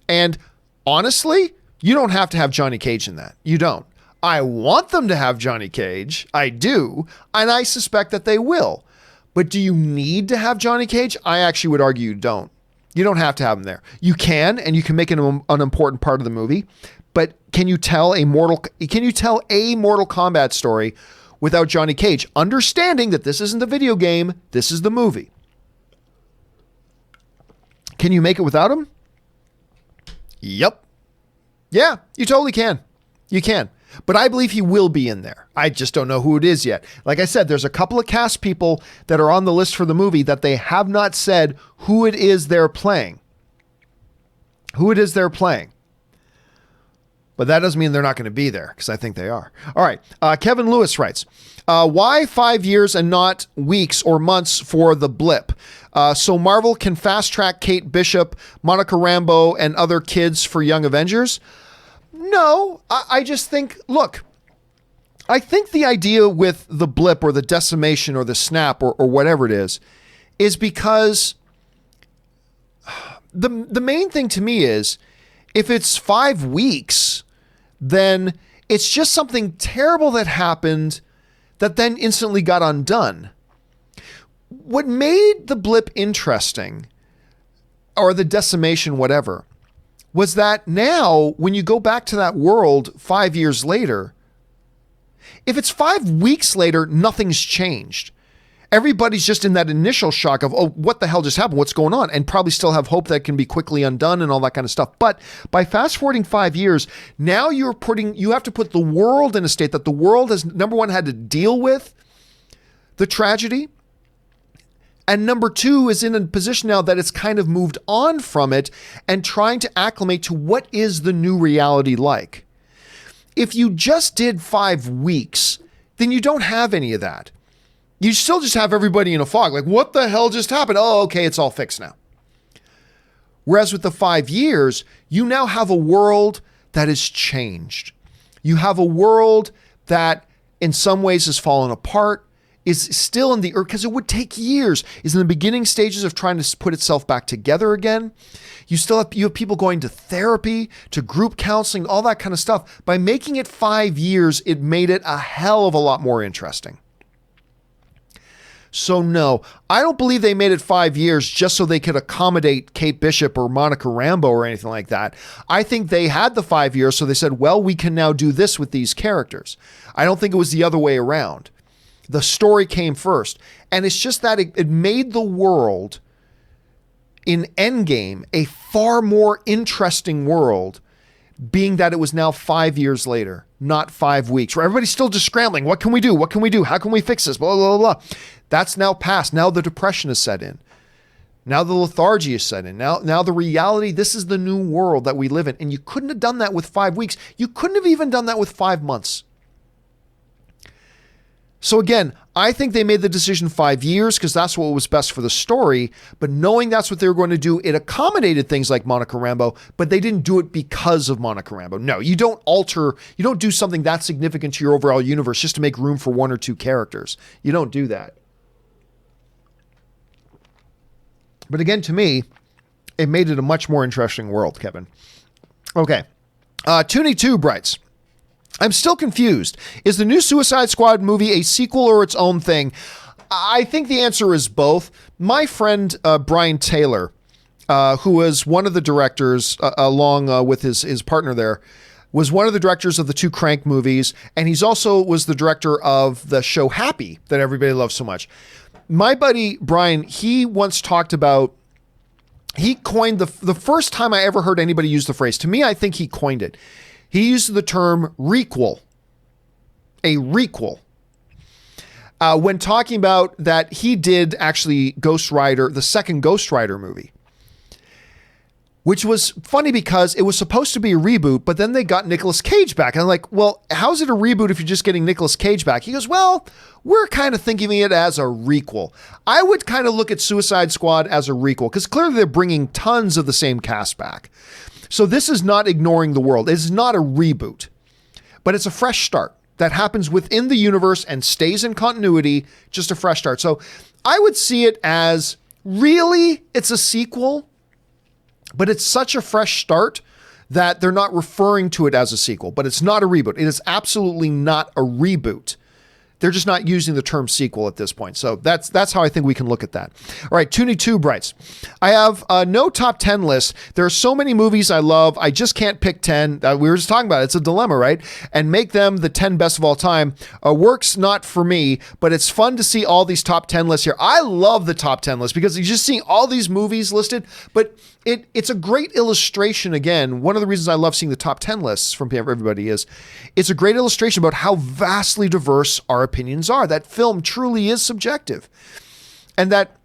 And honestly, you don't have to have Johnny Cage in that. You don't. I want them to have Johnny Cage. I do. And I suspect that they will. But do you need to have Johnny Cage? I actually would argue you don't. You don't have to have him there. You can, and you can make him an important part of the movie. But can you tell a Mortal Kombat story without Johnny Cage? Understanding that this isn't the video game, this is the movie. Can you make it without him? Yep. Yeah, you totally can. You can. But I believe he will be in there. I just don't know who it is yet. Like I said, there's a couple of cast people that are on the list for the movie that they have not said who it is they're playing. Who it is they're playing. But that doesn't mean they're not going to be there, because I think they are. All right. Kevin Lewis writes, why 5 years and not weeks or months for the blip? So Marvel can fast track Kate Bishop, Monica Rambeau, and other kids for Young Avengers? No, I just think, look, I think the idea with the blip or the decimation or the snap or whatever it is because the main thing to me is If it's 5 weeks, then it's just something terrible that happened that then instantly got undone. What made the blip interesting, or the decimation, whatever, was that now when you go back to that world 5 years later, if it's 5 weeks later, nothing's changed. Everybody's just in that initial shock of, oh, what the hell just happened? What's going on? And probably still have hope that can be quickly undone and all that kind of stuff. But by fast forwarding 5 years, now you have to put the world in a state that the world has, number one, had to deal with the tragedy. And number two, is in a position now that it's kind of moved on from it and trying to acclimate to what is the new reality like. If you just did 5 weeks, then you don't have any of that. You still just have everybody in a fog. Like, what the hell just happened? Oh, okay, it's all fixed now. Whereas with the 5 years, you now have a world that has changed. You have a world that in some ways has fallen apart, is still in the earth, because it would take years, is in the beginning stages of trying to put itself back together again. You have people going to therapy, to group counseling, all that kind of stuff. By making it 5 years, it made it a hell of a lot more interesting. So no, I don't believe they made it 5 years just so they could accommodate Kate Bishop or Monica Rambeau or anything like that. I think they had the 5 years, so they said, well, we can now do this with these characters. I don't think it was the other way around. The story came first. And it's just that it made the world in Endgame a far more interesting world, being that it was now 5 years later, not 5 weeks, where everybody's still just scrambling. What can we do? What can we do? How can we fix this? Blah, blah, blah, blah. That's now past. Now the depression is set in. Now the lethargy is set in. Now the reality, this is the new world that we live in. And you couldn't have done that with 5 weeks. You couldn't have even done that with 5 months. So again, I think they made the decision 5 years because that's what was best for the story. But knowing that's what they were going to do, it accommodated things like Monica Rambeau, but they didn't do it because of Monica Rambeau. No, you don't do something that significant to your overall universe just to make room for one or two characters. You don't do that. But again, to me, it made it a much more interesting world, Kevin. Okay. Toonie2 writes, I'm still confused. Is the new Suicide Squad movie a sequel or its own thing? I think the answer is both. My friend Brian Taylor, who was one of the directors, along with his partner there, was one of the directors of the two Crank movies, and he's also was the director of the show Happy that everybody loves so much. My buddy Brian, he once talked about, he coined the first time I ever heard anybody use the phrase, to me, I think he coined it. He used the term requel, a requel, when talking about that he did actually Ghost Rider, the second Ghost Rider movie, which was funny because it was supposed to be a reboot, but then they got Nicolas Cage back. And I'm like, well, how's it a reboot if you're just getting Nicolas Cage back? He goes, well, we're kind of thinking of it as a requel. I would kind of look at Suicide Squad as a requel because clearly they're bringing tons of the same cast back. So this is not ignoring the world. It's not a reboot, but it's a fresh start that happens within the universe and stays in continuity, just a fresh start. So I would see it as really it's a sequel, but it's such a fresh start that they're not referring to it as a sequel, but it's not a reboot. It is absolutely not a reboot. They're just not using the term sequel at this point. So that's how I think we can look at that. All right, Toonie2 writes, I have no top 10 list. There are so many movies I love. I just can't pick 10. We were just talking about it. It's a dilemma, right? And make them the 10 best of all time. Works not for me, but it's fun to see all these top 10 lists here. I love the top 10 list because you're just seeing all these movies listed, but it's a great illustration. Again, one of the reasons I love seeing the top 10 lists from everybody is it's a great illustration about how vastly diverse our opinions are. That film truly is subjective. And that,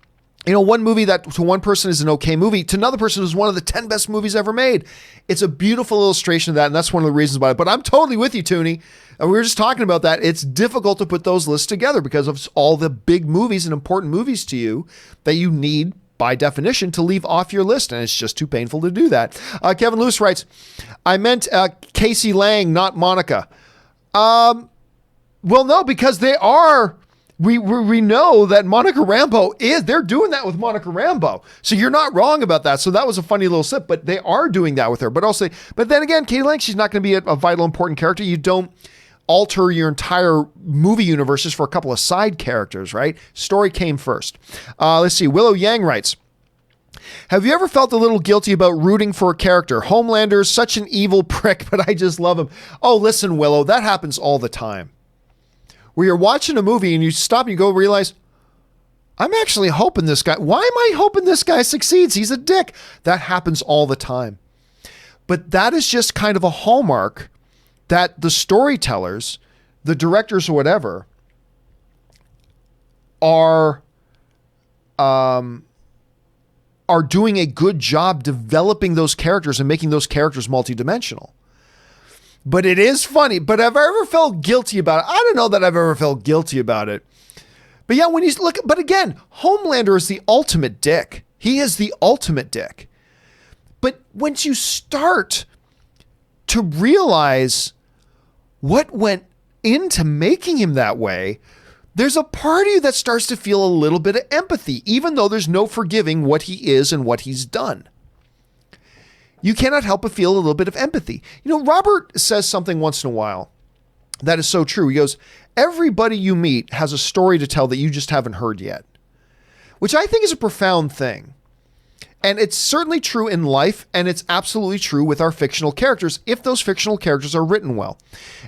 one movie that to one person is an okay movie, to another person is one of the 10 best movies ever made. It's a beautiful illustration of that, and that's one of the reasons why. But I'm totally with you, Toonie. And we were just talking about that. It's difficult to put those lists together because of all the big movies and important movies to you that you need by definition to leave off your list, and it's just too painful to do that. Kevin Lewis writes, I meant Casey Lang, not Monica. Well, no, because they are we know that Monica Rambeau they're doing that with Monica Rambeau. So you're not wrong about that. So that was a funny little slip, but they are doing that with her. But then again, Katie Lang, she's not going to be a vital, important character. You don't alter your entire movie universes for a couple of side characters, right? Story came first. Let's see. Willow Yang writes, have you ever felt a little guilty about rooting for a character? Homelander's such an evil prick, but I just love him. Oh, listen, Willow, that happens all the time. Where you're watching a movie and you stop and you go realize, I'm actually hoping this guy, why am I hoping this guy succeeds? He's a dick. That happens all the time. But that is just kind of a hallmark that the storytellers, the directors or whatever, are doing a good job developing those characters and making those characters multidimensional. But it is funny. But have I ever felt guilty about it? I don't know that I've ever felt guilty about it. But yeah, when you look, but again, Homelander is the ultimate dick. He is the ultimate dick. But once you start to realize what went into making him that way, there's a part of you that starts to feel a little bit of empathy, even though there's no forgiving what he is and what he's done. You cannot help but feel a little bit of empathy. You know, Robert says something once in a while that is so true. He goes, everybody you meet has a story to tell that you just haven't heard yet, which I think is a profound thing. And it's certainly true in life, and it's absolutely true with our fictional characters, if those fictional characters are written well.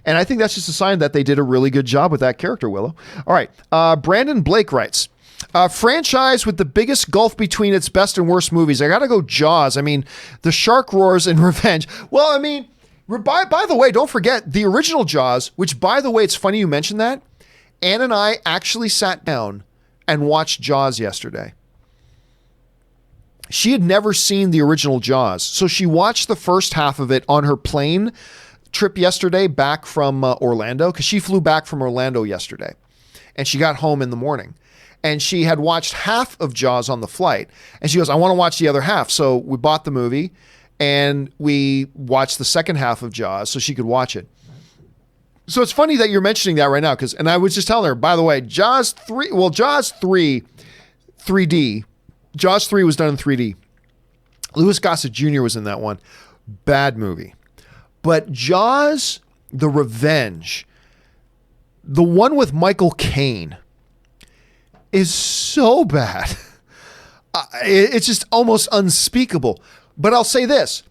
And I think that's just a sign that they did a really good job with that character, Willow. All right. Brandon Blake writes, franchise with the biggest gulf between its best and worst movies. I got to go Jaws. I mean, the shark roars and revenge. Well, I mean, by the way, don't forget the original Jaws, which, by the way, it's funny you mentioned that. Ann and I actually sat down and watched Jaws yesterday. She had never seen the original Jaws, so she watched the first half of it on her plane trip yesterday back from Orlando, because she flew back from Orlando yesterday, and she got home in the morning. And she had watched half of Jaws on the flight, and she goes, I want to watch the other half. So we bought the movie, and we watched the second half of Jaws so she could watch it. So it's funny that you're mentioning that right now, and I was just telling her, by the way, Jaws 3, 3D, Jaws 3 was done in 3D. Louis Gossett Jr. was in that one. Bad movie. But Jaws, The Revenge, the one with Michael Caine, is so bad. It's just almost unspeakable. But I'll say this.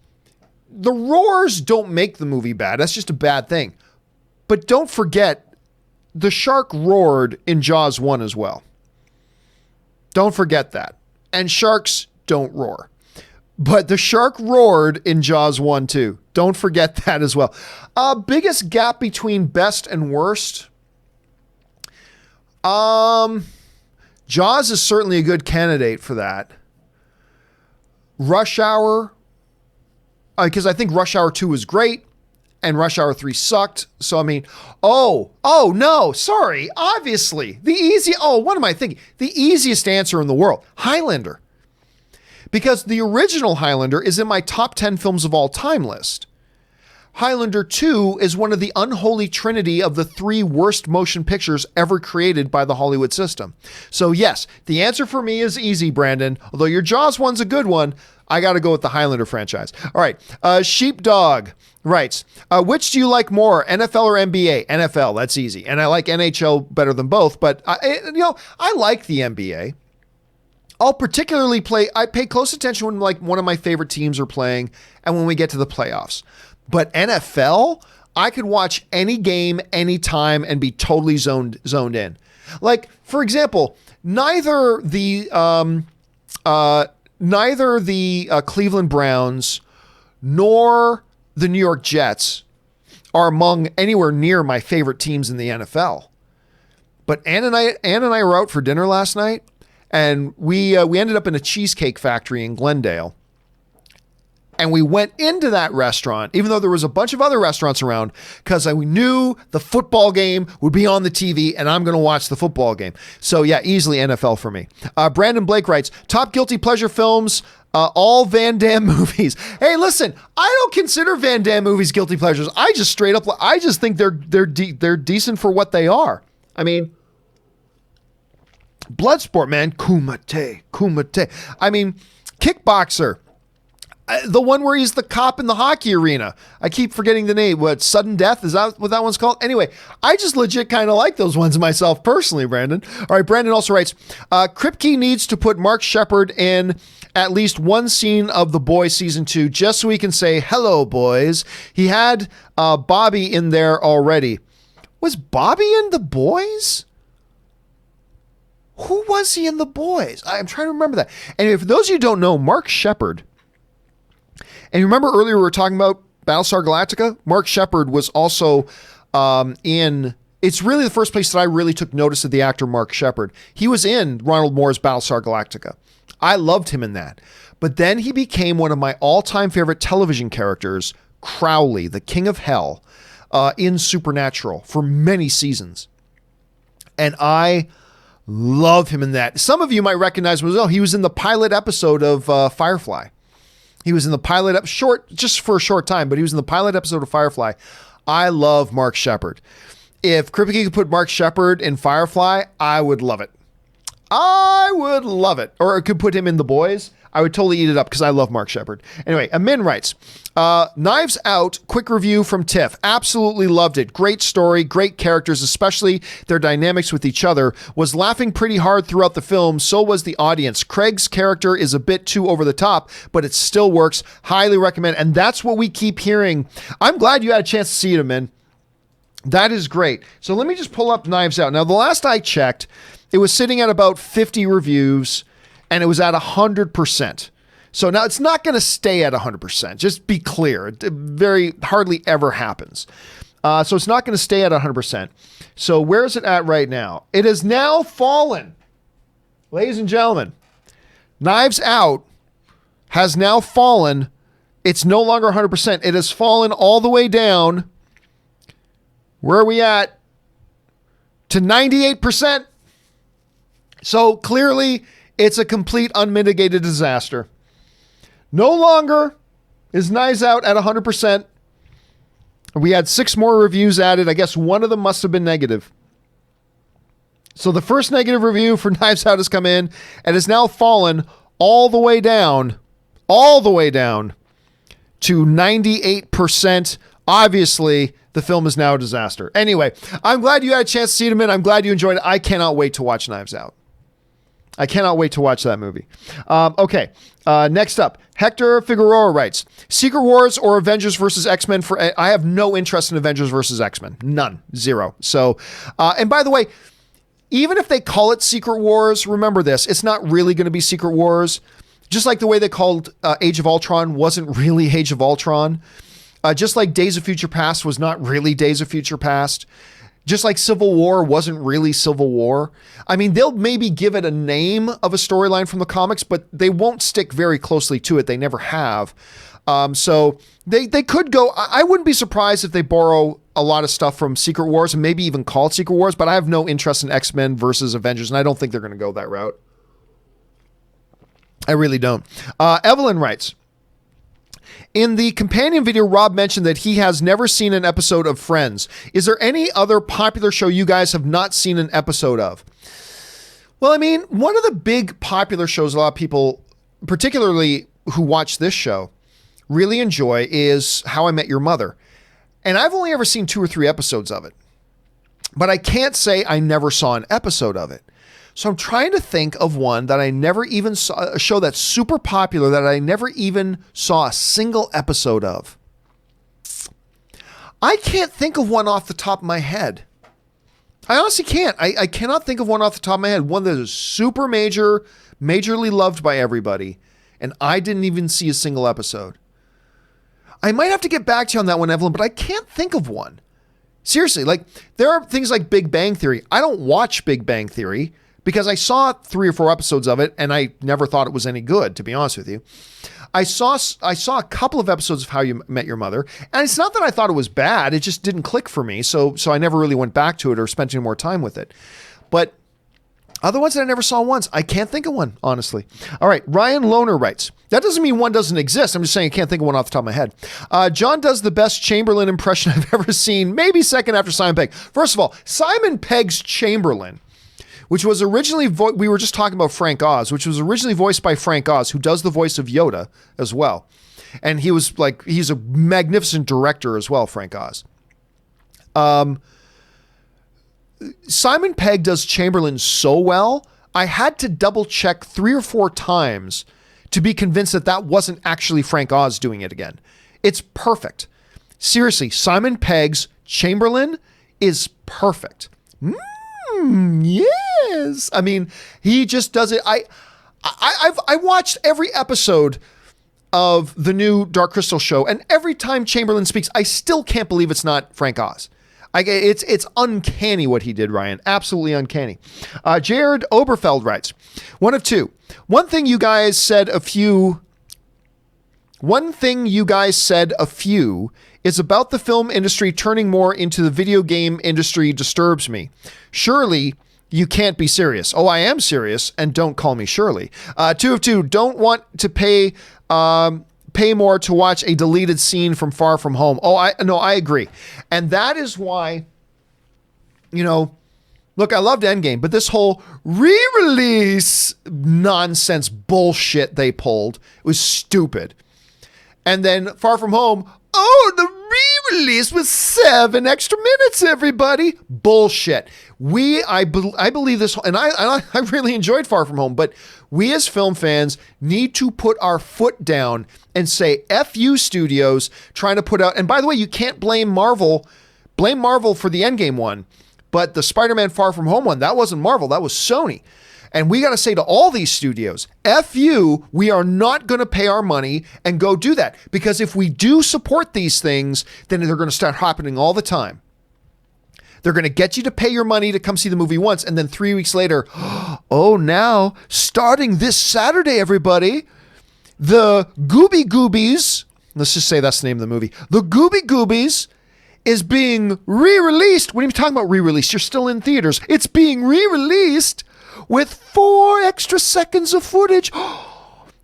The roars don't make the movie bad. That's just a bad thing. But don't forget, the shark roared in Jaws 1 as well. Don't forget that. And sharks don't roar. But the shark roared in Jaws 1 too. Don't forget that as well. Biggest gap between best and worst? Jaws is certainly a good candidate for that. Rush Hour, because I think Rush Hour 2 was great and Rush Hour 3 sucked. So, I mean, no, sorry. Obviously, what am I thinking? The easiest answer in the world, Highlander. Because the original Highlander is in my top 10 films of all time list. Highlander 2 is one of the unholy trinity of the 3 worst motion pictures ever created by the Hollywood system. So yes, the answer for me is easy, Brandon. Although your Jaws one's a good one, I got to go with the Highlander franchise. All right, Sheepdog writes, which do you like more, NFL or NBA? NFL, that's easy. And I like NHL better than both, but I like the NBA. I'll particularly I pay close attention when like one of my favorite teams are playing and when we get to the playoffs. But NFL, I could watch any game, anytime, and be totally zoned in. Like, for example, neither the Cleveland Browns nor the New York Jets are among anywhere near my favorite teams in the NFL. But Ann and I were out for dinner last night, and we ended up in a cheesecake factory in Glendale. And we went into that restaurant, even though there was a bunch of other restaurants around, because we knew the football game would be on the TV, and I'm going to watch the football game. So yeah, easily NFL for me. Brandon Blake writes, top guilty pleasure films, all Van Damme movies. Hey, listen, I don't consider Van Damme movies guilty pleasures. I just think they're decent for what they are. I mean, Bloodsport, man. Kumite. I mean, Kickboxer. The one where he's the cop in the hockey arena. I keep forgetting the name. What, Sudden Death? Is that what that one's called? Anyway, I just legit kind of like those ones myself personally, Brandon. All right, Brandon also writes, Kripke needs to put Mark Sheppard in at least one scene of The Boys Season 2 just so he can say, hello, boys. He had Bobby in there already. Was Bobby in The Boys? Who was he in The Boys? I'm trying to remember that. Anyway, for those of you who don't know, Mark Sheppard, and you remember earlier we were talking about Battlestar Galactica? Mark Sheppard was also in... It's really the first place that I really took notice of the actor Mark Sheppard. He was in Ronald Moore's Battlestar Galactica. I loved him in that. But then he became one of my all-time favorite television characters, Crowley, the King of Hell, in Supernatural for many seasons. And I love him in that. Some of you might recognize him as well. He was in the pilot episode of Firefly. He was in the pilot just for a short time, but he was in the pilot episode of Firefly. I love Mark Sheppard. If Kripke could put Mark Sheppard in Firefly, I would love it. I would love it. Or it could put him in The Boys. I would totally eat it up because I love Mark Sheppard. Anyway, Amin writes, Knives Out, quick review from Tiff. Absolutely loved it. Great story, great characters, especially their dynamics with each other. Was laughing pretty hard throughout the film, so was the audience. Craig's character is a bit too over the top, but it still works. Highly recommend. And that's what we keep hearing. I'm glad you had a chance to see it, Amin. That is great. So let me just pull up Knives Out. Now, the last I checked, it was sitting at about 50 reviews, and it was at 100%. So now it's not going to stay at 100%. Just be clear. It very hardly ever happens. So it's not going to stay at 100%. So where is it at right now? It has now fallen. Ladies and gentlemen, Knives Out has now fallen. It's no longer 100%. It has fallen all the way down. Where are we at? To 98%. So clearly, it's a complete unmitigated disaster. No longer is Knives Out at 100%. We had 6 more reviews added. I guess one of them must have been negative. So the first negative review for Knives Out has come in and has now fallen all the way down to 98%. Obviously, the film is now a disaster. Anyway, I'm glad you had a chance to see it, man. I'm glad you enjoyed it. I cannot wait to watch Knives Out. I cannot wait to watch that movie. Okay, next up, Hector Figueroa writes, Secret Wars or Avengers versus X-Men? I have no interest in Avengers versus X-Men. None. Zero. So, and by the way, even if they call it Secret Wars, remember this, it's not really going to be Secret Wars. Just like the way they called Age of Ultron wasn't really Age of Ultron. Just like Days of Future Past was not really Days of Future Past. Just like Civil War wasn't really Civil War. I mean, they'll maybe give it a name of a storyline from the comics, but they won't stick very closely to it. They never have. So they could go. I wouldn't be surprised if they borrow a lot of stuff from Secret Wars and maybe even call it Secret Wars, but I have no interest in X-Men versus Avengers, and I don't think they're going to go that route. I really don't. Evelyn writes, in the companion video, Rob mentioned that he has never seen an episode of Friends. Is there any other popular show you guys have not seen an episode of? Well, I mean, one of the big popular shows a lot of people, particularly who watch this show, really enjoy is How I Met Your Mother. And I've only ever seen 2 or 3 episodes of it. But I can't say I never saw an episode of it. So I'm trying to think of one that I never even saw, a show that's super popular that I never even saw a single episode of. I can't think of one off the top of my head. I honestly can't. I cannot think of one off the top of my head. One that is super majorly loved by everybody, and I didn't even see a single episode. I might have to get back to you on that one, Evelyn, but I can't think of one. Seriously, like there are things like Big Bang Theory. I don't watch Big Bang Theory because I saw 3 or 4 episodes of it and I never thought it was any good, to be honest with you. I saw a couple of episodes of How You Met Your Mother, and it's not that I thought it was bad, it just didn't click for me, so I never really went back to it or spent any more time with it. But other ones that I never saw once, I can't think of one, honestly. All right, Ryan Loner writes, that doesn't mean one doesn't exist. I'm just saying I can't think of one off the top of my head. John does the best Chamberlain impression I've ever seen, maybe second after Simon Pegg. First of all, Simon Pegg's Chamberlain which was originally, we were just talking about Frank Oz, which was originally voiced by Frank Oz, who does the voice of Yoda as well. And he was like, he's a magnificent director as well, Frank Oz. Simon Pegg does Chamberlain so well, I had to double check 3 or 4 times to be convinced that that wasn't actually Frank Oz doing it again. It's perfect. Seriously, Simon Pegg's Chamberlain is perfect. Yes. I mean, he just does it. I watched every episode of the new Dark Crystal show, and every time Chamberlain speaks, I still can't believe it's not Frank Oz. It's uncanny what he did, Ryan. Absolutely uncanny. Jared Oberfeld writes, one of two. One thing you guys said a few is about the film industry turning more into the video game industry disturbs me. Surely you can't be serious. Oh, I am serious, and don't call me Shirley. 2 of 2, don't want to pay more to watch a deleted scene from Far From Home. Oh, I agree. And that is why, look, I loved Endgame, but this whole re-release nonsense bullshit they pulled was stupid. And then Far From Home, oh, the re-release was 7 extra minutes, everybody. Bullshit. I believe this, and I really enjoyed Far From Home, but we as film fans need to put our foot down and say, F you studios trying to put out, and by the way, you can't blame Marvel for the Endgame one, but the Spider-Man Far From Home one, that wasn't Marvel, that was Sony. And we got to say to all these studios, F you, we are not going to pay our money and go do that. Because if we do support these things, then they're going to start happening all the time. They're going to get you to pay your money to come see the movie once. And then 3 weeks later, oh, now, starting this Saturday, everybody, the Gooby Goobies, let's just say that's the name of the movie, the Gooby Goobies is being re-released. What are you talking about re-released? You're still in theaters. It's being re-released with 4 extra seconds of footage.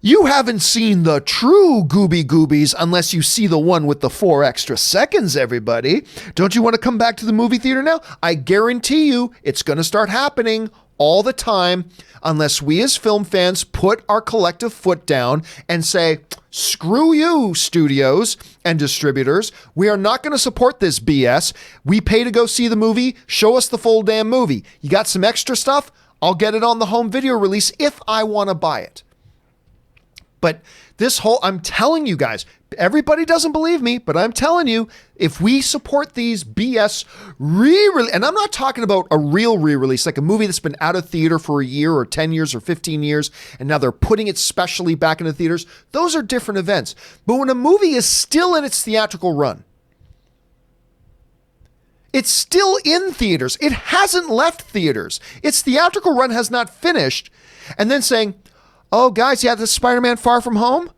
You haven't seen the true Gooby Goobies unless you see the one with the 4 extra seconds, everybody. Don't you want to come back to the movie theater now? I guarantee you it's going to start happening all the time unless we as film fans put our collective foot down and say, screw you, studios and distributors. We are not going to support this BS. We pay to go see the movie. Show us the full damn movie. You got some extra stuff? I'll get it on the home video release if I want to buy it. But this whole, I'm telling you guys, everybody doesn't believe me, but I'm telling you, if we support these BS re-release, and I'm not talking about a real re-release, like a movie that's been out of theater for a year or 10 years or 15 years, and now they're putting it specially back into theaters. Those are different events. But when a movie is still in its theatrical run, it's still in theaters. It hasn't left theaters. Its theatrical run has not finished. And then saying, oh, guys, yeah, this Spider-Man Far From Home,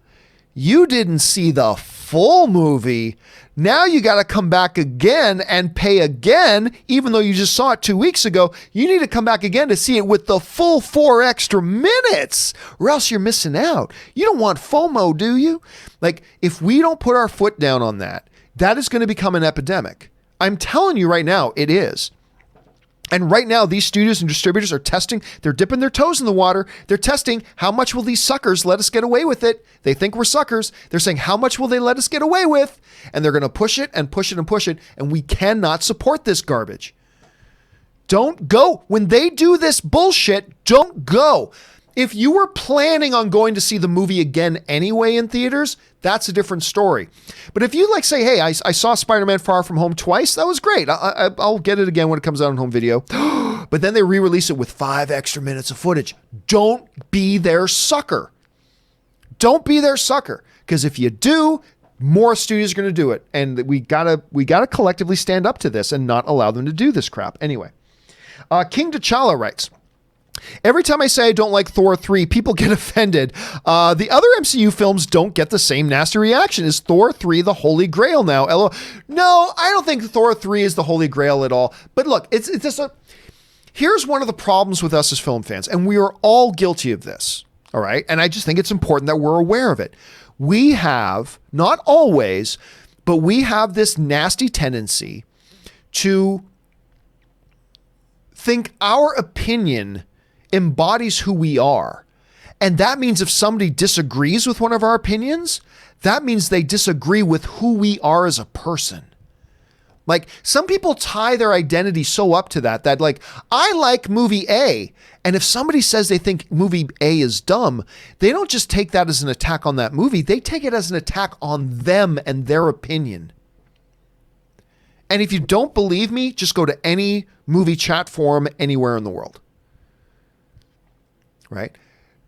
you didn't see the full movie. Now you got to come back again and pay again, even though you just saw it 2 weeks ago. You need to come back again to see it with the full 4 extra minutes, or else you're missing out. You don't want FOMO, do you? Like, if we don't put our foot down on that, that is going to become an epidemic. I'm telling you right now, it is. And right now, these studios and distributors are testing. They're dipping their toes in the water. They're testing how much will these suckers let us get away with it. They think we're suckers. They're saying, how much will they let us get away with? And they're going to push it and push it and push it. And we cannot support this garbage. Don't go. When they do this bullshit, don't go. If you were planning on going to see the movie again anyway in theaters, that's a different story. But if you say, hey, I saw Spider-Man Far From Home twice, that was great. I'll get it again when it comes out on home video. But then they re-release it with 5 extra minutes of footage. Don't be their sucker. Don't be their sucker. Because if you do, more studios are going to do it. And we gotta collectively stand up to this and not allow them to do this crap. Anyway, King T'Challa writes, every time I say I don't like Thor 3, people get offended. The other MCU films don't get the same nasty reaction. Is Thor 3 the Holy Grail now? LOL. No, I don't think Thor 3 is the Holy Grail at all. But look, it's just here's one of the problems with us as film fans, and we are all guilty of this, all right? And I just think it's important that we're aware of it. We have, not always, but we have this nasty tendency to think our opinion embodies who we are. And that means if somebody disagrees with one of our opinions, that means they disagree with who we are as a person. Like, some people tie their identity so up to that like, I like movie A. And if somebody says they think movie A is dumb, they don't just take that as an attack on that movie. They take it as an attack on them and their opinion. And if you don't believe me, just go to any movie chat forum anywhere in the world. Right?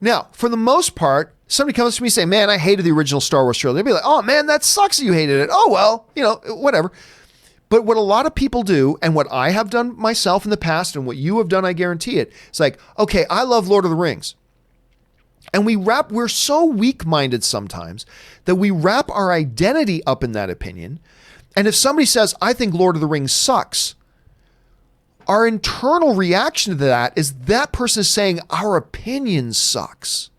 Now, for the most part, somebody comes to me and say, man, I hated the original Star Wars trilogy. They'd be like, oh man, that sucks that you hated it. Oh, well, whatever. But what a lot of people do, and what I have done myself in the past, and what you have done, I guarantee it, it's like, okay, I love Lord of the Rings. And we're so weak-minded sometimes that we wrap our identity up in that opinion. And if somebody says, I think Lord of the Rings sucks, our internal reaction to that is that person is saying our opinion sucks.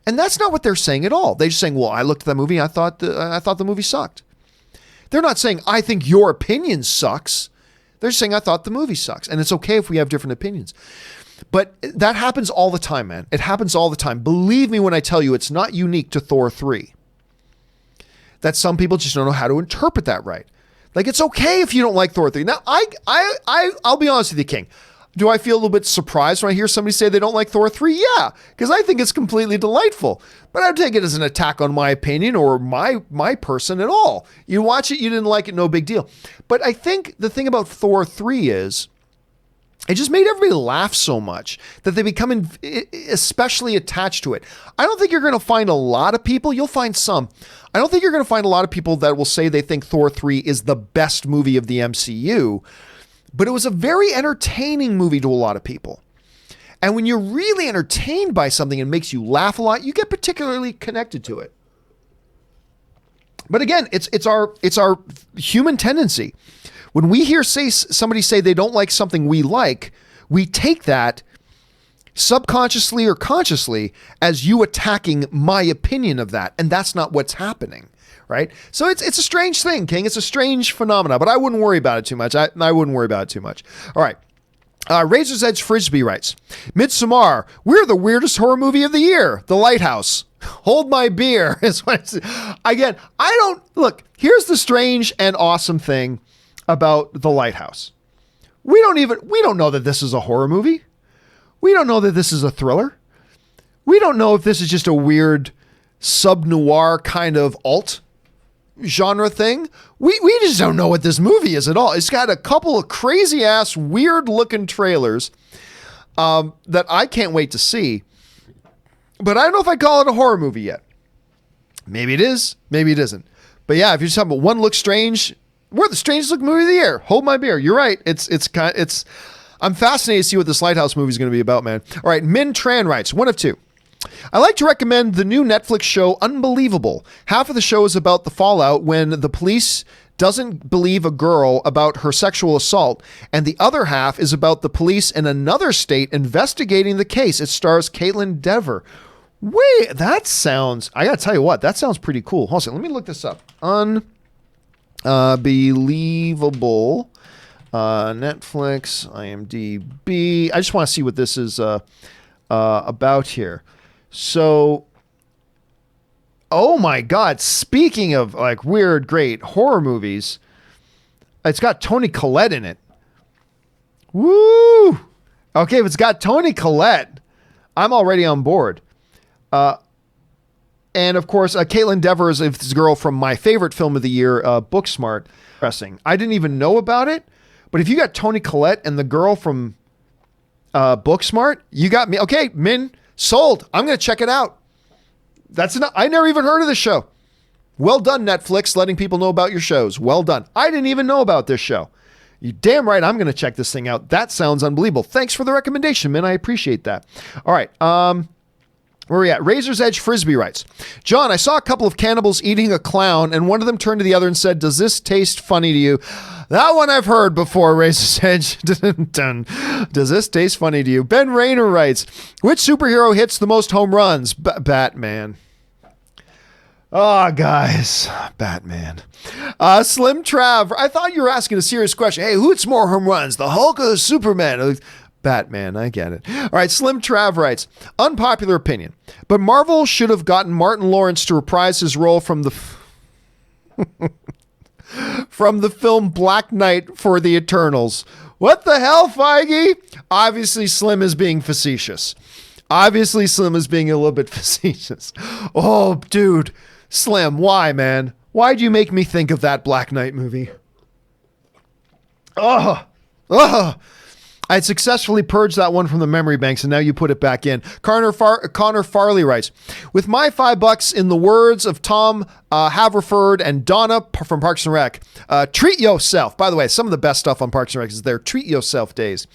And that's not what they're saying at all. They're just saying, well, I looked at that movie, I thought the movie sucked. They're not saying, I think your opinion sucks. They're just saying, I thought the movie sucks. And it's okay if we have different opinions. But that happens all the time, man. It happens all the time. Believe me when I tell you, it's not unique to Thor 3. That some people just don't know how to interpret that right. Like, it's okay if you don't like Thor 3. Now, I'll be honest with you, King. Do I feel a little bit surprised when I hear somebody say they don't like Thor 3? Yeah, because I think it's completely delightful. But I don't take it as an attack on my opinion or my person at all. You watch it, you didn't like it, no big deal. But I think the thing about Thor 3 is it just made everybody laugh so much that they become especially attached to it. I don't think you're going to find a lot of people. You'll find some. I don't think you're going to find a lot of people that will say they think Thor 3 is the best movie of the MCU. But it was a very entertaining movie to a lot of people. And when you're really entertained by something and makes you laugh a lot, you get particularly connected to it. But again, it's our human tendency. When we hear somebody say they don't like something we like, we take that subconsciously or consciously as you attacking my opinion of that. And that's not what's happening. Right? So it's a strange thing, King. It's a strange phenomena, but I wouldn't worry about it too much. I wouldn't worry about it too much. All right. Razor's Edge Frisbee writes, Midsommar, we're the weirdest horror movie of the year. The Lighthouse. Hold my beer. Is what again, here's the strange and awesome thing about The Lighthouse. We don't know that this is a horror movie. We don't know that this is a thriller. We don't know if this is just a weird sub-noir kind of alt genre thing. We just don't know what this movie is at all. It's got a couple of crazy ass weird looking trailers that I can't wait to see, but I don't know if I call it a horror movie yet. Maybe it is, maybe it isn't. But yeah, if you're just talking about one looks strange, we're the strangest looking movie of the year. Hold my beer. You're right. I'm fascinated to see what this Lighthouse movie is going to be about, man. All right. Min Tran writes, one of two. I like to recommend the new Netflix show Unbelievable. Half of the show is about the fallout when the police doesn't believe a girl about her sexual assault, and the other half is about the police in another state investigating the case. It stars Caitlin Dever. Wait, that sounds, I gotta tell you what, that sounds pretty cool. Hold on, let me look this up. Unbelievable. Netflix, IMDb. I just want to see what this is about here. So, oh my God, speaking of like weird, great horror movies, it's got Toni Collette in it. Woo! Okay, if it's got Toni Collette, I'm already on board. And of course, Caitlin Dever is this girl from my favorite film of the year, Booksmart. I didn't even know about it, but if you got Toni Collette and the girl from Booksmart, you got me. Okay, Min. Sold. I'm going to check it out. That's enough. I never even heard of this show. Well done, Netflix, letting people know about your shows. Well done. I didn't even know about this show. You damn right I'm going to check this thing out. That sounds unbelievable. Thanks for the recommendation, man. I appreciate that. All right. Where are we at? Razor's Edge Frisbee writes, John, I saw a couple of cannibals eating a clown, and one of them turned to the other and said, does this taste funny to you? That one I've heard before, Razor's Edge. Does this taste funny to you? Ben Rayner writes, which superhero hits the most home runs? Batman. Oh, guys, Batman. Slim Trav, I thought you were asking a serious question. Hey, who hits more home runs, the Hulk or the Superman? Batman, I get it. All right, Slim Trav writes, unpopular opinion, but Marvel should have gotten Martin Lawrence to reprise his role from the from the film Black Knight for the Eternals. What the hell, Feige? Obviously, Slim is being facetious. Obviously, Slim is being a little bit facetious. Oh, dude. Slim, why, man? Why'd you make me think of that Black Knight movie? I had successfully purged that one from the memory banks, and now you put it back in. Connor Farley writes, with my $5, in the words of Tom Haverford and Donna from Parks and Rec, treat yourself. By the way, some of the best stuff on Parks and Rec is their treat yourself days.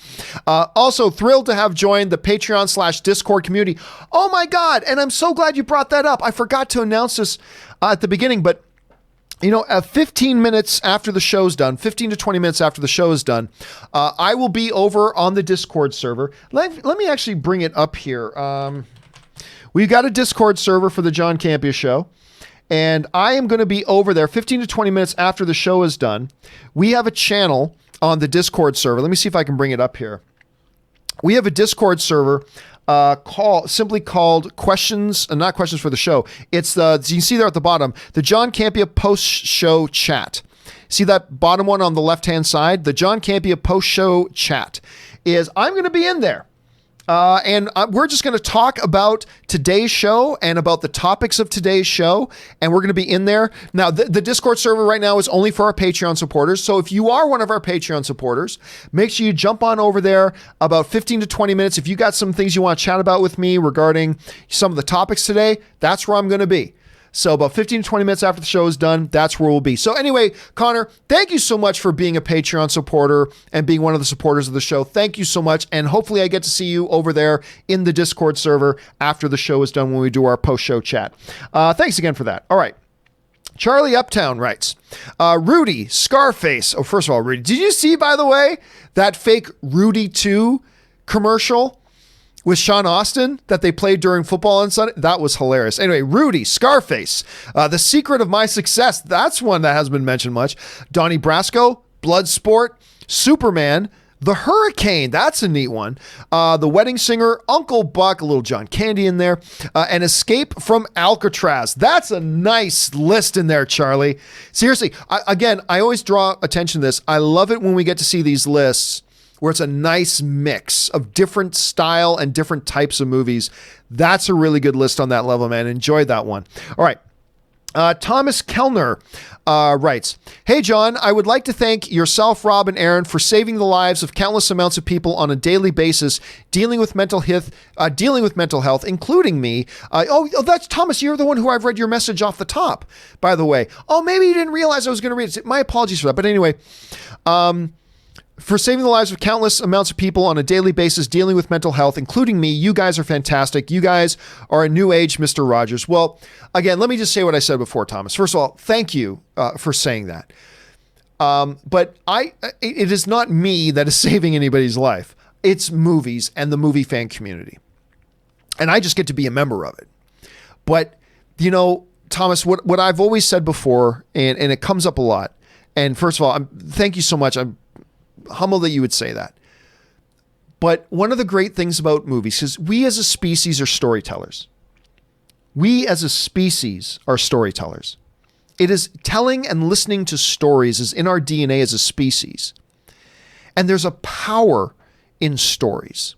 Also thrilled to have joined the Patreon/Discord community. Oh my God. And I'm so glad you brought that up. I forgot to announce this at the beginning, but 15 minutes after the show's done, 15 to 20 minutes after the show is done, I will be over on the Discord server. Let me actually bring it up here. We've got a Discord server for the John Campea Show, and I am going to be over there 15 to 20 minutes after the show is done. We have a channel on the Discord server. Let me see if I can bring it up here. We have a Discord server simply called questions, not questions for the show. It's you can see there at the bottom, the John Campea post-show chat. See that bottom one on the left-hand side? The John Campea post-show chat I'm going to be in there. And we're just going to talk about today's show and about the topics of today's show. And we're going to be in there. Now, the Discord server right now is only for our Patreon supporters. So if you are one of our Patreon supporters, make sure you jump on over there about 15 to 20 minutes. If you got some things you want to chat about with me regarding some of the topics today, that's where I'm going to be. So about 15 to 20 minutes after the show is done, that's where we'll be. So anyway, Connor, thank you so much for being a Patreon supporter and being one of the supporters of the show. Thank you so much. And hopefully I get to see you over there in the Discord server after the show is done when we do our post-show chat. Thanks again for that. All right. Charlie Uptown writes, Rudy, Scarface. Oh, first of all, Rudy, did you see, by the way, that fake Rudy 2 commercial with Sean Austin that they played during football on Sunday? That was hilarious. Anyway, Rudy, Scarface, The Secret of My Success. That's one that hasn't been mentioned much. Donnie Brasco, Bloodsport, Superman, The Hurricane. That's a neat one. The Wedding Singer, Uncle Buck, a little John Candy in there, and Escape from Alcatraz. That's a nice list in there, Charlie. Seriously, I always draw attention to this. I love it when we get to see these lists where it's a nice mix of different style and different types of movies. That's a really good list on that level, man. Enjoyed that one. All right. Thomas Kellner writes, hey, John, I would like to thank yourself, Rob, and Aaron for saving the lives of countless amounts of people on a daily basis dealing with mental health, including me. That's Thomas. You're the one who I've read your message off the top, by the way. Oh, maybe you didn't realize I was going to read it. My apologies for that. But anyway, for saving the lives of countless amounts of people on a daily basis dealing with mental health, including me. You guys are fantastic. You guys are a new age Mr. Rogers. Well, again, let me just say what I said before, Thomas. First of all, thank you for saying that. But it is not me that is saving anybody's life. It's movies and the movie fan community. And I just get to be a member of it. But, Thomas, what I've always said before, and it comes up a lot. And first of all, thank you so much. I'm humbled that you would say that. But one of the great things about movies is we as a species are storytellers. We as a species are storytellers. It is telling and listening to stories is in our DNA as a species. And there's a power in stories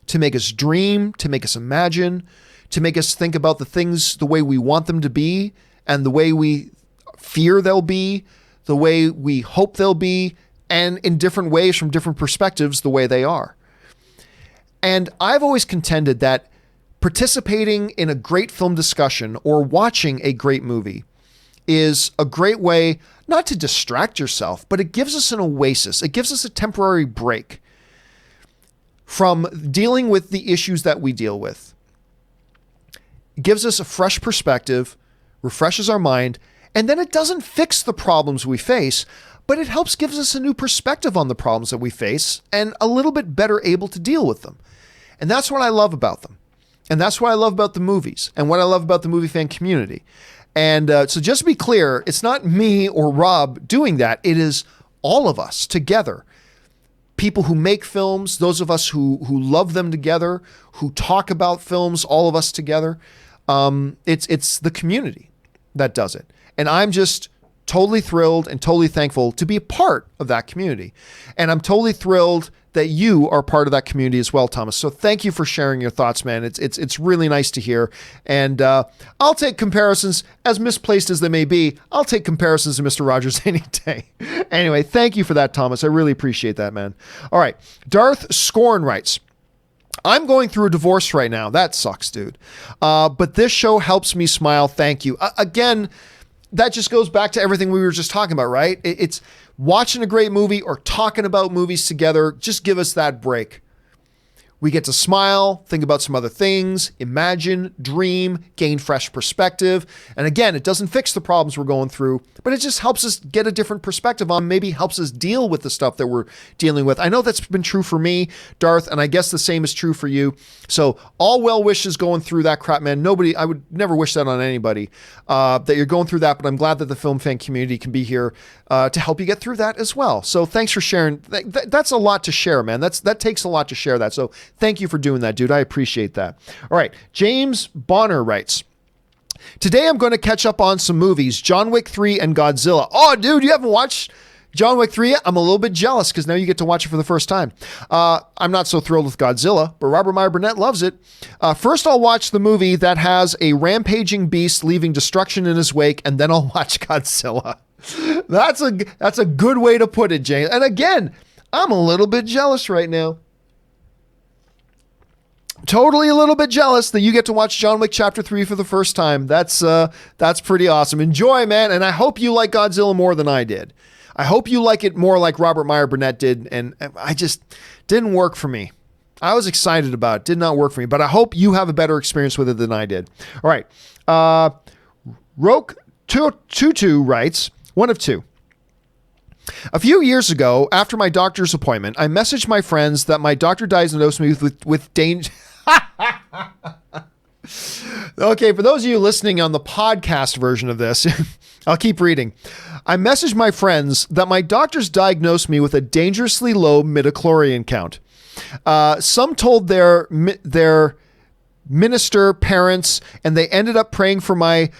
to make us dream, to make us imagine, to make us think about the things the way we want them to be and the way we fear they'll be, the way we hope they'll be, and in different ways from different perspectives, the way they are. And I've always contended that participating in a great film discussion or watching a great movie is a great way not to distract yourself, but it gives us an oasis. It gives us a temporary break from dealing with the issues that we deal with. It gives us a fresh perspective, refreshes our mind, and then it doesn't fix the problems we face, but it helps gives us a new perspective on the problems that we face and a little bit better able to deal with them. And that's what I love about them. And that's what I love about the movies and what I love about the movie fan community. And so just to be clear, it's not me or Rob doing that. It is all of us together. People who make films, those of us who love them together, who talk about films, all of us together. It's the community that does it. And I'm just totally thrilled and totally thankful to be a part of that community. And I'm totally thrilled that you are part of that community as well, Thomas. So thank you for sharing your thoughts, man. It's really nice to hear. And I'll take comparisons, as misplaced as they may be. I'll take comparisons to Mr. Rogers any day. Anyway, thank you for that, Thomas. I really appreciate that, man. All right. Darth Scorn writes, I'm going through a divorce right now. That sucks, dude. But this show helps me smile. Thank you. Again, that just goes back to everything we were just talking about, right? It's watching a great movie or talking about movies together. Just give us that break. We get to smile, think about some other things, imagine, dream, gain fresh perspective. And again, it doesn't fix the problems we're going through, but it just helps us get a different perspective on, maybe helps us deal with the stuff that we're dealing with. I know that's been true for me, Darth, and I guess the same is true for you. So all well wishes going through that crap, man. I would never wish that on anybody, that you're going through that, but I'm glad that the film fan community can be here to help you get through that as well. So thanks for sharing. That's a lot to share, man. That takes a lot to share that. So thank you for doing that, dude. I appreciate that. All right. James Bonner writes, today I'm going to catch up on some movies, John Wick 3 and Godzilla. Oh, dude, you haven't watched John Wick 3 yet? I'm a little bit jealous because now you get to watch it for the first time. I'm not so thrilled with Godzilla, but Robert Meyer Burnett loves it. First, I'll watch the movie that has a rampaging beast leaving destruction in his wake, and then I'll watch Godzilla. That's a good way to put it, James. And again, I'm a little bit jealous right now. Totally a little bit jealous that you get to watch John Wick Chapter 3 for the first time. That's pretty awesome. Enjoy, man. And I hope you like Godzilla more than I did. I hope you like it more like Robert Meyer Burnett did. And I just didn't work for me. I was excited about it. Did not work for me. But I hope you have a better experience with it than I did. All right. Roke22 writes, one of two. A few years ago, after my doctor's appointment, I messaged my friends that my doctor diagnosed me with danger. Okay, for those of you listening on the podcast version of this, I'll keep reading. I messaged my friends that my doctors diagnosed me with a dangerously low midichlorian count. Some told their minister parents, and they ended up praying for my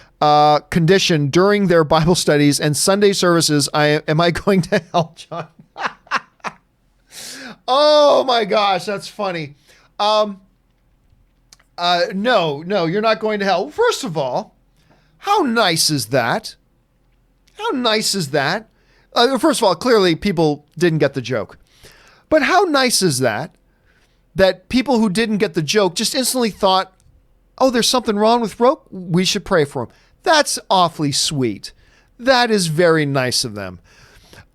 condition during their Bible studies and Sunday services. Am I going to hell, John? Oh my gosh, that's funny. No, you're not going to hell. First of all, how nice is that? How nice is that? First of all, clearly people didn't get the joke. But how nice is that? That people who didn't get the joke just instantly thought, oh, there's something wrong with Roke? We should pray for him. That's awfully sweet. That is very nice of them.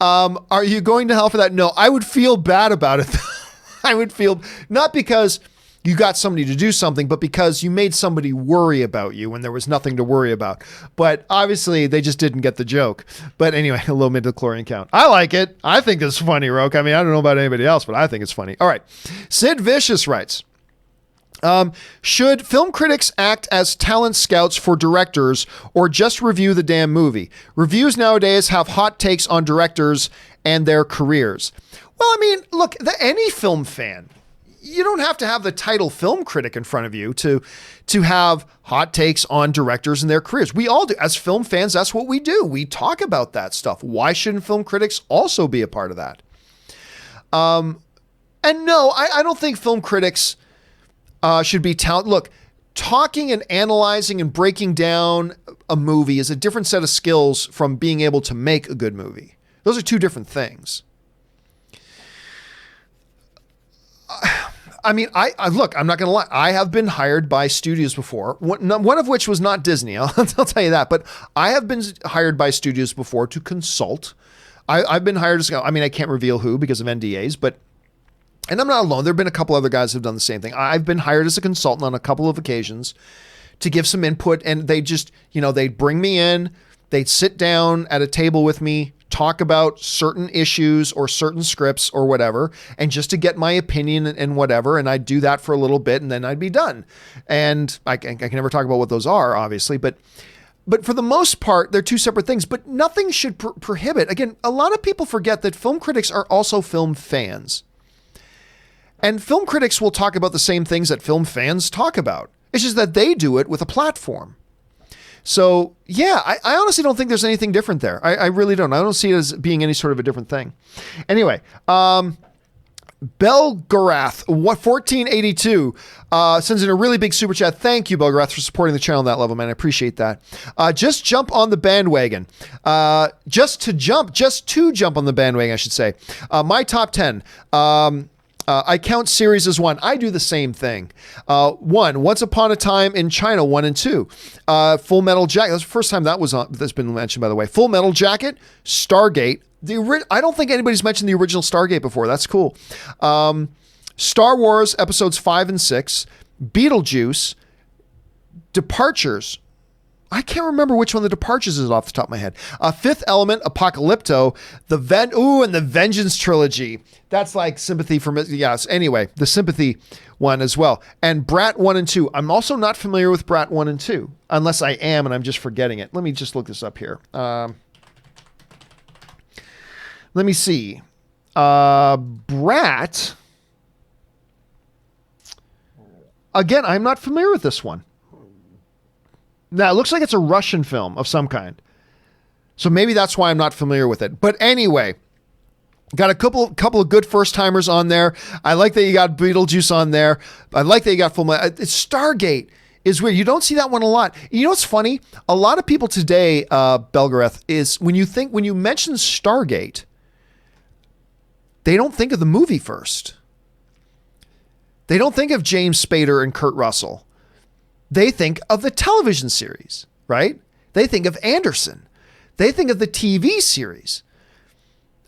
Are you going to hell for that? No, I would feel bad about it. I would feel, not because you got somebody to do something, but because you made somebody worry about you when there was nothing to worry about. But obviously they just didn't get the joke. But anyway, a low midichlorian count. I like it. I think it's funny, Roke. I mean, I don't know about anybody else, but I think it's funny. All right. Sid Vicious writes, should film critics act as talent scouts for directors or just review the damn movie? Reviews nowadays have hot takes on directors and their careers. Well, I mean, look, any film fan, you don't have to have the title film critic in front of you to have hot takes on directors and their careers. We all do. As film fans, that's what we do. We talk about that stuff. Why shouldn't film critics also be a part of that? And no, I don't think film critics should be talent. Look, talking and analyzing and breaking down a movie is a different set of skills from being able to make a good movie. Those are two different things. I mean, I look, I'm not going to lie. I have been hired by studios before, one of which was not Disney. I'll tell you that. But I have been hired by studios before to consult. I've been hired as, I mean, I can't reveal who because of NDAs, but, and I'm not alone. There have been a couple other guys who've done the same thing. I've been hired as a consultant on a couple of occasions to give some input, and they just, they'd bring me in, they'd sit down at a table with me, talk about certain issues or certain scripts or whatever, and just to get my opinion and whatever. And I'd do that for a little bit and then I'd be done. And I can never talk about what those are, obviously, but But for the most part, they're two separate things, but nothing should prohibit. Again, a lot of people forget that film critics are also film fans. And film critics will talk about the same things that film fans talk about. It's just that they do it with a platform. So, yeah, I honestly don't think there's anything different there. I really don't. I don't see it as being any sort of a different thing. Anyway, Belgarath, 1482, sends in a really big super chat. Thank you, Belgarath, for supporting the channel on that level, man. I appreciate that. Just jump on the bandwagon. Just to jump on the bandwagon, I should say. My top 10. I count series as one. I do the same thing. One, Once Upon a Time in China, 1 and 2. Full Metal Jacket. That's the first time that's been mentioned, by the way. Full Metal Jacket, Stargate. I don't think anybody's mentioned the original Stargate before. That's cool. Star Wars episodes 5 and 6. Beetlejuice. Departures. I can't remember which one the Departures is off the top of my head. Fifth Element, Apocalypto, and the Vengeance trilogy. That's like Sympathy for... Yes, anyway, the Sympathy one as well. And Brat 1 and 2. I'm also not familiar with Brat 1 and 2, unless I am and I'm just forgetting it. Let me just look this up here. Let me see. Brat... Again, I'm not familiar with this one. Now, it looks like it's a Russian film of some kind. So maybe that's why I'm not familiar with it. But anyway, got a couple of good first-timers on there. I like that you got Beetlejuice on there. I like that you got Stargate is weird. You don't see that one a lot. You know what's funny? A lot of people today, Belgarath, is when you mention Stargate, they don't think of the movie first. They don't think of James Spader and Kurt Russell. They think of the television series, right? They think of Anderson. They think of the TV series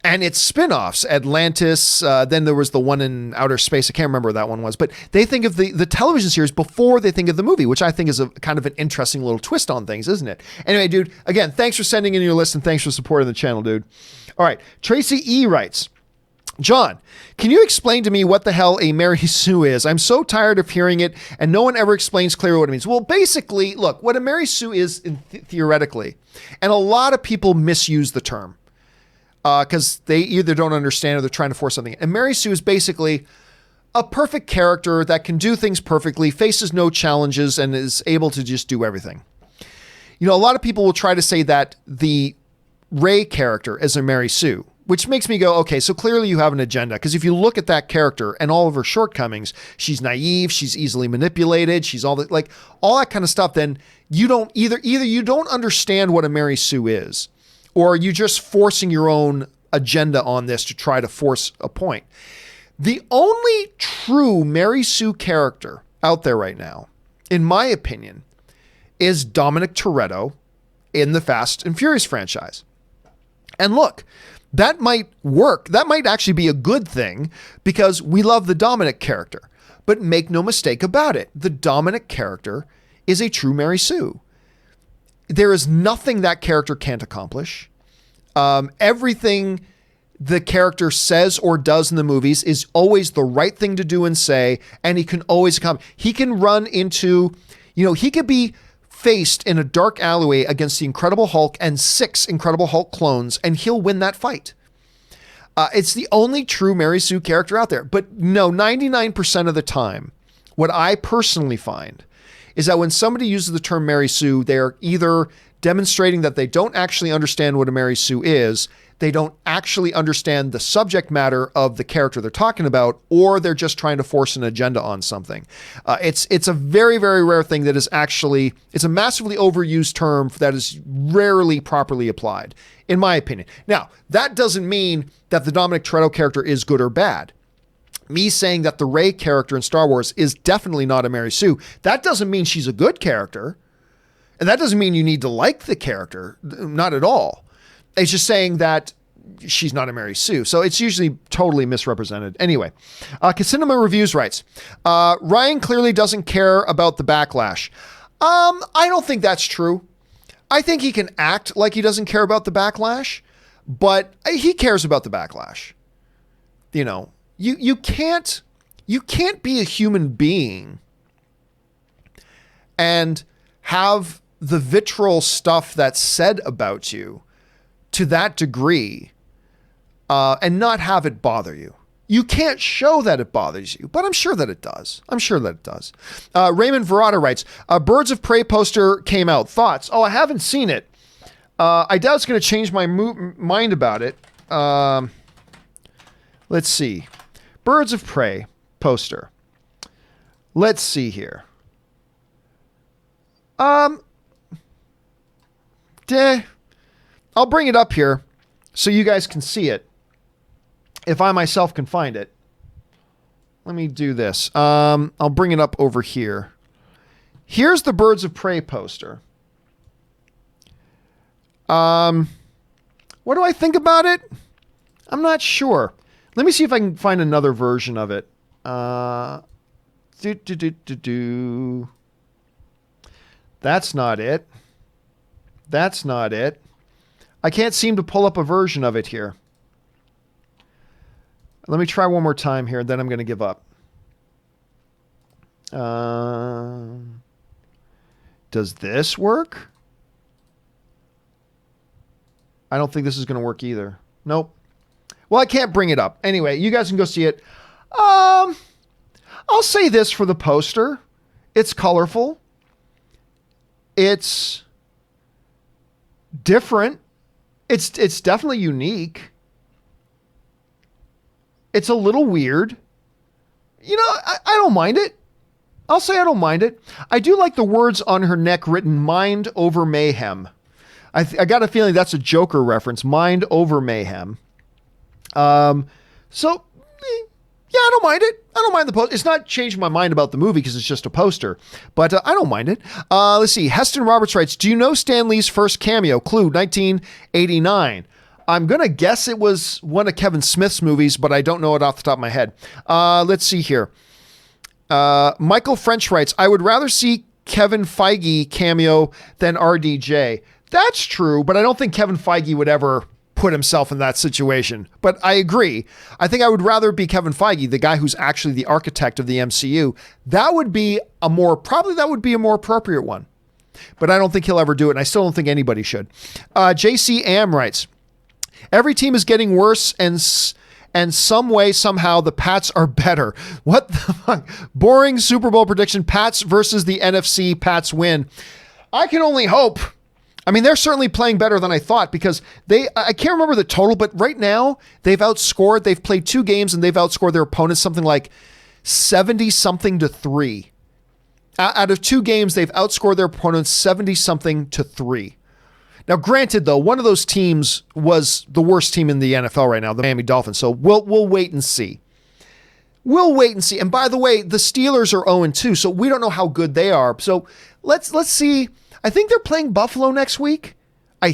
and its spin-offs, Atlantis. Then there was the one in outer space. I can't remember what that one was, but they think of the television series before they think of the movie, which I think is a kind of an interesting little twist on things, isn't it? Anyway, dude, again, thanks for sending in your list and thanks for supporting the channel, dude. All right. Tracy E writes, John, can you explain to me what the hell a Mary Sue is? I'm so tired of hearing it, and no one ever explains clearly what it means. Well, basically, look, what a Mary Sue is theoretically, and a lot of people misuse the term because they either don't understand or they're trying to force something. And Mary Sue is basically a perfect character that can do things perfectly, faces no challenges, and is able to just do everything. You know, a lot of people will try to say that the Rey character is a Mary Sue, which makes me go, okay, so clearly you have an agenda. Because if you look at that character and all of her shortcomings, she's naive, she's easily manipulated, she's all that, like all that kind of stuff. Then you don't either you don't understand what a Mary Sue is, or you're just forcing your own agenda on this to try to force a point. The only true Mary Sue character out there right now, in my opinion, is Dominic Toretto in the Fast and Furious franchise. And look, that might work. That might actually be a good thing because we love the Dominic character. But make no mistake about it, the Dominic character is a true Mary Sue. There is nothing that character can't accomplish. Everything the character says or does in the movies is always the right thing to do and say, and he can always come. He can run into, he could be faced in a dark alleyway against the Incredible Hulk and 6 Incredible Hulk clones, and he'll win that fight. It's the only true Mary Sue character out there. But no, 99% of the time, what I personally find is that when somebody uses the term Mary Sue, they're either demonstrating that they don't actually understand what a Mary Sue is, they don't actually understand the subject matter of the character they're talking about, or they're just trying to force an agenda on something. It's a very, very rare thing that is actually, it's a massively overused term that is rarely properly applied, in my opinion. Now, that doesn't mean that the Dominic Toretto character is good or bad. Me saying that the Rey character in Star Wars is definitely not a Mary Sue, that doesn't mean she's a good character. And that doesn't mean you need to like the character, not at all. It's just saying that she's not a Mary Sue. So it's usually totally misrepresented. Anyway, Casinema Reviews writes, Ryan clearly doesn't care about the backlash. I don't think that's true. I think he can act like he doesn't care about the backlash, but he cares about the backlash. You can't be a human being and have the vitriol stuff that's said about you to that degree and not have it bother you. You can't show that it bothers you, but I'm sure that it does. Raymond Verrata writes, Birds of Prey poster came out. Thoughts? Oh, I haven't seen it. I doubt it's going to change my mind about it. Let's see. Birds of Prey poster. Let's see here. I'll bring it up here so you guys can see it. If I myself can find it. Let me do this. I'll bring it up over here. Here's the Birds of Prey poster. What do I think about it? I'm not sure. Let me see if I can find another version of it. That's not it. I can't seem to pull up a version of it here. Let me try one more time here, then I'm going to give up. Does this work? I don't think this is going to work either. Nope. Well, I can't bring it up. Anyway, you guys can go see it. I'll say this for the poster. It's colorful. It's different. It's definitely unique. It's a little weird. You know, I don't mind it. I'll say I don't mind it. I do like the words on her neck written "Mind over Mayhem." I got a feeling that's a Joker reference. Mind over Mayhem. So, yeah, I don't mind it. I don't mind the poster. It's not changing my mind about the movie because it's just a poster, but I don't mind it. Let's see. Heston Roberts writes, do you know Stan Lee's first cameo? Clue, 1989. I'm going to guess it was one of Kevin Smith's movies, but I don't know it off the top of my head. Let's see here. Michael French writes, I would rather see Kevin Feige cameo than RDJ. That's true, but I don't think Kevin Feige would ever put himself in that situation. But I agree. I think I would rather be Kevin Feige, the guy who's actually the architect of the MCU. That would be a more appropriate one. But I don't think he'll ever do it, and I still don't think anybody should. JC Am writes, every team is getting worse, and some way, somehow, the Pats are better. What the fuck? Boring Super Bowl prediction. Pats versus the NFC. Pats win. I can only hope. I mean, they're certainly playing better than I thought because I can't remember the total, but right now they've played 2 games and they've outscored their opponents something like 70-something to 3. Out of 2 games, they've outscored their opponents 70-something to 3. Now, granted, though, one of those teams was the worst team in the NFL right now, the Miami Dolphins. So we'll wait and see. And by the way, the Steelers are 0-2, so we don't know how good they are. So let's see. I think they're playing Buffalo next week. I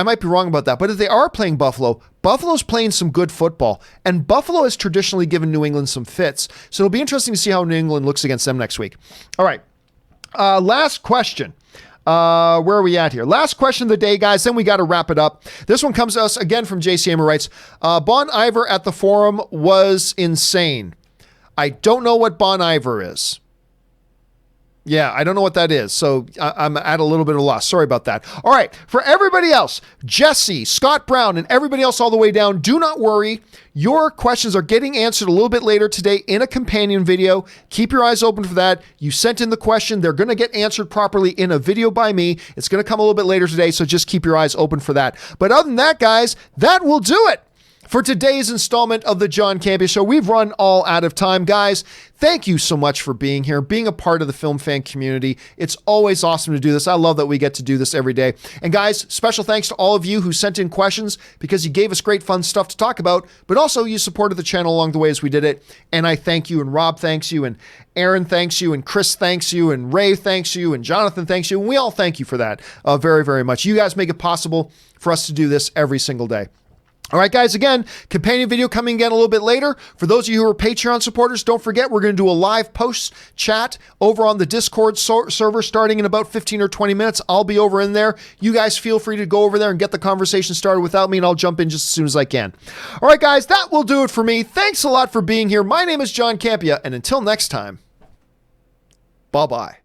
might be wrong about that, but if they are playing Buffalo, Buffalo's playing some good football, and Buffalo has traditionally given New England some fits. So it'll be interesting to see how New England looks against them next week. All right. Last question. Where are we at here? Last question of the day, guys. Then we got to wrap it up. This one comes to us again from JCM, who writes, Bon Iver at the forum was insane. I don't know what Bon Iver is. Yeah, I don't know what that is, so I'm at a little bit of a loss. Sorry about that. All right, for everybody else, Jesse, Scott Brown, and everybody else all the way down, do not worry. Your questions are getting answered a little bit later today in a companion video. Keep your eyes open for that. You sent in the question. They're going to get answered properly in a video by me. It's going to come a little bit later today, so just keep your eyes open for that. But other than that, guys, that will do it for today's installment of the John Campea Show. We've run all out of time. Guys, thank you so much for being here, being a part of the film fan community. It's always awesome to do this. I love that we get to do this every day. And guys, special thanks to all of you who sent in questions because you gave us great fun stuff to talk about, but also you supported the channel along the way as we did it. And I thank you, and Rob thanks you, and Aaron thanks you, and Chris thanks you, and Ray thanks you, and Jonathan thanks you. And we all thank you for that very, very much. You guys make it possible for us to do this every single day. All right, guys, again, companion video coming again a little bit later. For those of you who are Patreon supporters, don't forget we're going to do a live post chat over on the Discord server starting in about 15 or 20 minutes. I'll be over in there. You guys feel free to go over there and get the conversation started without me, and I'll jump in just as soon as I can. All right, guys, that will do it for me. Thanks a lot for being here. My name is John Campea, and until next time, Bye-bye.